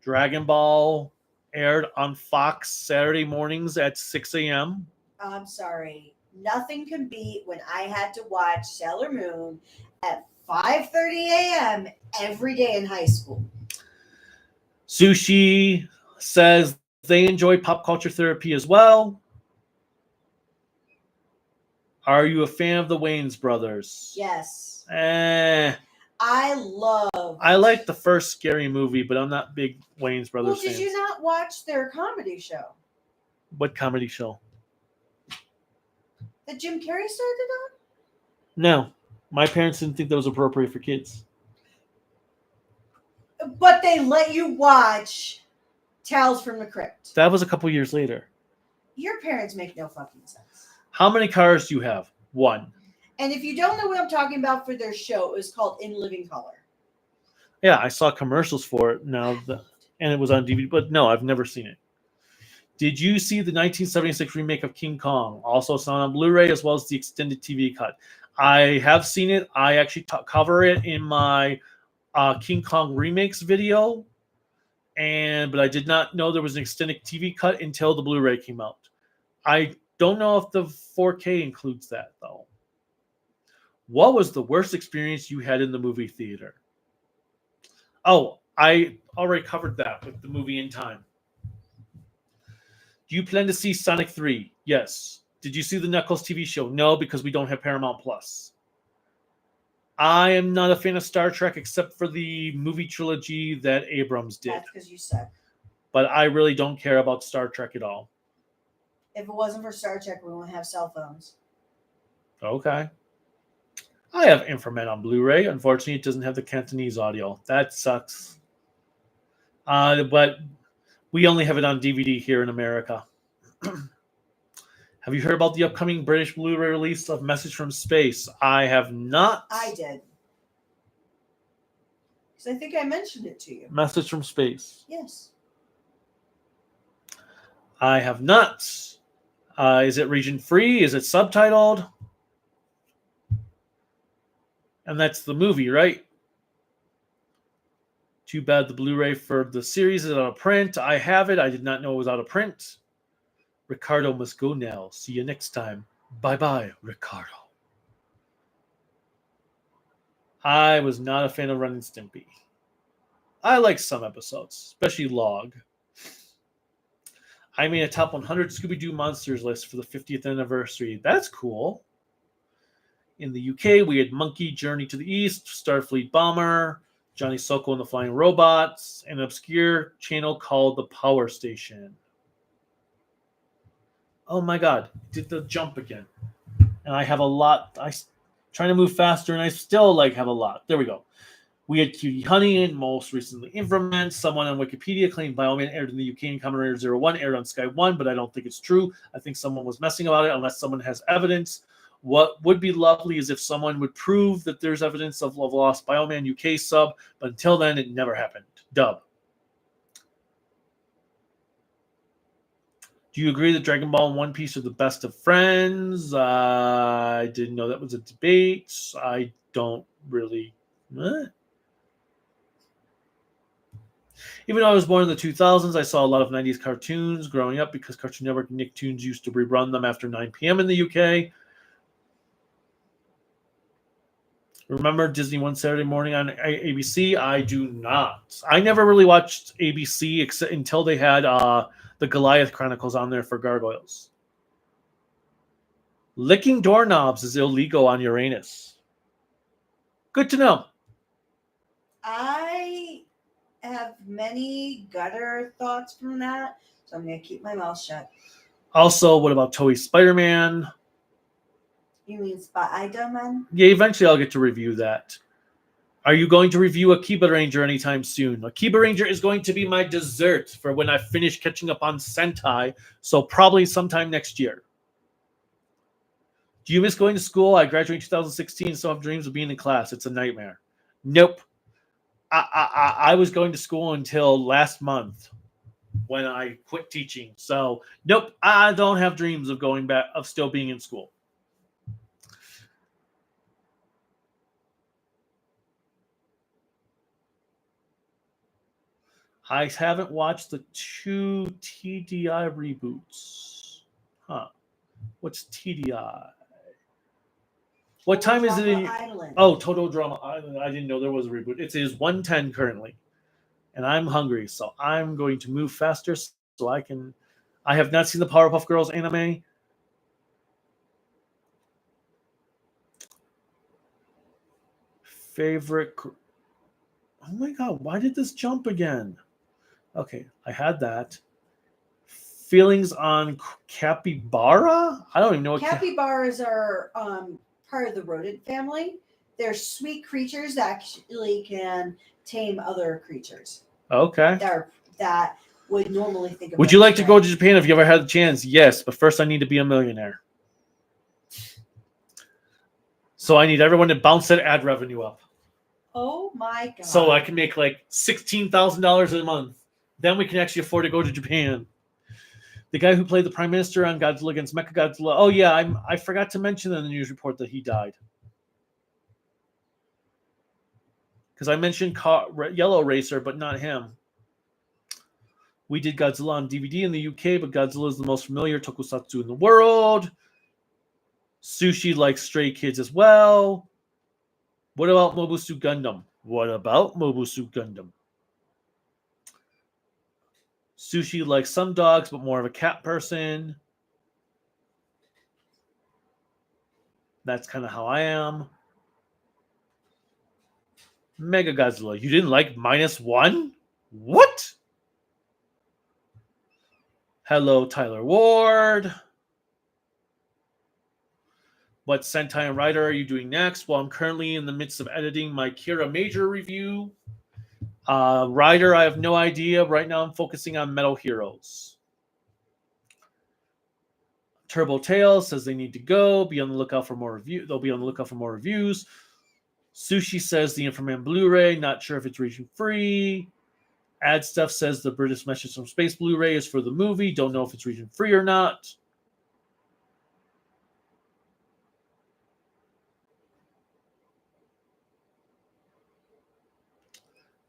Dragon Ball aired on Fox Saturday mornings at 6 a.m. I'm sorry. Nothing can beat when I had to watch Sailor Moon at 5:30 a.m. every day in high school. Sushi says they enjoy pop culture therapy as well. Are you a fan of the Wayans brothers? Yes. I like the first Scary Movie, but I'm not big Wayans brothers Well, did fans. you not watch their comedy show What comedy show? that Jim Carrey started on? No, my parents didn't think that was appropriate for kids. But they let you watch Tales from the Crypt. That was a couple years later. Your parents make no fucking sense. How many cars do you have? One. And if you don't know what I'm talking about for their show, it was called In Living Color. Yeah, I saw commercials for it now, and it was on DVD, but no, I've never seen it. Did you see the 1976 remake of King Kong? Also found on Blu-ray as well as the extended TV cut. I have seen it. I actually cover it in my King Kong remakes video, but I did not know there was an extended TV cut until the Blu-ray came out. I don't know if the 4K includes that though. What was the worst experience you had in the movie theater? Oh, I already covered that with the movie In Time. Do you plan to see Sonic 3? Yes. Did you see the Knuckles TV show? No, because we don't have Paramount Plus. I am not a fan of Star Trek except for the movie trilogy that Abrams did. That's because you suck. But I really don't care about Star Trek at all. If it wasn't for Star Trek, we wouldn't have cell phones. Okay. I have Inframan on Blu-ray. Unfortunately, it doesn't have the Cantonese audio. That sucks. But we only have it on DVD here in America. Have you heard about the upcoming British Blu-ray release of Message from Space? I have not. I did. Because I think I mentioned it to you. Message from Space. Yes. I have not. Is it region free? Is it subtitled? And that's the movie, right? Too bad the Blu-ray for the series is out of print. I have it. I did not know it was out of print. Ricardo must go now. See you next time. Bye-bye, Ricardo. I was not a fan of Ren and Stimpy. I like some episodes, especially Log. I made a top 100 Scooby-Doo Monsters list for the 50th anniversary. That's cool. In the UK, we had Monkey, Journey to the East, Starfleet Bomber, Johnny Sokol and the Flying Robots, and an obscure channel called The Power Station. Oh my god, did the jump again. And I have a lot. I'm trying to move faster, and I still have a lot. There we go. We had Cutie Honey and most recently Inframan. Someone on Wikipedia claimed Bioman aired in the UK and Kamen Rider 01 aired on Sky 1, but I don't think it's true. I think someone was messing about it unless someone has evidence. What would be lovely is if someone would prove that there's evidence of Love Lost Bioman UK sub, but until then, it never happened. Dub. Do you agree that Dragon Ball and One Piece are the best of friends? I didn't know that was a debate. I don't really... Even though I was born in the 2000s, I saw a lot of 90s cartoons growing up because Cartoon Network and Nicktoons used to rerun them after 9 p.m. in the UK. Remember Disney One Saturday Morning on ABC? I do not. I never really watched ABC except until they had the Goliath Chronicles on there for Gargoyles. Licking doorknobs is illegal on Uranus. Good to know. I have many gutter thoughts from that, so I'm going to keep my mouth shut. Also, what about Toei Spider-Man? You mean Spider-Man? Yeah, eventually I'll get to review that. Are you going to review Akiba Ranger anytime soon? Akiba Ranger is going to be my dessert for when I finish catching up on Sentai, so probably sometime next year. Do you miss going to school? I graduated in 2016 and still have dreams of being in class. It's a nightmare. Nope. I was going to school until last month when I quit teaching. So, nope, I don't have dreams of going back, of still being in school. I haven't watched the 2 TDI reboots. Huh. What's TDI? What time is it in? Oh, Total Drama Island. I didn't know there was a reboot. It is 110 currently. And I'm hungry, so I'm going to move faster so I can. I have not seen the Powerpuff Girls anime. Favorite. Oh my god, why did this jump again? Okay, I had that. Feelings on capybara? I don't even know what capybaras are part of the rodent family. They're sweet creatures that actually can tame other creatures. Okay. That would normally think of. Would you like to go to Japan if you ever had the chance? Yes, but first I need to be a millionaire. So I need everyone to bounce that ad revenue up. Oh my god. So I can make like $16,000 a month. Then we can actually afford to go to Japan. The guy who played the Prime Minister on Godzilla against Mechagodzilla. Oh yeah, I forgot to mention in the news report that he died. Because I mentioned Yellow Racer, but not him. We did Godzilla on DVD in the UK, but Godzilla is the most familiar tokusatsu in the world. Sushi likes Stray Kids as well. What about Mobusu Gundam? What about Mobusu Gundam? Sushi likes some dogs, but more of a cat person. That's kind of how I am. Mega Godzilla. You didn't like -1? What? Hello, Tyler Ward. What Sentai and Writer are you doing next? Well, I'm currently in the midst of editing my Kira Major review. Rider, I have no idea. Right now, I'm focusing on Metal Heroes. Turbo Tail says they need to go. Be on the lookout for more reviews. They'll be on the lookout for more reviews. Sushi says the Inframan Blu-ray. Not sure if it's region free. Ad Stuff says the British Message from Space Blu-ray is for the movie. Don't know if it's region free or not.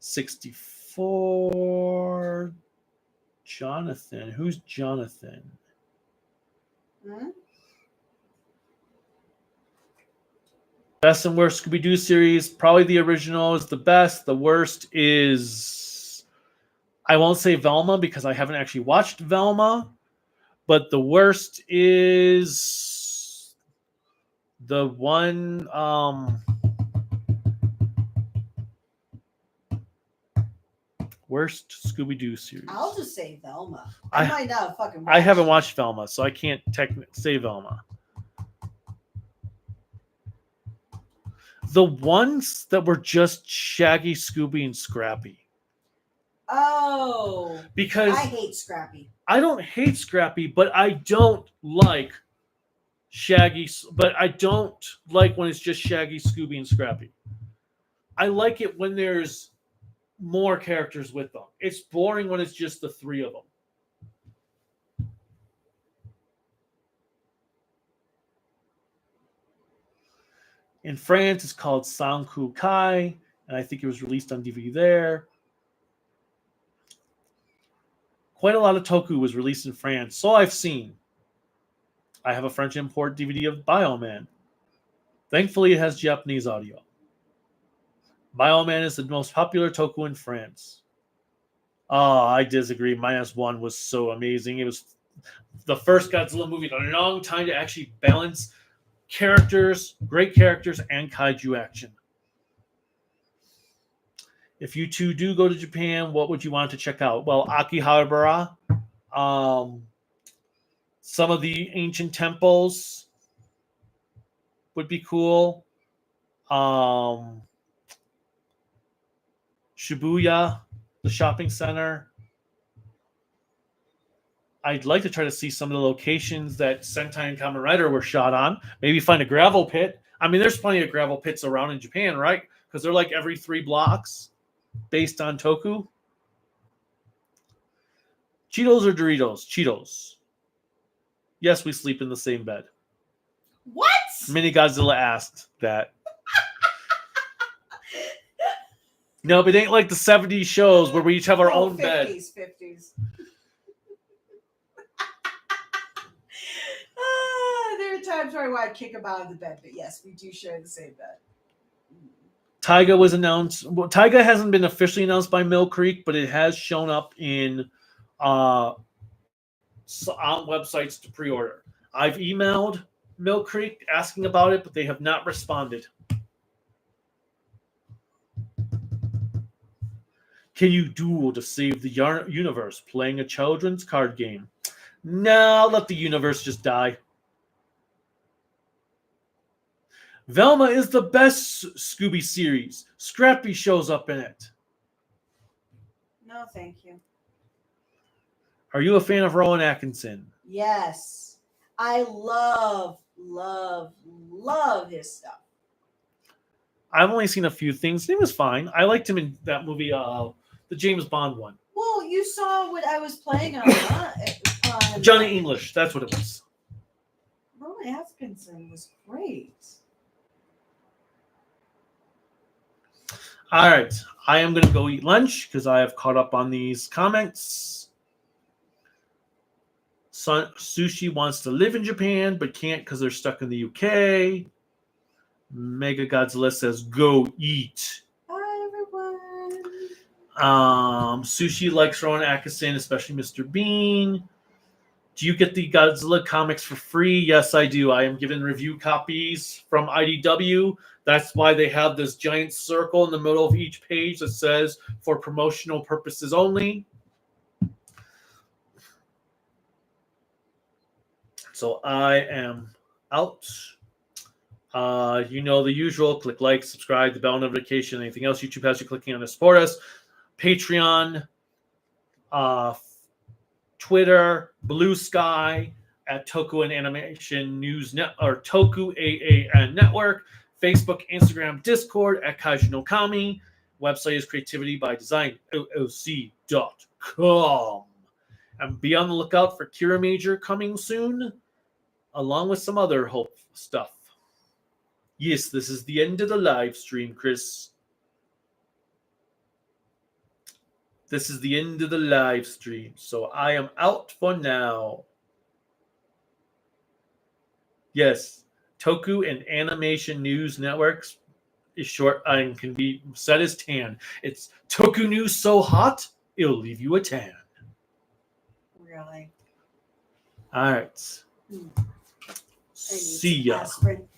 $64. Jonathan. Who's Jonathan? Best and worst Scooby-Doo series. Probably the original is the best. The worst is... I won't say Velma because I haven't actually watched Velma. But the worst is... the one... worst Scooby-Doo series. I'll just say Velma. I might not fucking watch I haven't watched Velma, so I can't say Velma. The ones that were just Shaggy, Scooby, and Scrappy. Oh. Because I hate Scrappy. I don't hate Scrappy, but I don't like Shaggy. But I don't like when it's just Shaggy, Scooby, and Scrappy. I like it when there's more characters with them. It's boring when it's just the three of them. In France, it's called Sanku Kai, and I think it was released on DVD there. Quite a lot of Toku was released in France, so I've seen. I have a French import DVD of Bioman. Thankfully, it has Japanese audio. Bioman is the most popular Toku in France. Oh, I disagree. -1 was so amazing. It was the first Godzilla movie in a long time to actually balance characters, great characters, and kaiju action. If you two do go to Japan, what would you want to check out? Well, Akihabara, some of the ancient temples would be cool. Shibuya, the shopping center. I'd like to try to see some of the locations that Sentai and Kamen Rider were shot on. Maybe find a gravel pit. I mean, there's plenty of gravel pits around in Japan, right? Because they're like every 3 blocks based on Toku. Cheetos or Doritos? Cheetos. Yes, we sleep in the same bed. What? Mini Godzilla asked that. No, but it ain't like the 70s shows where we each have our own 50s, bed. 50s. There are times where I want to kick him out of the bed, but yes, we do share the same bed. Taiga was announced. Well, Taiga hasn't been officially announced by Mill Creek, but it has shown up in on websites to pre-order. I've emailed Mill Creek asking about it, but they have not responded. Can you duel to save the universe playing a children's card game? No, let the universe just die. Velma is the best Scooby series. Scrappy shows up in it. No, thank you. Are you a fan of Rowan Atkinson? Yes. I love his stuff. I've only seen a few things. He was fine. I liked him in that movie, the James Bond one. Well, you saw what I was playing on Johnny English. That's what it was. Rowan Atkinson was great. All right. I am going to go eat lunch because I have caught up on these comments. Sushi wants to live in Japan but can't because they're stuck in the UK. Mega Godzilla says, go eat. Hi, everyone. Sushi likes Rowan Atkinson, especially Mr. Bean. Do you get the Godzilla comics for free? Yes, I do. I am given review copies from IDW. That's why they have this giant circle in the middle of each page that says, for promotional purposes only. So I am out. You know the usual. Click like, subscribe, the bell notification, anything else YouTube has you clicking on to support us. Patreon, Twitter, Bluesky at Toku and Animation News Net or Toku AAN Network. Facebook, Instagram, Discord at Kaiju no Kami. Website is Creativity by Design LLC.com. And be on the lookout for Kira Major coming soon, along with some other hope stuff. Yes, this is the end of the live stream, Chris. This is the end of the live stream. So I am out for now. Yes, Toku and Animation News Networks is short and can be set as tan. It's Toku News so hot, it'll leave you a tan. Really? All right. See ya. Aspirin.